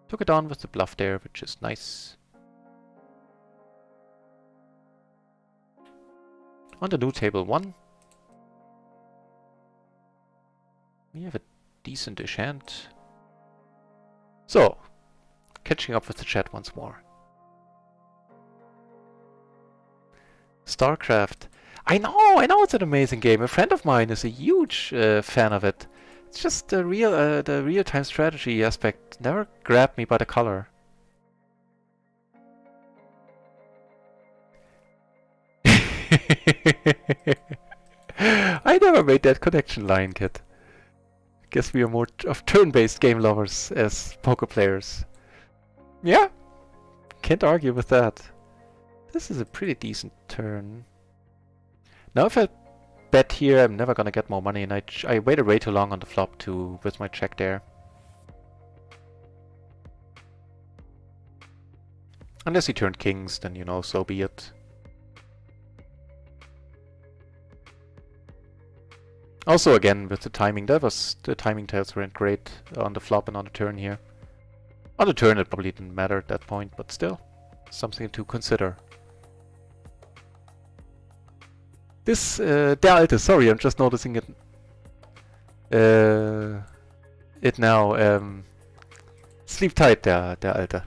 Took it on with the bluff there, which is nice. On the new table 1, we have a decent-ish hand. So, catching up with the chat once more. StarCraft. I know it's an amazing game. A friend of mine is a huge fan of it. It's just the real-time strategy aspect never grabbed me by the color. I never made that connection, Lion Kid. Guess we are more of turn-based game lovers as poker players. Yeah, can't argue with that. This is a pretty decent turn. Now if I bet here, I'm never gonna get more money, and I waited way too long on the flop with my check there. Unless he turned kings, then you know, so be it. Also again with the timing, the timing tells weren't great on the flop and on the turn here. On the turn it probably didn't matter at that point, but still something to consider. This, der Alte, sorry, I'm just noticing it. It now. Sleep tight, der Alte.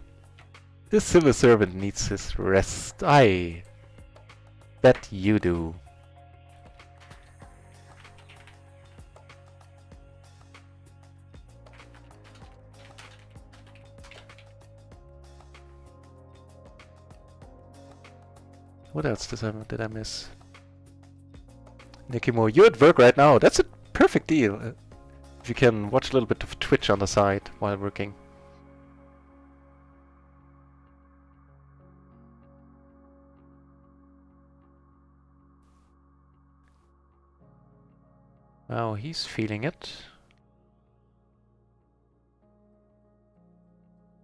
This civil servant needs his rest. I bet you do. What else did I miss? Nikimo, you're at work right now. That's a perfect deal. If you can watch a little bit of Twitch on the side while working. Oh, he's feeling it.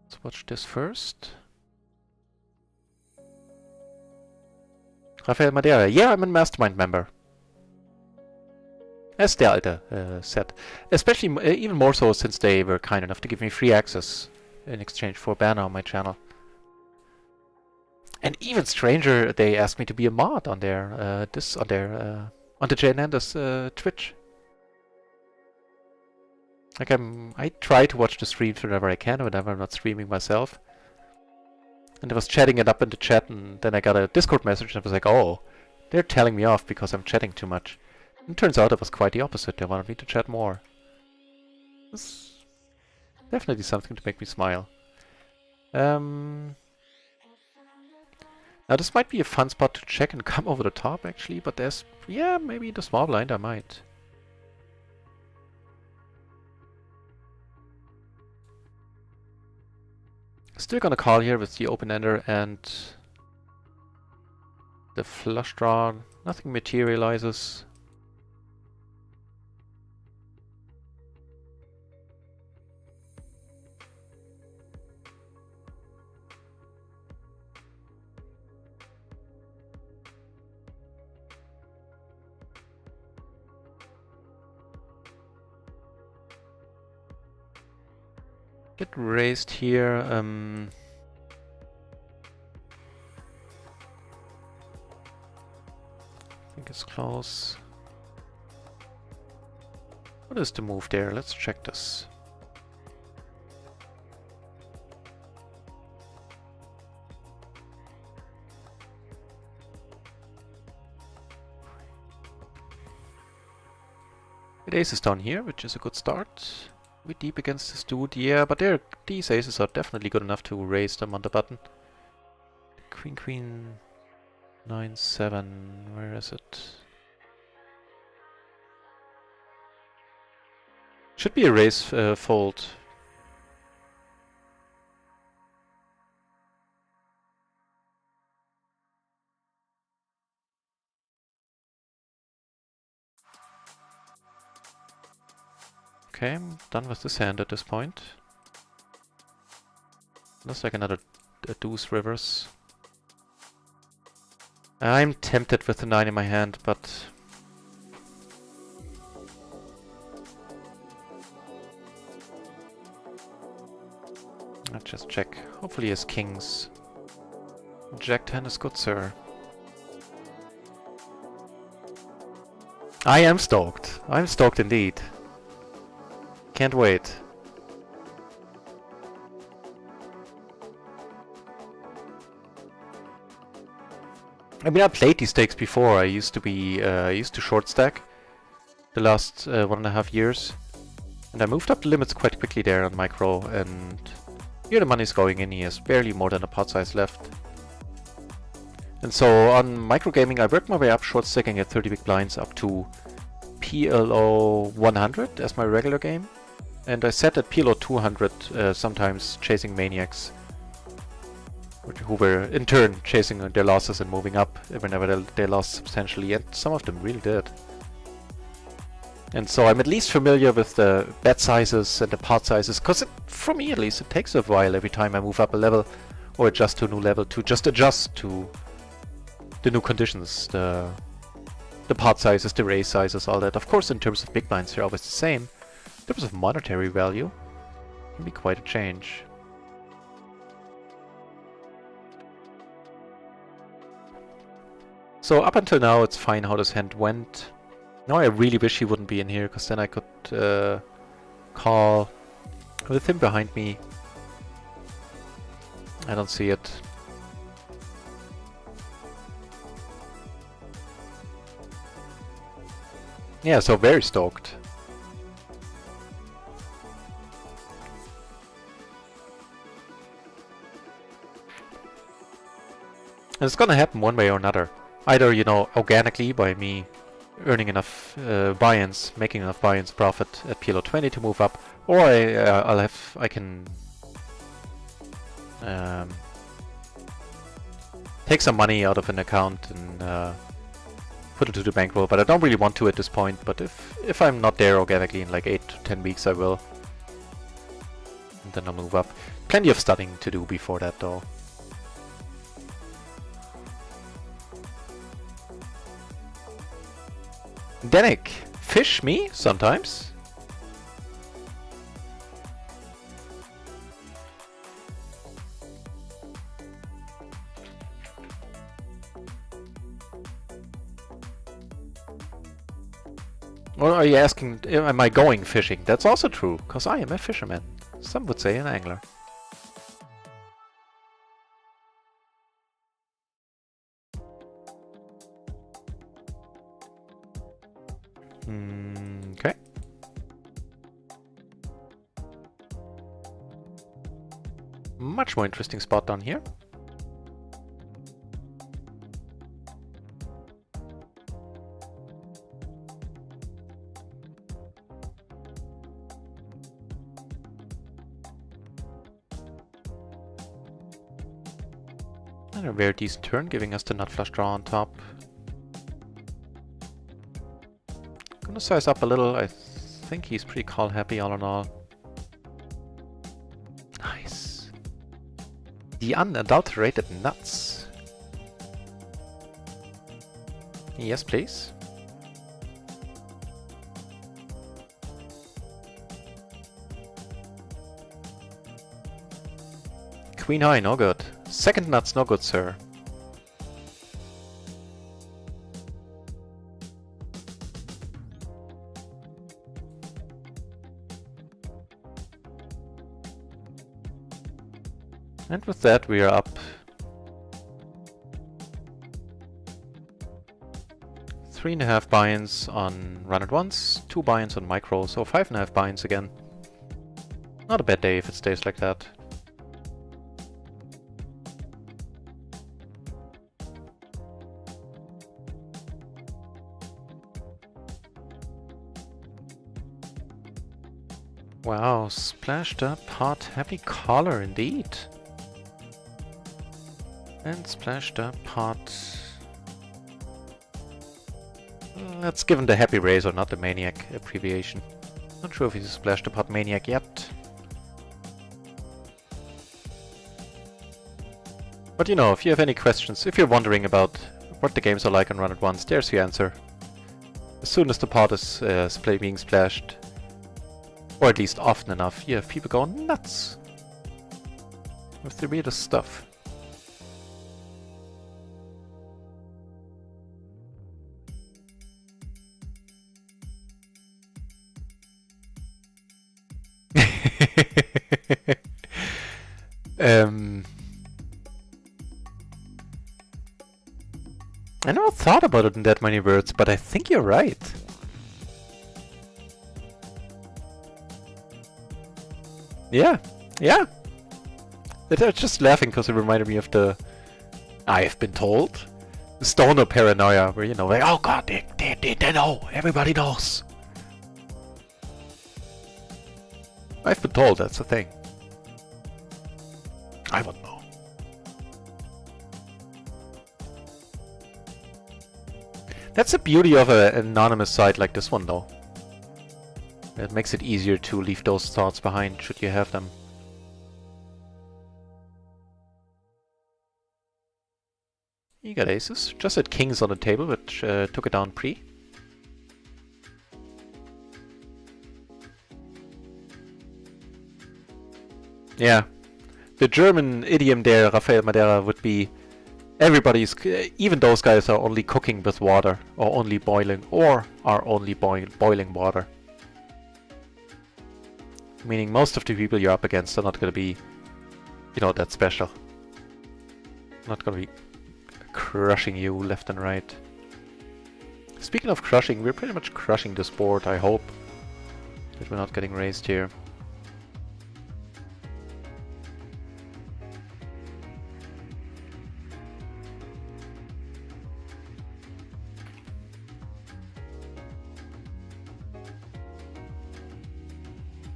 Let's watch this first. Rafael Madeira. Yeah, I'm a Mastermind member. As der Alte said. Especially, even more so since they were kind enough to give me free access in exchange for a banner on my channel. And even stranger, they asked me to be a mod on their, on the Jane Anders Twitch. Like I try to watch the streams whenever I can, whenever I'm not streaming myself. And I was chatting it up in the chat, and then I got a Discord message, and I was like, oh, they're telling me off because I'm chatting too much. And it turns out it was quite the opposite. They wanted me to chat more. It's definitely something to make me smile. Now this might be a fun spot to check and come over the top, actually, but there's, yeah, maybe the small blind I might. Still gonna call here with the open-ender and the flush draw. Nothing materializes. Get raised here. I think it's close. What is the move there? Let's check this. With aces down here, which is a good start. We're deep against this dude, yeah, but these aces are definitely good enough to raise them on the button. Queen, queen, 9-7, where is it? Should be a raise fold. Okay, I'm done with this hand at this point. Looks like another deuce reverse. I'm tempted with the 9 in my hand, but let's just check. Hopefully he has kings. Jack 10 is good, sir. I am stoked. I'm stoked indeed. Can't wait. I mean, I played these stakes before. I used to short stack the last 1.5 years, and I moved up the limits quite quickly there on micro. And here the money's going in. He has barely more than a pot size left. And so on micro gaming, I worked my way up short stacking at 30 big blinds up to PLO 100 as my regular game. And I set at PLO 200, sometimes chasing maniacs, who were in turn chasing their losses and moving up whenever they lost substantially, and some of them really did. And so I'm at least familiar with the bet sizes and the pot sizes, because for me at least, it takes a while every time I move up a level or adjust to a new level to just adjust to the new conditions, the pot sizes, the raise sizes, all that. Of course, in terms of big blinds, they're always the same. In terms of monetary value, it can be quite a change. So up until now, it's fine how this hand went. Now I really wish he wouldn't be in here, because then I could call with him behind me. I don't see it. Yeah, so very stoked. And it's gonna happen one way or another. Either, you know, organically by me earning enough buy-ins, making enough buy-ins profit at PLO 20 to move up, or I can take some money out of an account and put it to the bankroll, but I don't really want to at this point. But if I'm not there organically in like 8 to 10 weeks, I will. And then I'll move up. Plenty of studying to do before that, though. Danik, fish me sometimes. Or are you asking, am I going fishing? That's also true, because I am a fisherman. Some would say an angler. Okay. Much more interesting spot down here. And a very decent turn, giving us the nut flush draw on top. Gonna size up a little. I think he's pretty call happy all in all. Nice. The unadulterated nuts. Yes, please. Queen high, no good. Second nuts, no good, sir. And with that, we are up 3.5 buy-ins on RunItOnce, 2 buy-ins on micro, so 5.5 buy-ins again. Not a bad day if it stays like that. Wow, splashed up, hot, happy collar indeed. And splashed up, hot. Let's give him the happy razor, not the maniac abbreviation. Not sure if he's a splashed up hot maniac yet. But you know, if you have any questions, if you're wondering about what the games are like on RunItOnce, there's the answer. As soon as the pot is being splashed, or at least often enough, you have people going nuts with the weirdest stuff. I never thought about it in that many words, but I think you're right. Yeah, yeah. I was just laughing because it reminded me of the I've been told. The stoner paranoia, where you know, like, oh god, they know, everybody knows. I've been told that's a thing. I wouldn't know. That's the beauty of an anonymous site like this one, though. It makes it easier to leave those thoughts behind, should you have them. You got aces. Just had kings on the table, which took it down pre. Yeah. The German idiom there, Rafael Madeira, would be Everybody's, even those guys are only cooking with water, or only boiling, or are only boiling water. Meaning most of the people you're up against are not going to be, you know, that special. Not going to be crushing you left and right. Speaking of crushing, we're pretty much crushing this board, I hope. That we're not getting raised here.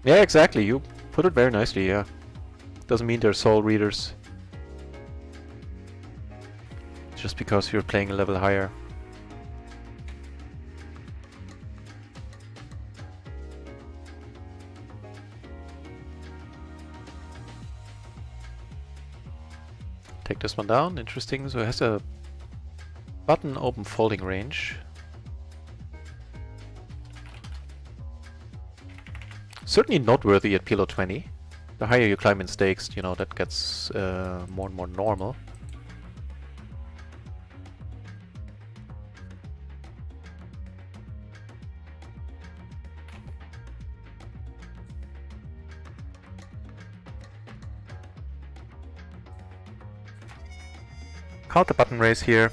Yeah, exactly. You put it very nicely, yeah. Doesn't mean they're soul readers. Just because you're playing a level higher. Take this one down. Interesting. So it has a button open folding range. Certainly noteworthy at PLO 20. The higher you climb in stakes, you know, that gets more and more normal. Counter button raise here.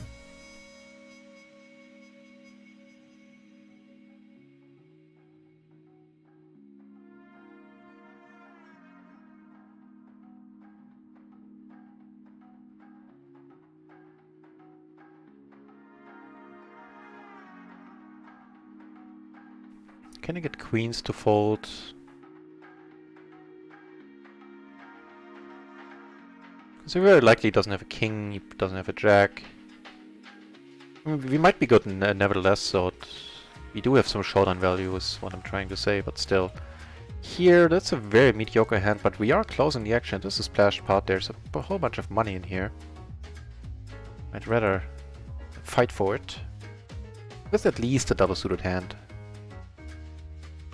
Can I get queens to fold? So very likely he doesn't have a king, he doesn't have a jack. I mean, we might be good nevertheless, so we do have some showdown value is what I'm trying to say, but still. Here, that's a very mediocre hand, but we are closing the action. This is splashed pot, there's a whole bunch of money in here. I'd rather fight for it. With at least a double suited hand.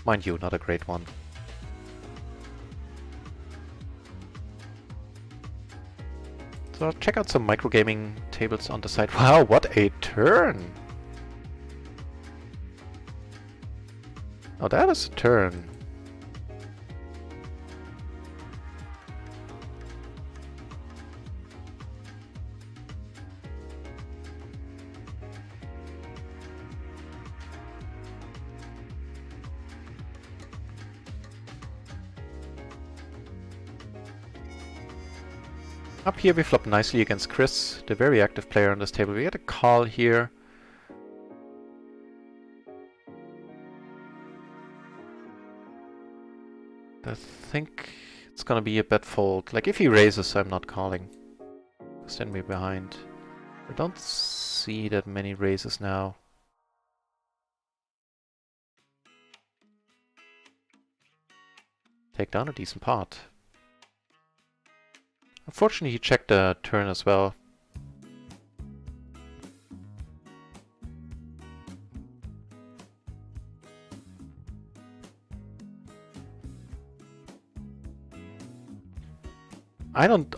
Mind you, not a great one. So check out some microgaming tables on the side. Wow, what a turn! Oh, that is a turn. Up here we flop nicely against Chris, the very active player on this table. We had a call here. I think it's gonna be a bet fold. Like if he raises, I'm not calling. Stand me behind. I don't see that many raises now. Take down a decent pot. Unfortunately, he checked the turn as well.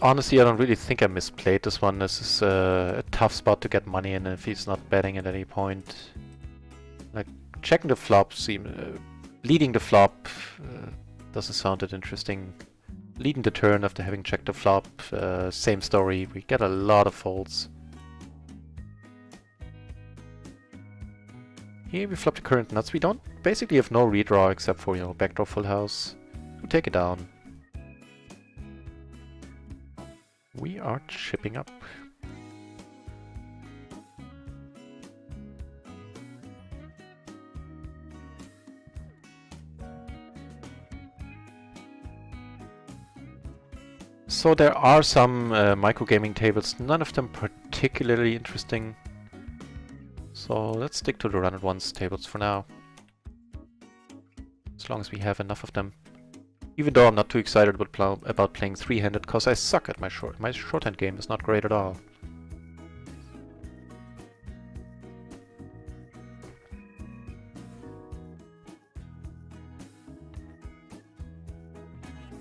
Honestly, I don't really think I misplayed this one. This is a tough spot to get money in if he's not betting at any point. Like, checking the flop, leading the flop doesn't sound that interesting. Leading the turn after having checked the flop, same story, we get a lot of folds. Here we flop the current nuts, we don't basically have no redraw except for, you know, backdoor full house. We take it down. We are chipping up. So there are some microgaming tables, none of them particularly interesting. So let's stick to the RunItOnce tables for now. As long as we have enough of them. Even though I'm not too excited about playing three-handed, because I suck at my shorthand game is not great at all.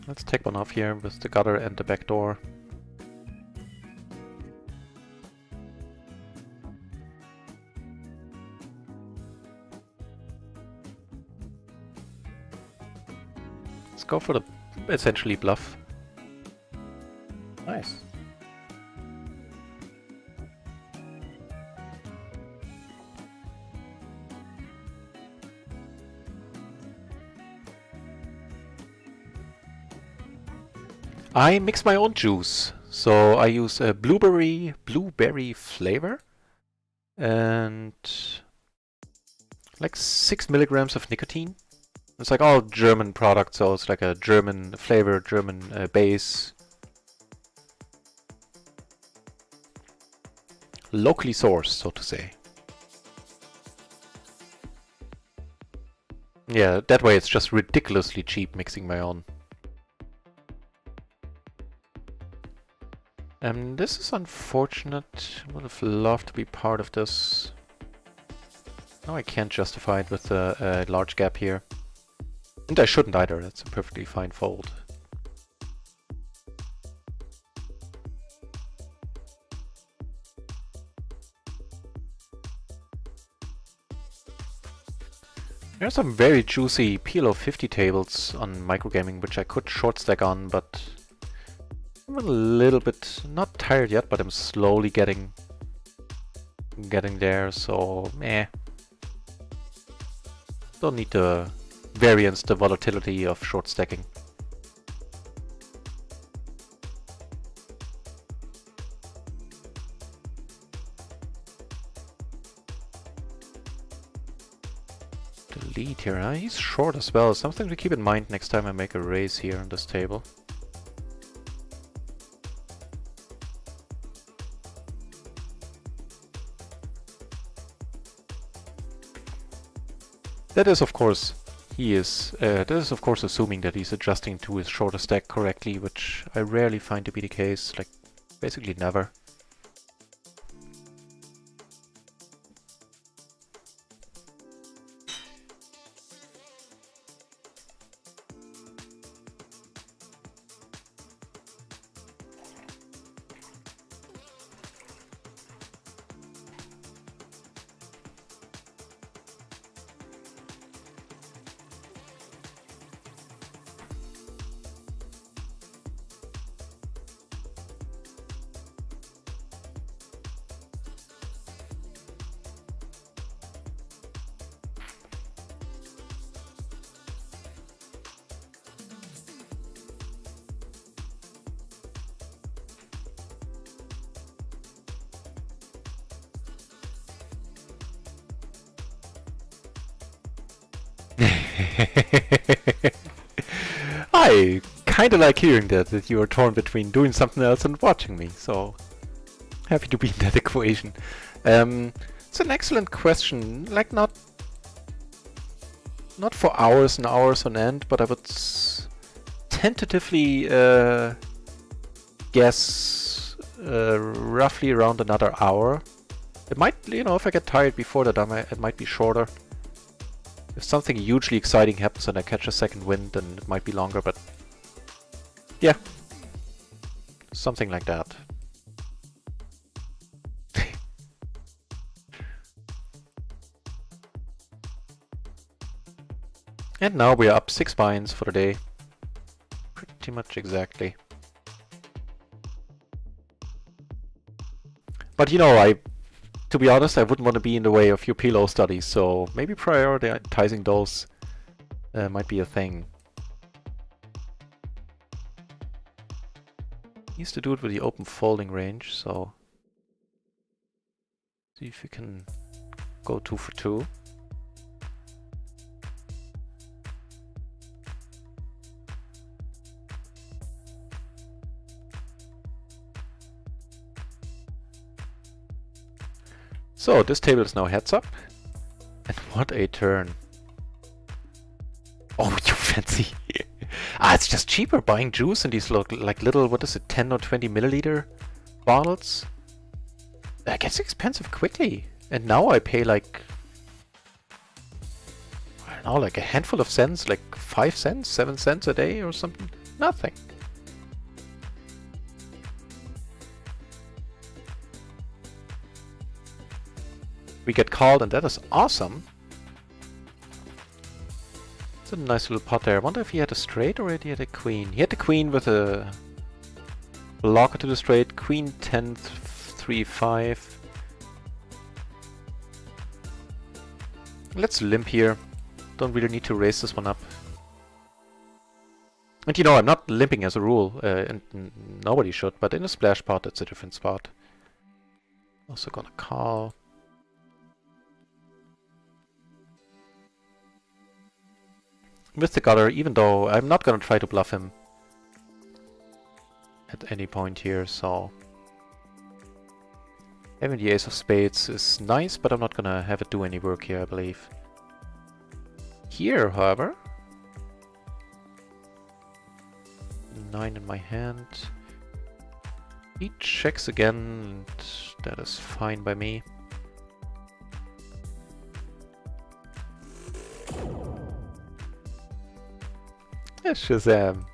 Let's take one off here with the gutter and the back door. Let's go for the essentially bluff. Nice. I mix my own juice, so I use a blueberry flavor and like 6 milligrams of nicotine. It's like all German products, so it's like a German flavor, German base. Locally sourced, so to say. Yeah, that way it's just ridiculously cheap mixing my own. This is unfortunate. I would have loved to be part of this. No, I can't justify it with a large gap here. And I shouldn't either, that's a perfectly fine fold. There are some very juicy PLO 50 tables on microgaming which I could short stack on, but I'm a little bit, not tired yet, but I'm slowly getting there, so meh. Don't need the variance, the volatility of short stacking. The lead here, huh? He's short as well. Something to keep in mind next time I make a raise here on this table. That is, of course, that is, of course, assuming that he's adjusting to his shorter stack correctly, which I rarely find to be the case, like, basically never. I kinda like hearing that you are torn between doing something else and watching me, so happy to be in that equation. It's an excellent question, like not for hours and hours on end, but I would tentatively guess roughly around another hour. It might, you know, if I get tired before that, it might be shorter. If something hugely exciting happens and I catch a second wind, then it might be longer, but yeah, something like that. And now we are up 6 binds for the day. Pretty much exactly. But you know, to be honest, I wouldn't want to be in the way of your PLO studies, so maybe prioritizing those might be a thing. Used to do it with the open folding range, so see if you can go 2 for 2. So this table is now heads up, and what a turn! Oh, you fancy! It's just cheaper buying juice in these like little, what is it, 10 or 20 milliliter bottles. That gets expensive quickly, and now I pay like, I don't know, like a handful of cents, like 5 cents, 7 cents a day or something. Nothing. We get called, and that is awesome. It's a nice little pot there. I wonder if he had a straight or he had a queen. He had the queen with a blocker to the straight. Queen 10, 3, 5. Let's limp here. Don't really need to raise this one up. And you know, I'm not limping as a rule, and nobody should, but in a splash pot, it's a different spot. Also gonna call. With the gutter, even though I'm not gonna try to bluff him at any point here, so having the ace of spades is nice, but I'm not gonna have it do any work here, I believe. Here, however, 9 in my hand. He checks again, and that is fine by me. Yes, Shazam.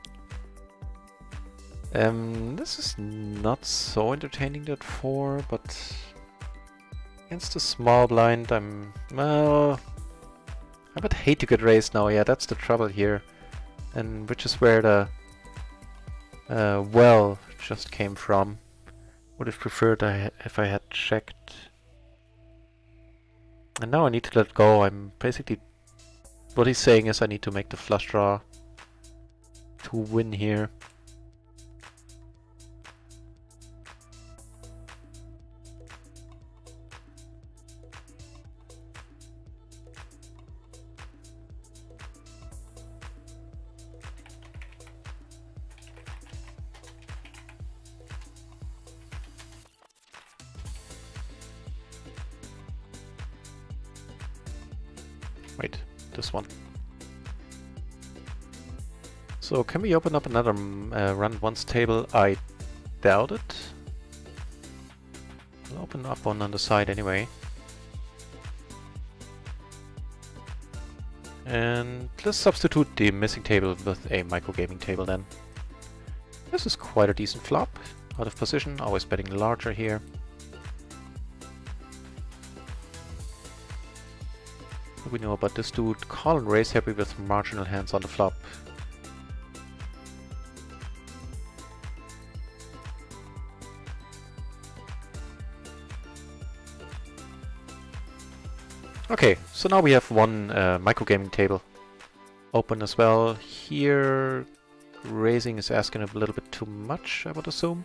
This is not so entertaining, that 4, but against a small blind, well, I would hate to get raised now. Yeah, that's the trouble here, and which is where the well just came from. Would have preferred if I had checked. And now I need to let go. I'm basically... What he's saying is I need to make the flush draw to win here. Wait, this one. So can we open up another RunItOnce table? I doubt it. I'll open up one on the side anyway. And let's substitute the missing table with a microgaming table then. This is quite a decent flop. Out of position, always betting larger here. What do we know about this dude? Call and raise, happy with marginal hands on the flop. Okay, so now we have one microgaming table open as well. Here, raising is asking a little bit too much, I would assume.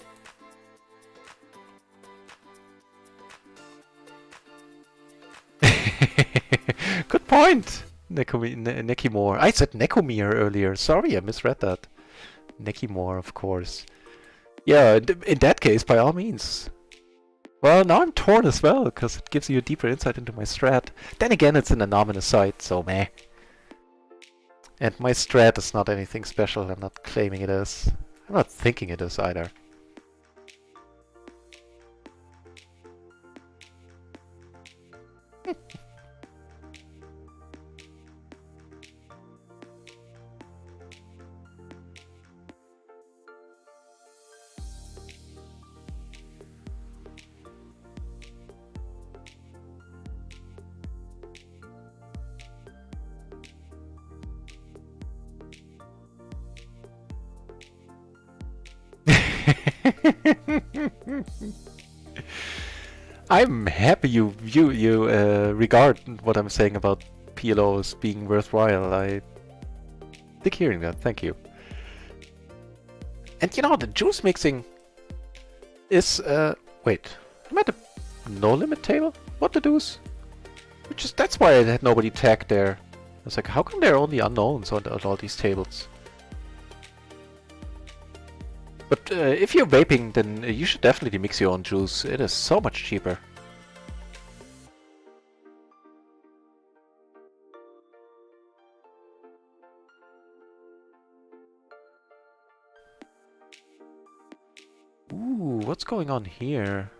Good point, Nekimore. I said Nekomir earlier. Sorry, I misread that. Nekimore, of course. Yeah, in that case, by all means. Well, now I'm torn as well, because it gives you a deeper insight into my strat. Then again, it's an anonymous site, so meh. And my strat is not anything special. I'm not claiming it is. I'm not thinking it is either. I'm happy you regard what I'm saying about PLOs being worthwhile. I like hearing that. Thank you. And you know, the juice mixing is wait, I'm at a no limit table? What the deuce? That's why I had nobody tagged there. I was like, how come there are only unknowns on all these tables? But if you're vaping, then you should definitely mix your own juice. It is so much cheaper. Ooh, what's going on here?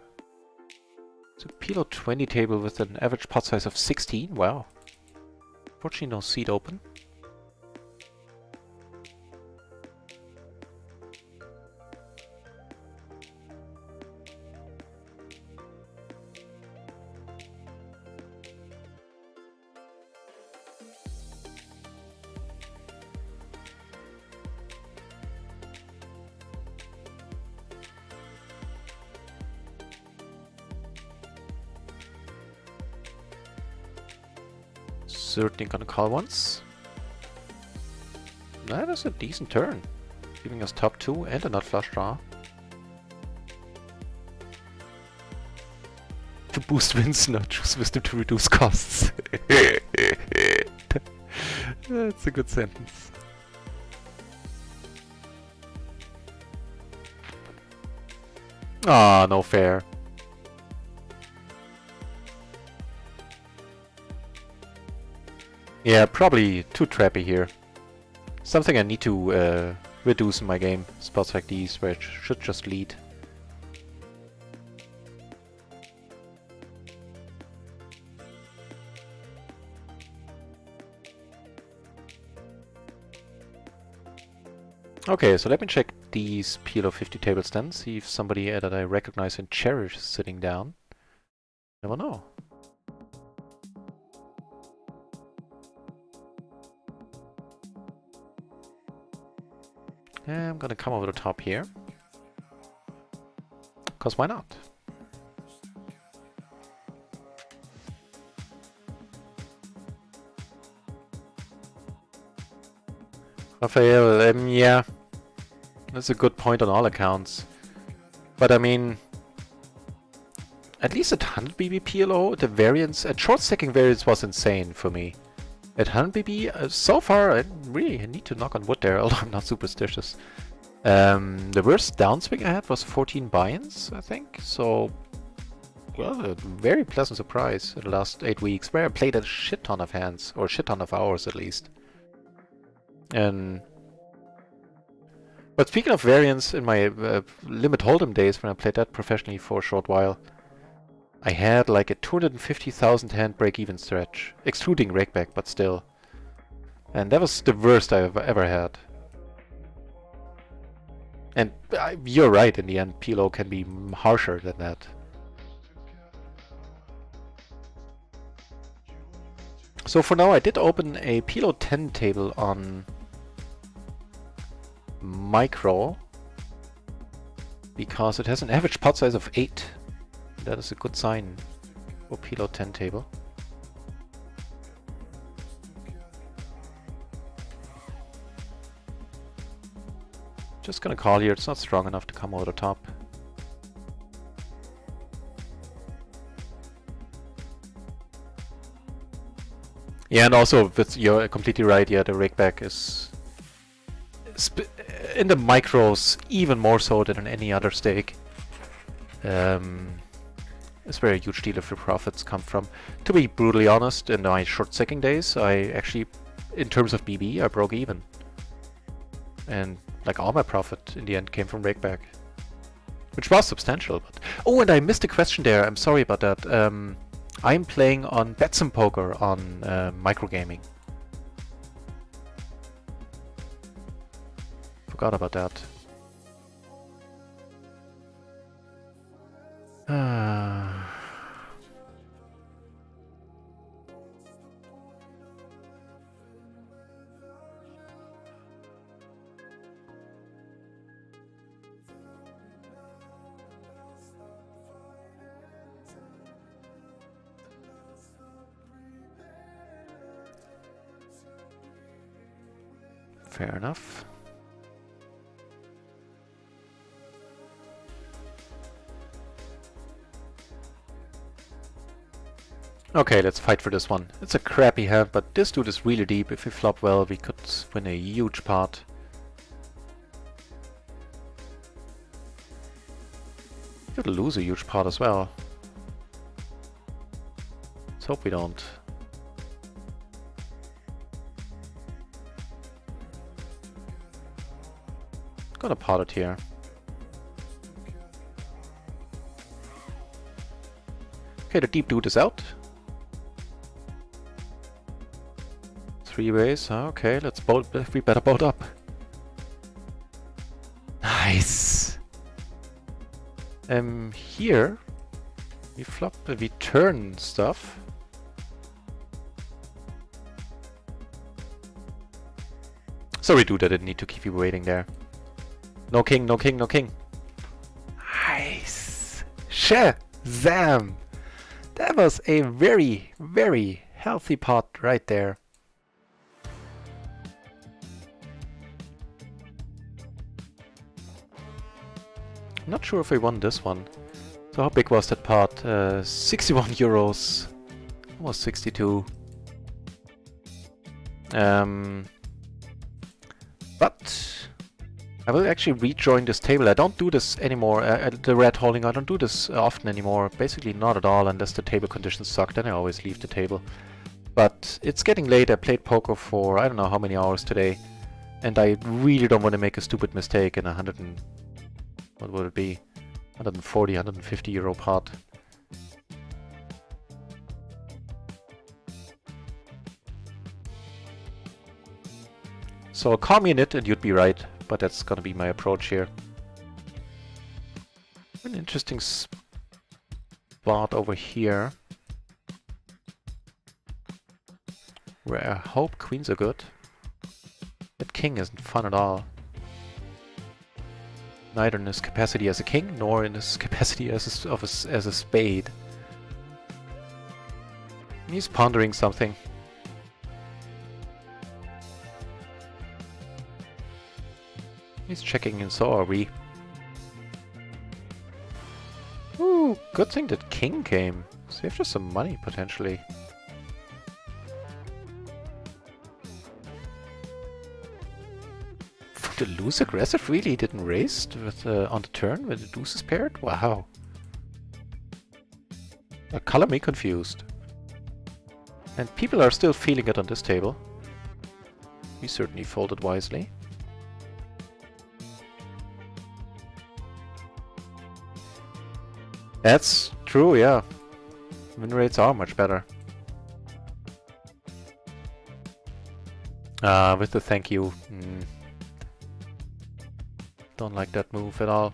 It's a PLO 20 table with an average pot size of 16. Wow. Fortunately, no seat open. certainly gonna call once. That is a decent turn, giving us top 2 and a nut flush draw. To boost wins, not choose wisdom to reduce costs. That's a good sentence. Ah, no fair. Yeah, probably too trappy here. Something I need to reduce in my game. Spots like these where it should just lead. Okay, so let me check these PLO 50 tables then, see if somebody that I recognize and cherish is sitting down. Never know. I'm gonna come over the top here. Cause why not? Raphael, yeah. That's a good point on all accounts. But I mean, at least at 100 BB PLO, the variance, at short stacking variance was insane for me. At 100 BB, so far, I really need to knock on wood there, although I'm not superstitious. The worst downswing I had was 14 buy-ins, I think. So, well, a very pleasant surprise in the last 8 weeks, where I played a shit ton of hands, or a shit ton of hours at least. But speaking of variance, in my limit hold'em days when I played that professionally for a short while, I had like a 250,000 hand break-even stretch, excluding rakeback, but still. And that was the worst I've ever had. And you're right, in the end, PLO can be harsher than that. So for now, I did open a PLO 10 table on Micro, because it has an average pot size of 8. That is a good sign for PLO 10 table. Just gonna call here, it's not strong enough to come over the top. Yeah, and also, you're completely right, yeah, the rakeback is in the micros even more so than in any other stake. It's where a huge deal of your profits come from. To be brutally honest, in my short stacking days, I actually, in terms of BB, I broke even. And like all my profit in the end came from rakeback, which was substantial. But oh, and I missed a question there. I'm sorry about that. I'm playing on Bets and Poker on microgaming. Forgot about that. Fair enough. Okay, let's fight for this one. It's a crappy hand, but this dude is really deep. If we flop well, we could win a huge pot. Could lose a huge pot as well. Let's hope we don't. Gonna pot it here. Okay, the deep dude is out. 3 ways. Okay, let's boat. We better boat up. Nice. Here we flop. We turn stuff. Sorry, dude. I didn't need to keep you waiting there. No king. No king. No king. Nice. Shazam. That was a very, very Healthy pot right there. I'm not sure if we won this one. So how big was that pot? 61 euros. Almost 62. But I will actually rejoin this table. I don't do this anymore. The red holding, I don't do this often anymore. Basically not at all, unless the table conditions suck. Then I always leave the table. But it's getting late. I played poker for I don't know how many hours today. And I really don't want to make a stupid mistake in what would it be? 140, 150 euro pot. So call me in it and you'd be right, but that's gonna be my approach here. An interesting spot over here, where I hope queens are good. That king isn't fun at all. Neither in his capacity as a king, nor in his capacity as a spade. He's pondering something. He's checking in, so are we. Ooh, good thing that king came. Saved us some money, potentially. The loose aggressive really didn't raise with, on the turn when the deuce is paired? Wow. Color me confused. And people are still feeling it on this table. We certainly folded wisely. That's true, yeah. Win rates are much better. With the thank you. Don't like that move at all.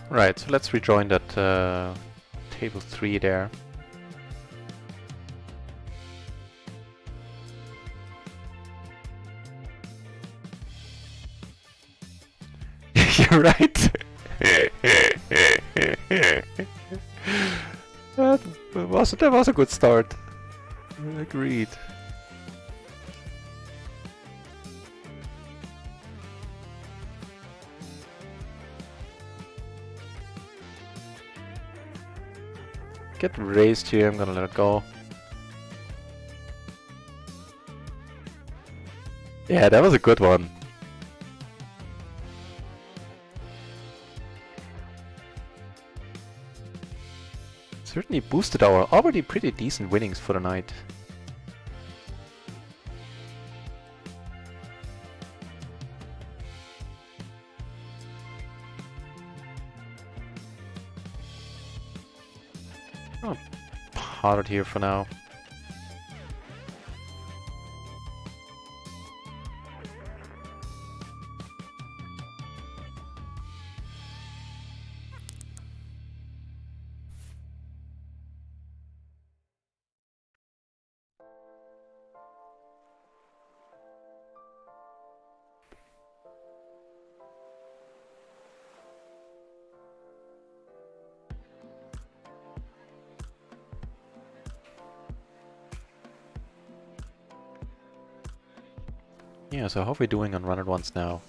Right, so let's rejoin that table 3 there. You're right. That was a good start. Agreed. Get raised here, I'm gonna let it go. Yeah, that was a good one. Certainly boosted our already pretty decent winnings for the night. Oh, potted here for now. Yeah, so how are we doing on RunItOnce now?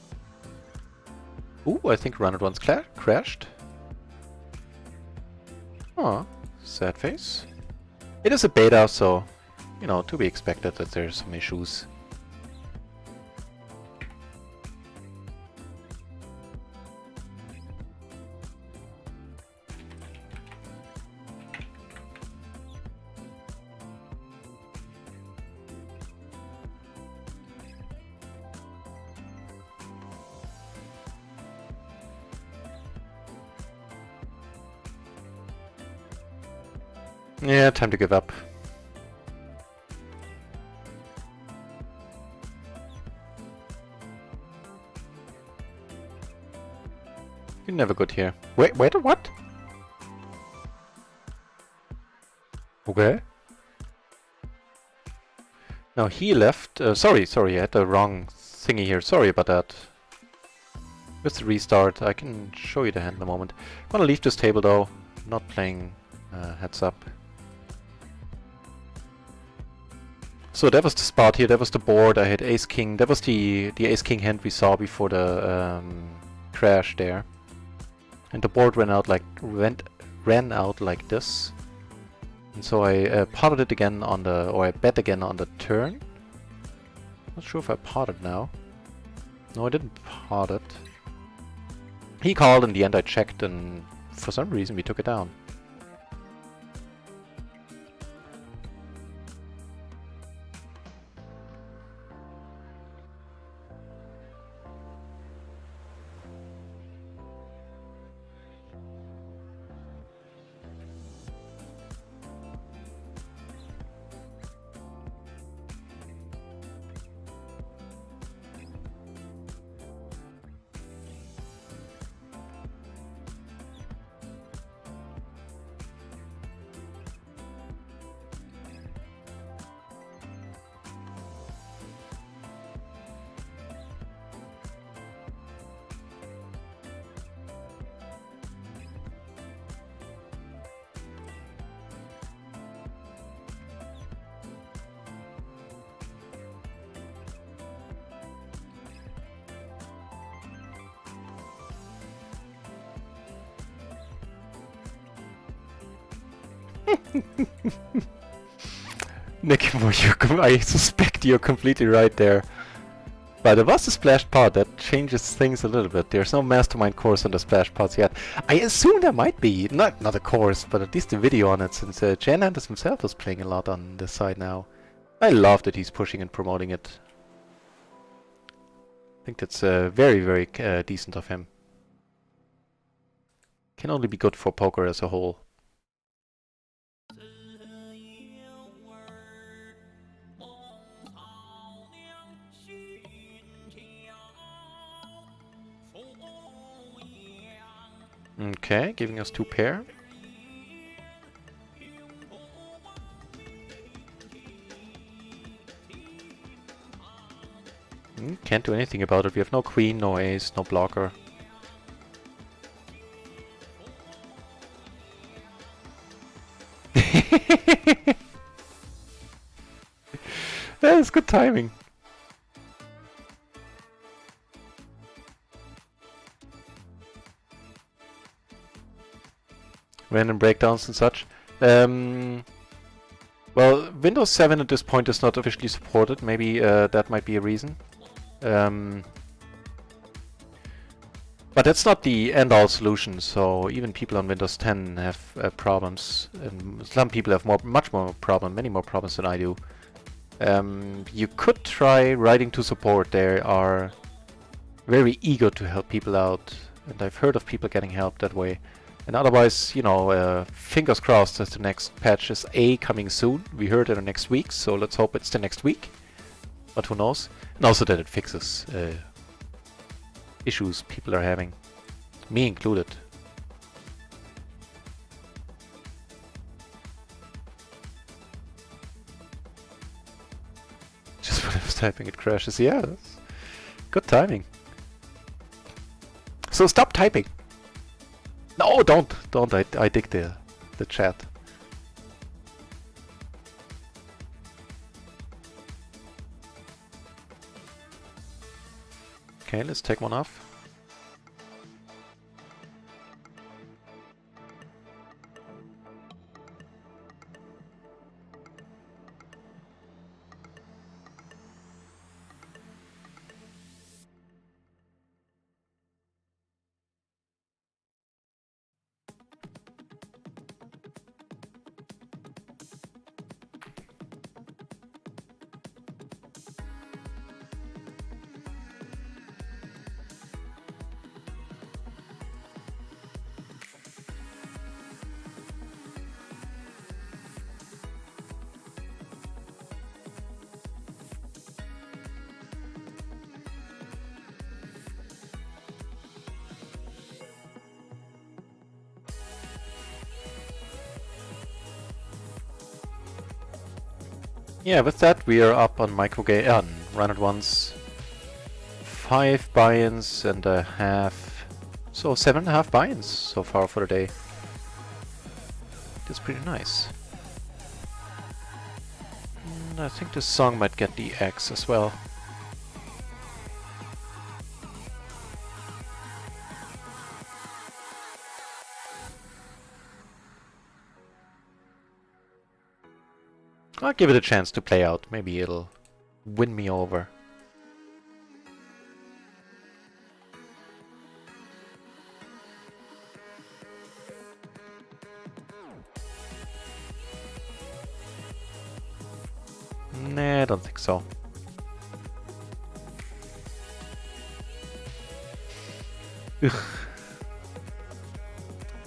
Ooh, I think RunItOnce crashed. Oh, sad face. It is a beta, so, you know, to be expected that there's some issues. Yeah, time to give up. You're never good here. Wait, what? Okay. Now he left. Sorry, I had the wrong thingy here. Sorry about that. With the restart, I can show you the hand in a moment. I'm gonna leave this table though. Not playing heads up. So that was the spot here. That was the board. I had ace king. That was the ace king hand we saw before the crash there. And the board ran out like this. And so I potted it again on the, or I bet again on the turn. Not sure if I potted now. No, I didn't pot it. He called, in the end I checked, and for some reason we took it down. Nick, I suspect you're completely right there. But there was a splash pod that changes things a little bit. There's no mastermind course on the splash pods yet. I assume there might be, not a course, but at least a video on it, since Jan Anders himself was playing a lot on this side now. I love that he's pushing and promoting it. I think that's very, very decent of him. Can only be good for poker as a whole. Okay, giving us 2 pair. Can't do anything about it. We have no queen, no ace, no blocker. That is good timing. Random breakdowns and such. Well, Windows 7 at this point is not officially supported. Maybe that might be a reason. But that's not the end-all solution. So even people on Windows 10 have problems. Some people have many more problems than I do. You could try writing to support. They are very eager to help people out, and I've heard of people getting help that way. And otherwise, you know, fingers crossed that the next patch is coming soon. We heard it next week, so let's hope it's the next week. But who knows? And also that it fixes issues people are having, me included. Just when I was typing, it crashes. Yeah, that's good timing. So stop typing. No, don't. I dig the chat. Okay, let's take one off. Yeah, with that we are up on microgame on Run It Once. 5 buy-ins and a half, so 7.5 buy-ins so far for the day. That's pretty nice. And I think this song might get the X as well. I'll give it a chance to play out. Maybe it'll win me over. Nah, I don't think so. Ugh.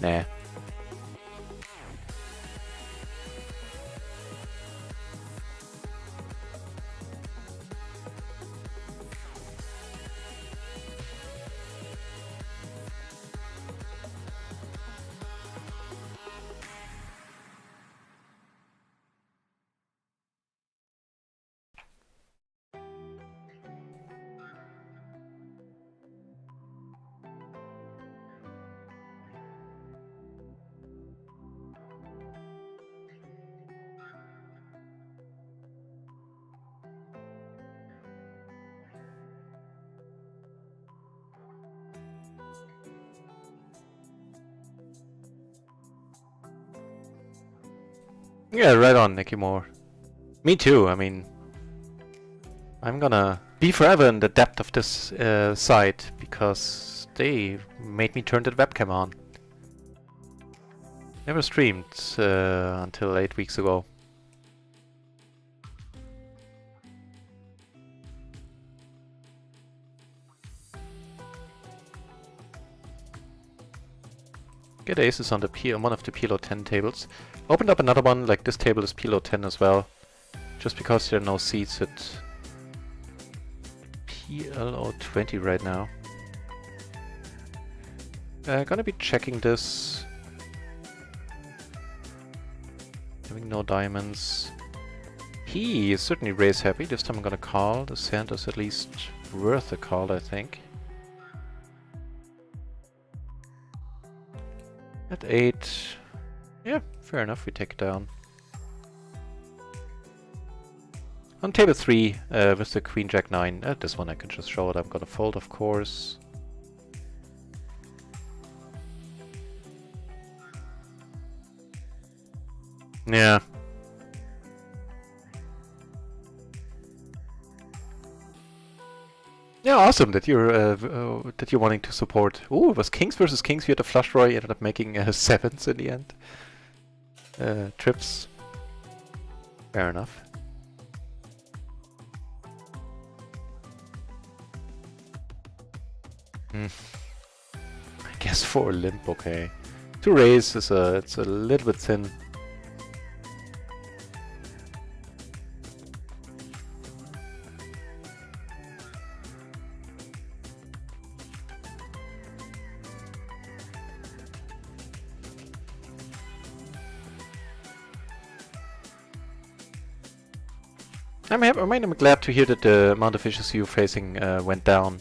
Nah. Yeah, right on, Nicky Moore. Me too, I mean... I'm gonna be forever in the depth of this site, because they made me turn the webcam on. Never streamed until 8 weeks ago. Get aces on the one of the PLO 10 tables. Opened up another one, like this table is PLO 10 as well. Just because there are no seats at PLO 20 right now. Gonna be checking this. Having no diamonds. He is certainly raise happy. This time I'm gonna call. The sand is at least worth a call, I think. At 8. Yeah, fair enough, we take it down. On table 3, with the Queen Jack 9, this one I can just show it. I'm gonna fold, of course. Yeah. Yeah, awesome that you're wanting to support. Ooh, it was kings versus kings. We had a flush draw. Ended up making sevens in the end. Trips. Fair enough. I guess 4 limp, okay. 2 raise is it's a little bit thin. I'm glad to hear that the amount of issues you're facing went down,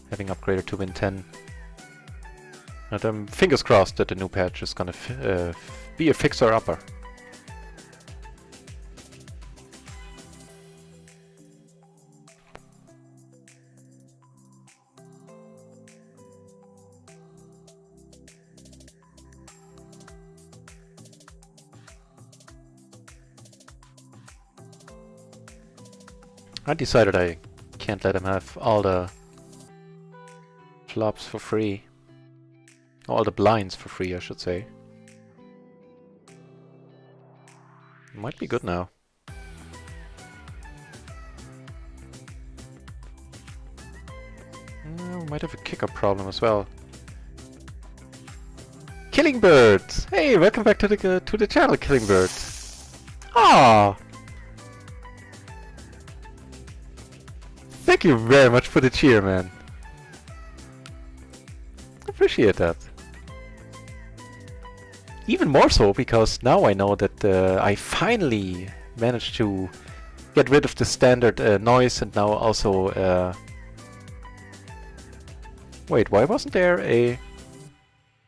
having upgraded to win 10. And I'm fingers crossed that the new patch is gonna be a fixer-upper. I decided I can't let him have all the flops for free. All the blinds for free, I should say. Might be good now. Might have a kicker problem as well. Killing Birds! Hey, welcome back to the channel, Killing Birds. Ah. Thank you very much for the cheer, man. Appreciate that. Even more so because now I know that I finally managed to get rid of the standard noise, and now also... wait, why wasn't there a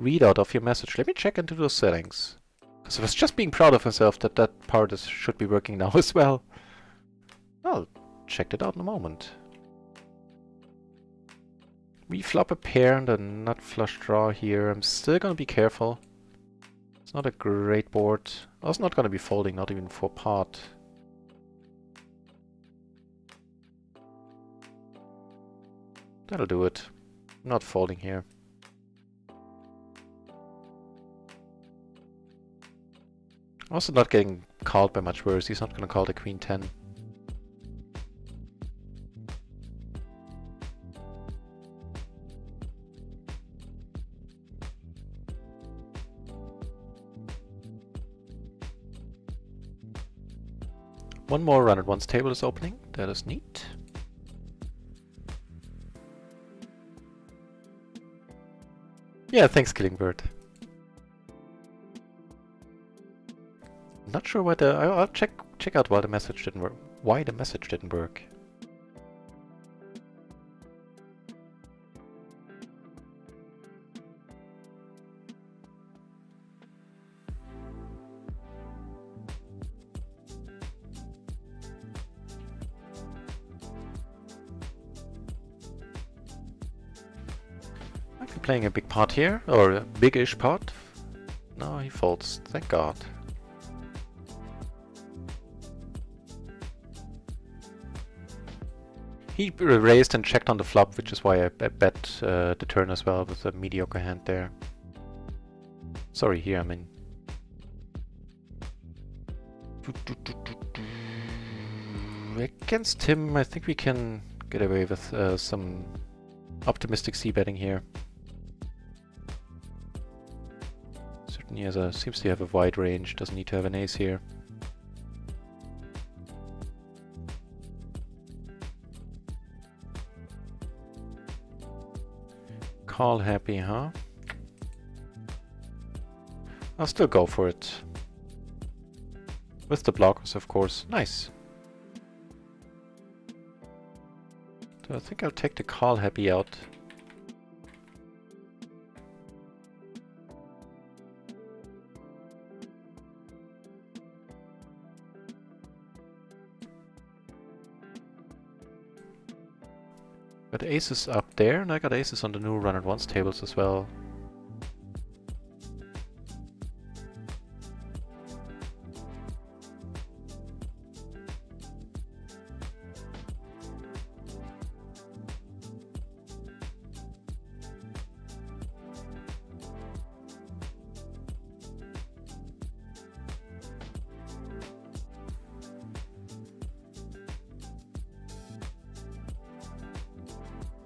readout of your message? Let me check into those settings. Because I was just being proud of myself that that part should be working now as well. I'll check it out in a moment. We flop a pair and a nut flush draw here. I'm still gonna be careful. It's not a great board. I was not gonna be folding, not even for pot. That'll do it. I'm not folding here. Also not getting called by much worse. He's not gonna call the queen 10. One more RunItOnce table is opening. That is neat. Yeah, thanks, Killingbird. Not sure why I'll check out why the message didn't work. Why the message didn't work. Might be playing a big pot here, or a big-ish pot. No, he folds. Thank God. He raised and checked on the flop, which is why I bet the turn as well with a mediocre hand there. Sorry, here, I mean. Against him, I think we can get away with some optimistic c-betting here. Certainly seems to have a wide range, doesn't need to have an ace here. Call happy, huh? I'll still go for it. With the blockers, of course. Nice. So I think I'll take the call happy out. Got aces up there, and I got aces on the new RunItOnce tables as well.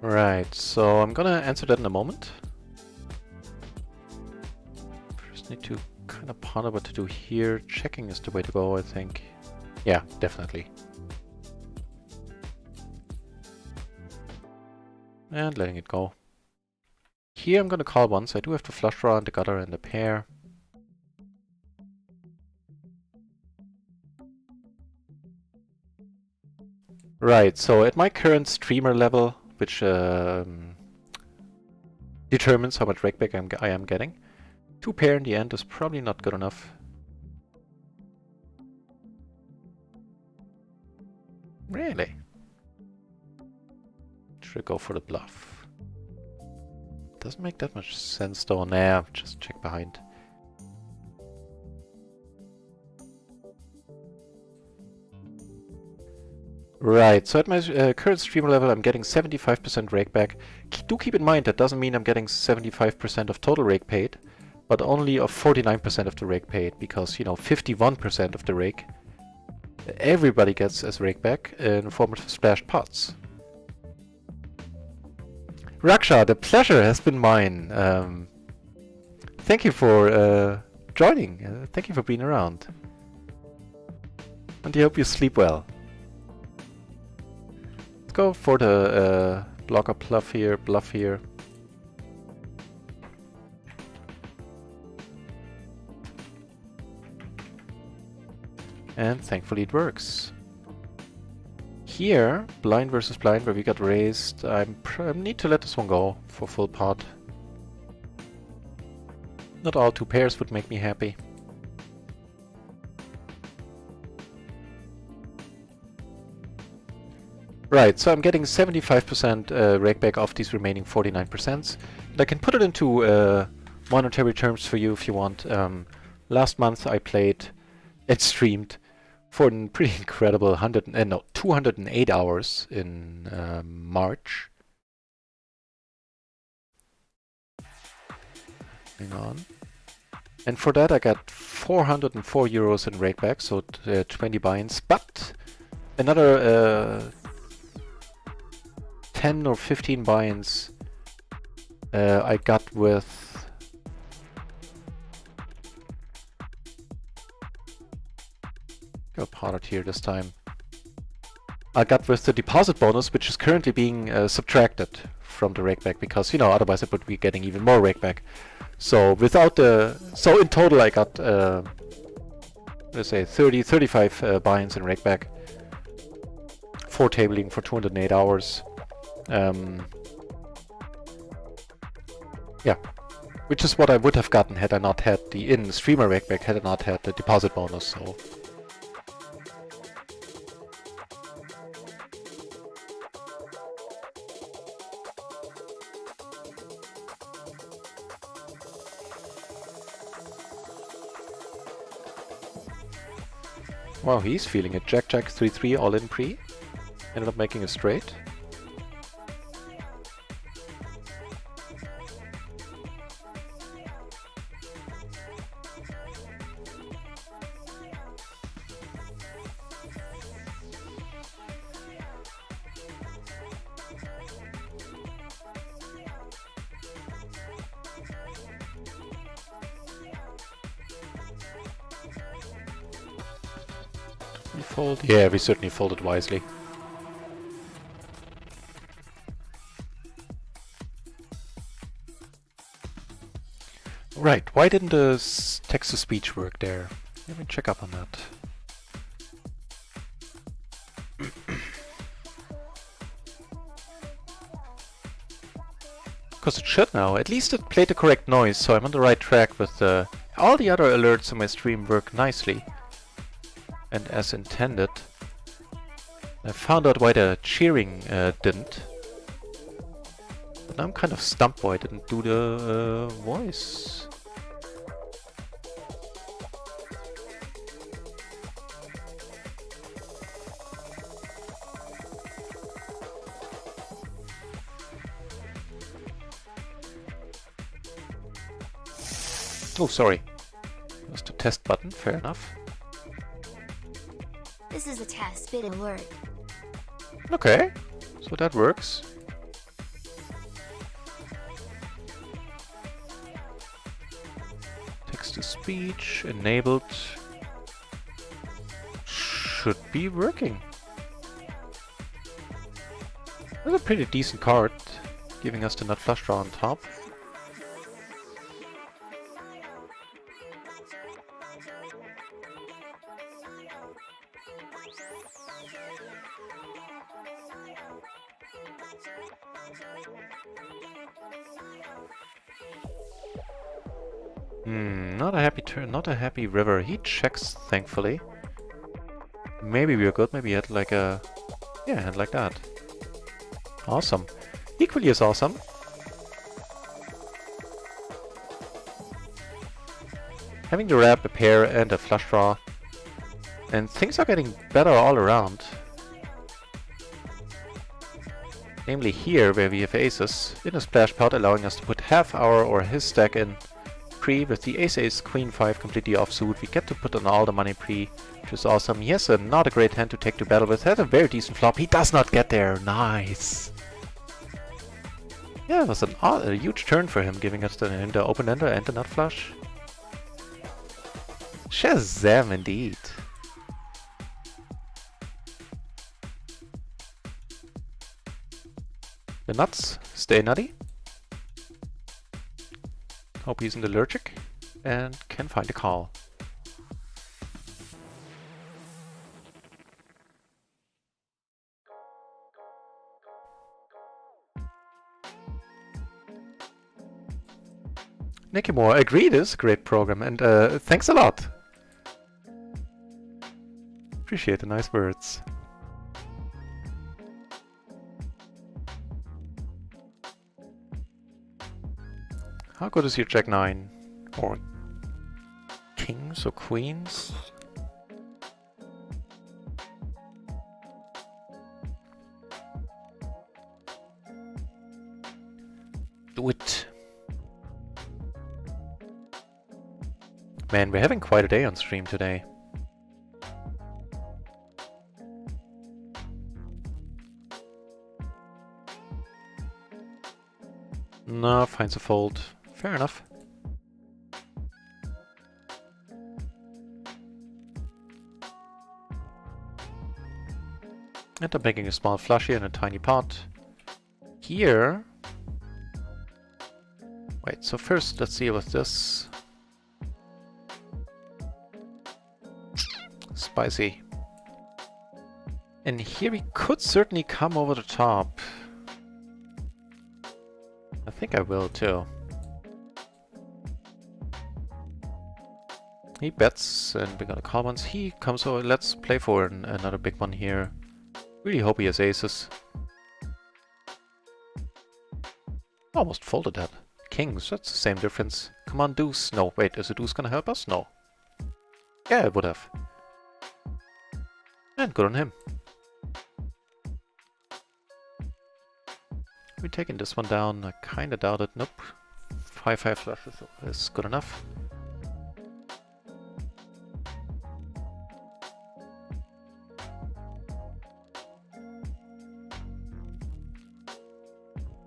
Right, so I'm gonna answer that in a moment. First need to kind of ponder what to do here. Checking is the way to go, I think. Yeah, definitely. And letting it go. Here I'm gonna call once. I do have to flush draw and the gutter and the pair. Right, so at my current streamer level, which determines how much rakeback I am getting, 2 pair in the end is probably not good enough. Really? Should I go for the bluff? Doesn't make that much sense though. Nah, just check behind. Right, so at my current streamer level I'm getting 75% rakeback. Do keep in mind that doesn't mean I'm getting 75% of total rake paid, but only of 49% of the rake paid, because, you know, 51% of the rake everybody gets as rakeback in the form of splashed pots. Raksha, the pleasure has been mine. Thank you for joining. Thank you for being around. And I hope you sleep well. Let's go for the blocker bluff here. And thankfully it works. here, blind versus blind, where we got raised, I need to let this one go for full pot. Not all 2 pairs would make me happy. Right, so I'm getting 75% rake back off these remaining 49%. And I can put it into monetary terms for you if you want. Last month I played and streamed for a pretty incredible 208 hours in March. Hang on. And for that I got 404 euros in rake back, so 20 buy-ins. But another 10 or 15 buy-ins I got with got potted here this time. I got with the deposit bonus, which is currently being subtracted from the rakeback because, you know, otherwise I would be getting even more rakeback. So without the, so in total I got let's say 35 buy-ins in rakeback for tabling for 208 hours. Yeah, which is what I would have gotten had I not had the in-streamer rakeback, had I not had the deposit bonus. So wow, he's feeling it. Jack, Jack, 3-3 all in pre. Ended up making a straight. We fold. Yeah, we certainly folded wisely. Right, why didn't the text-to-speech work there? Let me check up on that. Because it should now. At least it played the correct noise, so I'm on the right track with all the other alerts on my stream work nicely. And as intended. I found out why the cheering didn't. But now I'm kind of stumped why I didn't do the voice. Oh, sorry. That was the test button, fair enough. This is a test bit alert. Okay, so that works. Text-to-speech enabled. Should be working. That's a pretty decent card, giving us the nut flush draw on top. Not a happy turn, not a happy river. He checks, thankfully. Maybe we are good, maybe he had like a... yeah, had like that. Awesome. Equally as awesome. Having the wrap, a pair, and a flush draw. And things are getting better all around. Namely here, where we have aces in a splash pot, allowing us to put half our or his stack in pre with the ace-ace, queen-5 completely offsuit. We get to put on all the money pre, which is awesome. He has not a great hand to take to battle with. Has a very decent flop. He does not get there. Nice. Yeah, it was a huge turn for him, giving us the open-ender and the nut flush. Shazam, indeed. The nuts stay nutty. Hope he isn't allergic and can find a call. Nicky Moore, agreed, is a great program, and thanks a lot. Appreciate the nice words. How good is your Jack 9? Or kings or queens? Do it. Man, we're having quite a day on stream today. No, finds a fold. Fair enough. And I'm making a small flush here in a tiny pot. Here... Wait, so first let's deal with this. Spicy. And here we could certainly come over the top. I think I will too. He bets and we're gonna call once. He comes over. Let's play for another big one here. Really hope he has aces. Almost folded that. Kings, that's the same difference. Come on, deuce. No, wait, is a deuce gonna help us? No. Yeah, it would have. And good on him. We're taking this one down. I kinda doubt it. Nope. 5-5 flushes is good enough.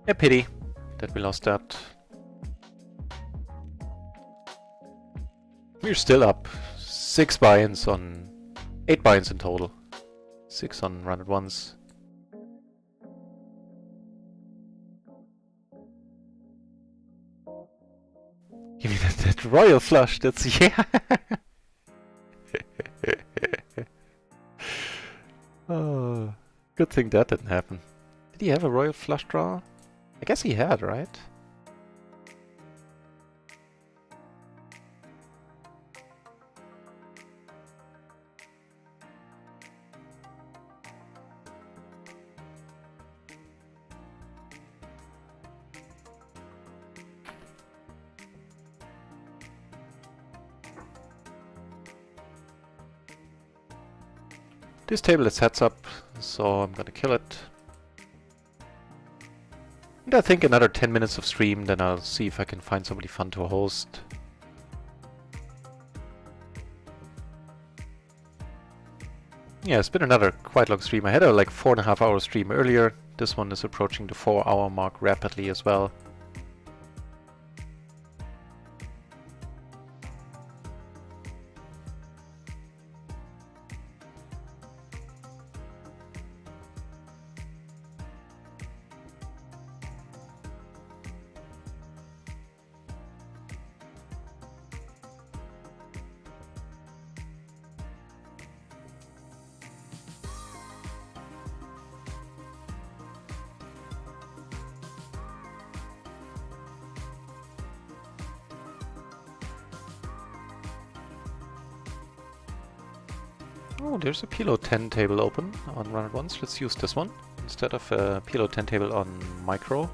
A pity that we lost that. We're still up. 6 buy-ins on... 8 buy-ins in total. 6 on RunItOnce. Give me that royal flush, that's... yeah! Oh, good thing that didn't happen. Did he have a royal flush draw? I guess he had, right? This table is heads up, so I'm gonna kill it. And I think another 10 minutes of stream, then I'll see if I can find somebody fun to host. Yeah, it's been another quite long stream. I had a like 4.5 hour stream earlier. This one is approaching the 4-hour mark rapidly as well. Oh, there's a PLO 10 table open on RunItOnce. Let's use this one instead of a PLO 10 table on Micro.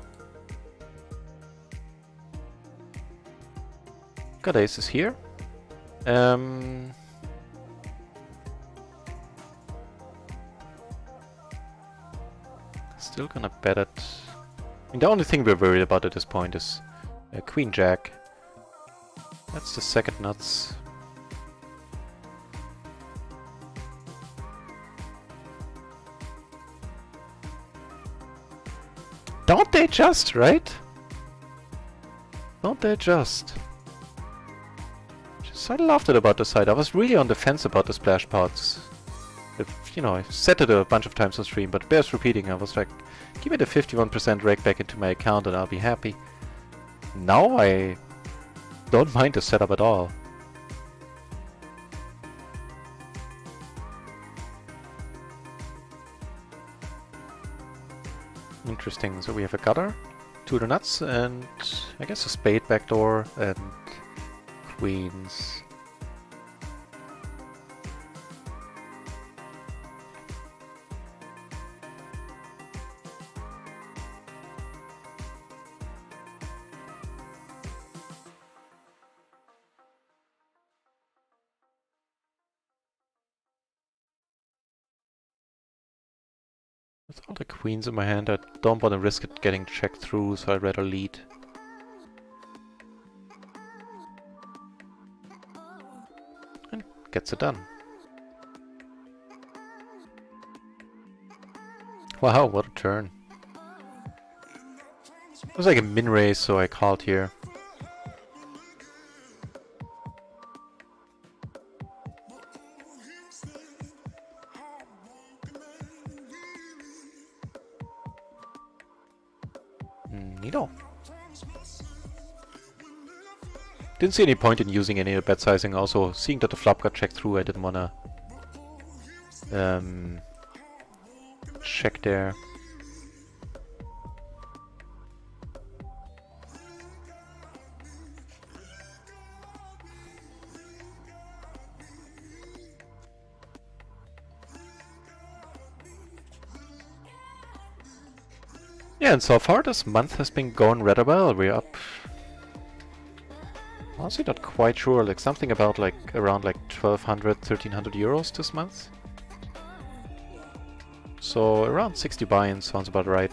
Got aces here. Still gonna bet it. I mean, the only thing we're worried about at this point is Queen Jack. That's the second nuts. Don't they just, right? Don't they just? I loved it about the side. I was really on the fence about the splash pots. You know, I said it a bunch of times on stream, but it bears repeating. I was like, give me the 51% rake back into my account and I'll be happy. Now I don't mind the setup at all. Interesting. So we have a gutter, to the nuts, and I guess a spade backdoor and queens. With all the queens in my hand, I don't want to risk it getting checked through, so I'd rather lead. And gets it done. Wow, what a turn. It was like a min raise, so I called here. Neato. Didn't see any point in using any bet sizing. Also, seeing that the flop got checked through, I didn't wanna check there. Yeah, and so far this month has been going rather well. We're up. Honestly, not quite sure. Like something about like around like 1,200, 1,300 euros this month. So around 60 buy-ins sounds about right.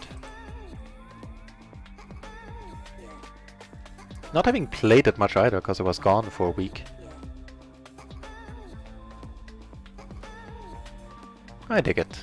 Not having played that much either, because I was gone for a week. I dig it.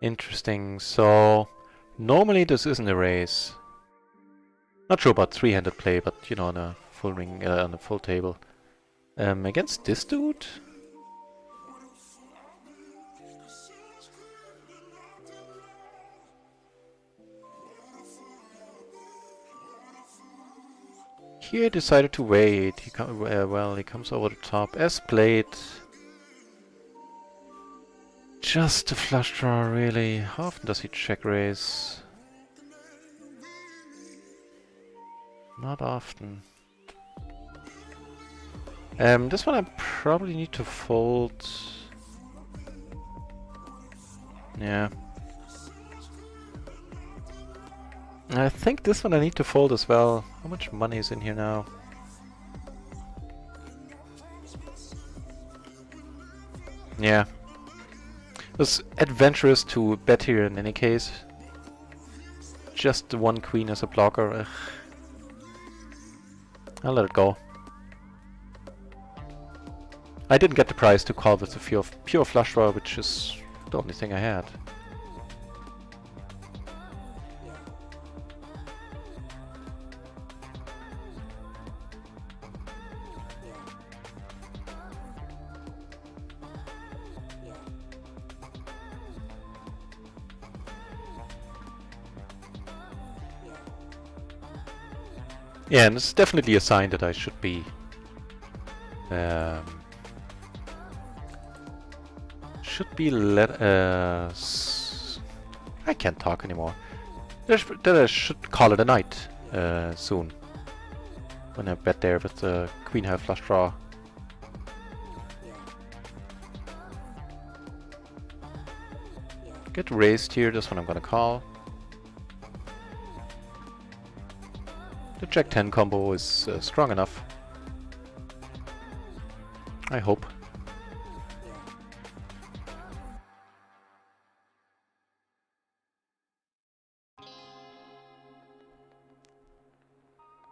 Interesting. So normally this isn't a raise. Not sure about three-handed play, but you know, on a full ring, on a full table. Against this dude? Here he decided to wait. He well, he comes over the top. As played. Just a flush draw, really. How often does he check raise? Not often. This one I probably need to fold. Yeah. I think this one I need to fold as well. How much money is in here now? Yeah. It was adventurous to bet here in any case. Just the one queen as a blocker. Ugh. I'll let it go. I didn't get the prize to call with the pure flush draw, which is the only thing I had. Yeah, and it's definitely a sign that I should be I can't talk anymore. That I should call it a night soon. When I bet there with the queen high flush draw. Get raised here, this one I'm gonna call. The Jack 10 combo is strong enough. I hope.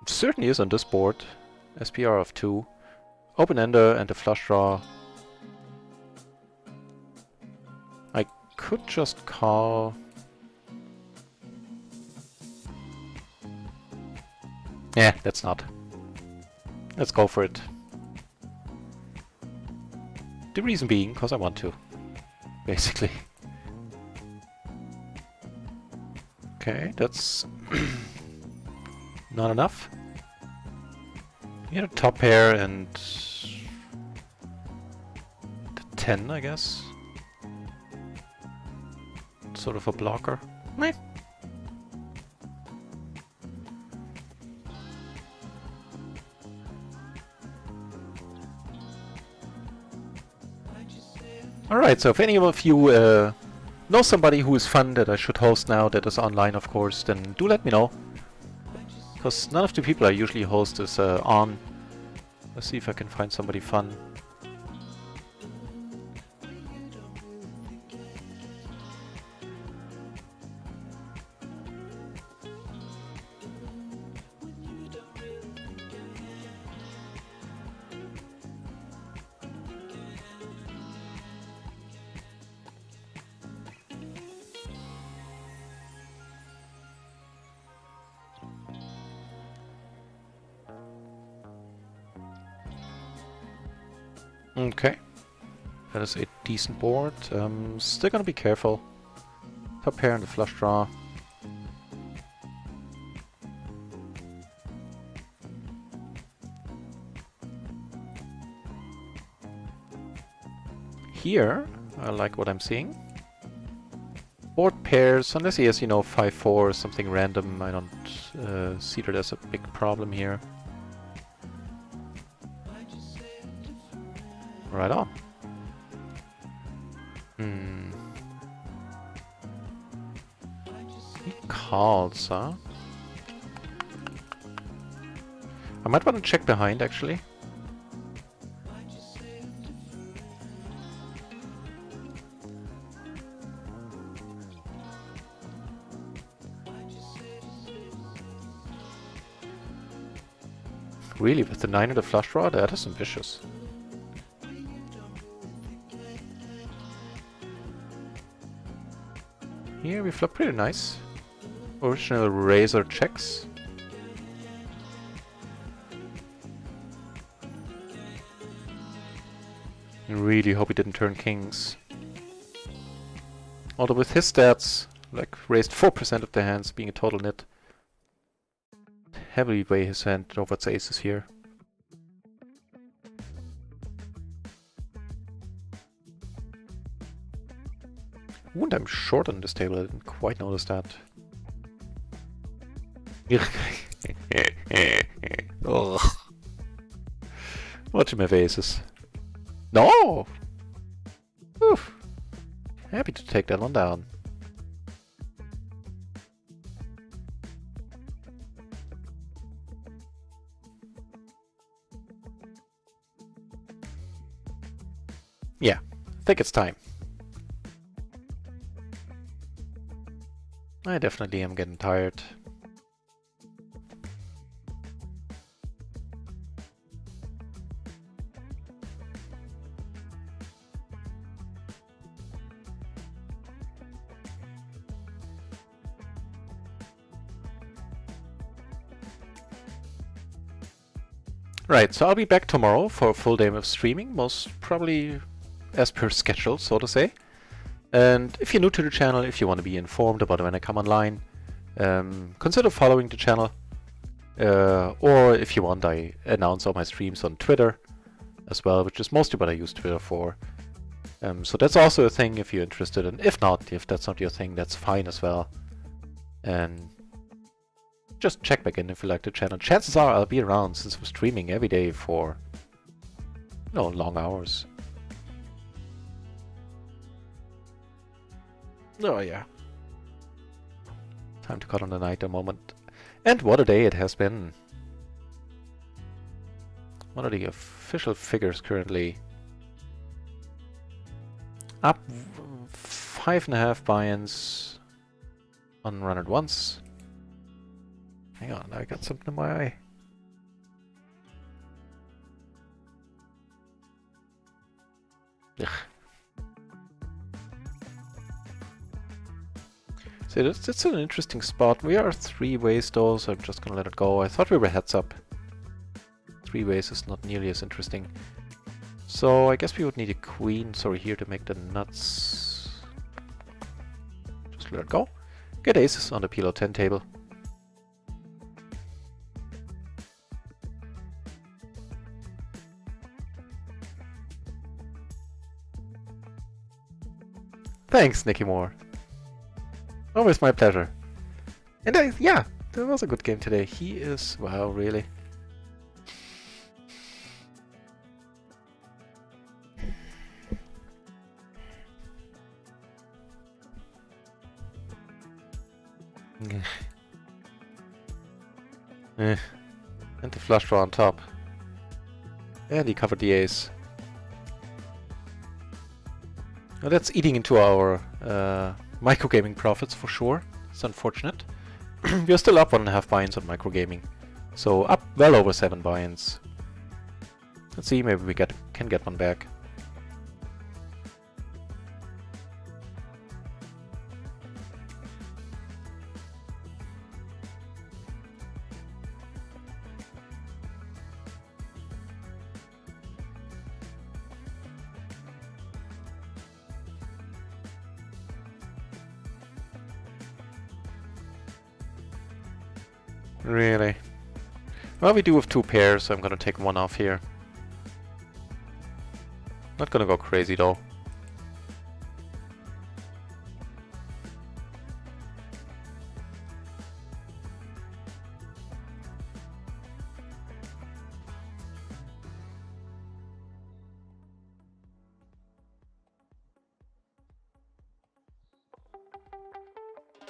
It certainly is on this board. SPR of 2. Open-ender and a flush draw. I could just call... Yeah, let's not. Let's go for it. The reason being, because I want to. Basically. Okay, that's not enough. You need a top pair and the 10, I guess. Sort of a blocker. Meh. Alright, so if any of you know somebody who is fun that I should host now, that is online of course, then do let me know. Because none of the people I usually host is on. Let's see if I can find somebody fun. Okay, that is a decent board. Still gonna be careful. Top pair and the flush draw. Here, I like what I'm seeing. Board pairs, unless he has, you know, 5-4 or something random, I don't see that as a big problem here. Right on. He calls, huh? I might want to check behind, actually. Really, with the 9 and the flush draw? That is ambitious. Here we flop pretty nice. Original razor checks. I really hope he didn't turn kings. Although with his stats, like raised 4% of the hands, being a total nit. Heavily weigh his hand over its aces here. Ooh, and I'm short on this table, I didn't quite notice that. Ugh. Watching my faces. No! Oof. Happy to take that one down. Yeah, I think it's time. I definitely am getting tired. Right, so I'll be back tomorrow for a full day of streaming, most probably as per schedule, so to say. And if you're new to the channel, if you want to be informed about when I come online, consider following the channel. Or if you want, I announce all my streams on Twitter as well, which is mostly what I use Twitter for. So that's also a thing if you're interested, and if not, if that's not your thing, that's fine as well. And just check back in if you like the channel. Chances are I'll be around since I'm streaming every day for, you know, long hours. Oh yeah. Time to cut on the night a moment. And what a day it has been. What are the official figures currently? Up 5.5 buy-ins on RunItOnce. Hang on, I got something in my eye. Ugh. See, that's an interesting spot. We are 3 ways though, so I'm just gonna let it go. I thought we were heads up. 3 ways is not nearly as interesting. So I guess we would need a queen, sorry, here to make the nuts. Just let it go. Get aces on the PLO 10 table. Thanks, Nicky Moore. Always my pleasure. And yeah, that was a good game today. He is... wow, really? And the flush draw on top. And he covered the ace. Well, that's eating into our microgaming profits for sure. It's unfortunate. We're still up 1.5 buy-ins on microgaming. So up well over 7 buy-ins. Let's see, maybe we can get one back. Really? Well, we do have 2 pairs, so I'm gonna take one off here. Not gonna go crazy though.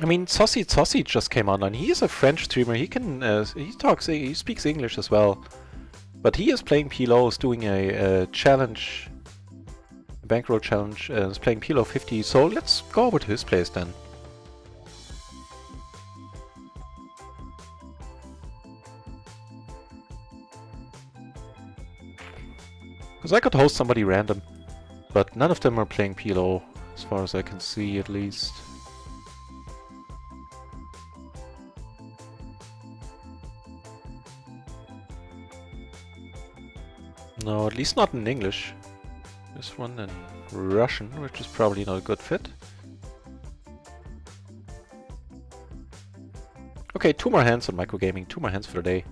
I mean, Saucy just came online. He is a French streamer. He can, he speaks English as well. But he is playing PLO, is doing a challenge, a bankroll challenge, is playing PLO 50. So let's go over to his place then. Because I could host somebody random, but none of them are playing PLO, as far as I can see at least. No, at least not in English. This one in Russian, which is probably not a good fit. Okay, 2 more hands on microgaming, 2 more hands for the day.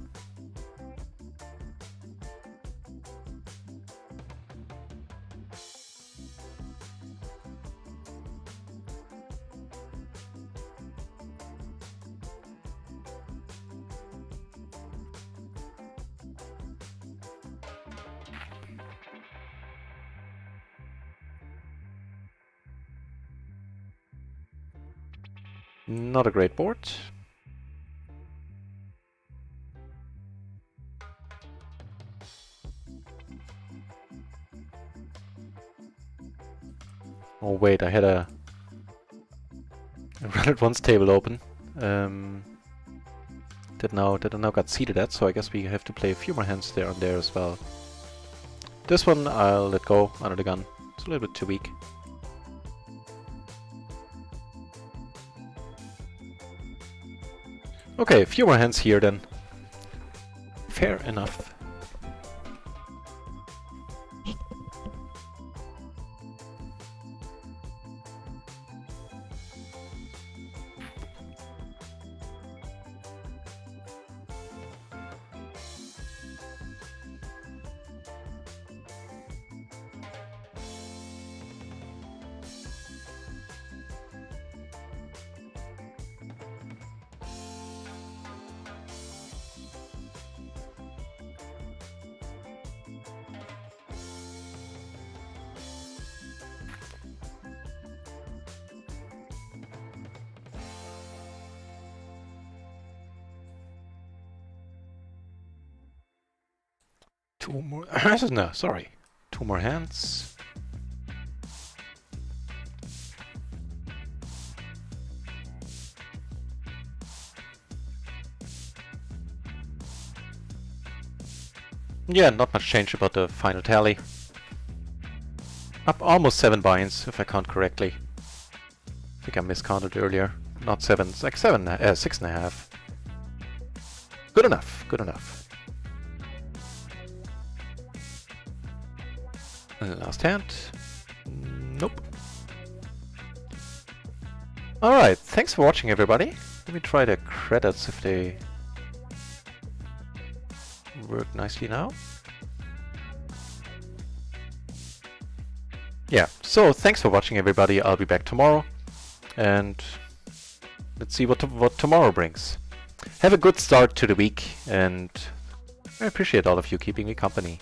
Not a great board. Oh wait, I had a RunItOnce table open. That now got seated at, so I guess we have to play a few more hands there on there as well. This one I'll let go under the gun. It's a little bit too weak. Okay, a few more hands here then. Fair enough. Two more. No, sorry. 2 more hands. Yeah, not much change about the final tally. Up almost 7 buy-ins, if I count correctly. I think I miscounted earlier. Not 7, it's like 6.5. Good enough, good enough. Last hand. Nope. Alright, thanks for watching everybody. Let me try the credits if they work nicely now. Yeah, so thanks for watching everybody. I'll be back tomorrow and let's see what tomorrow brings. Have a good start to the week and I appreciate all of you keeping me company.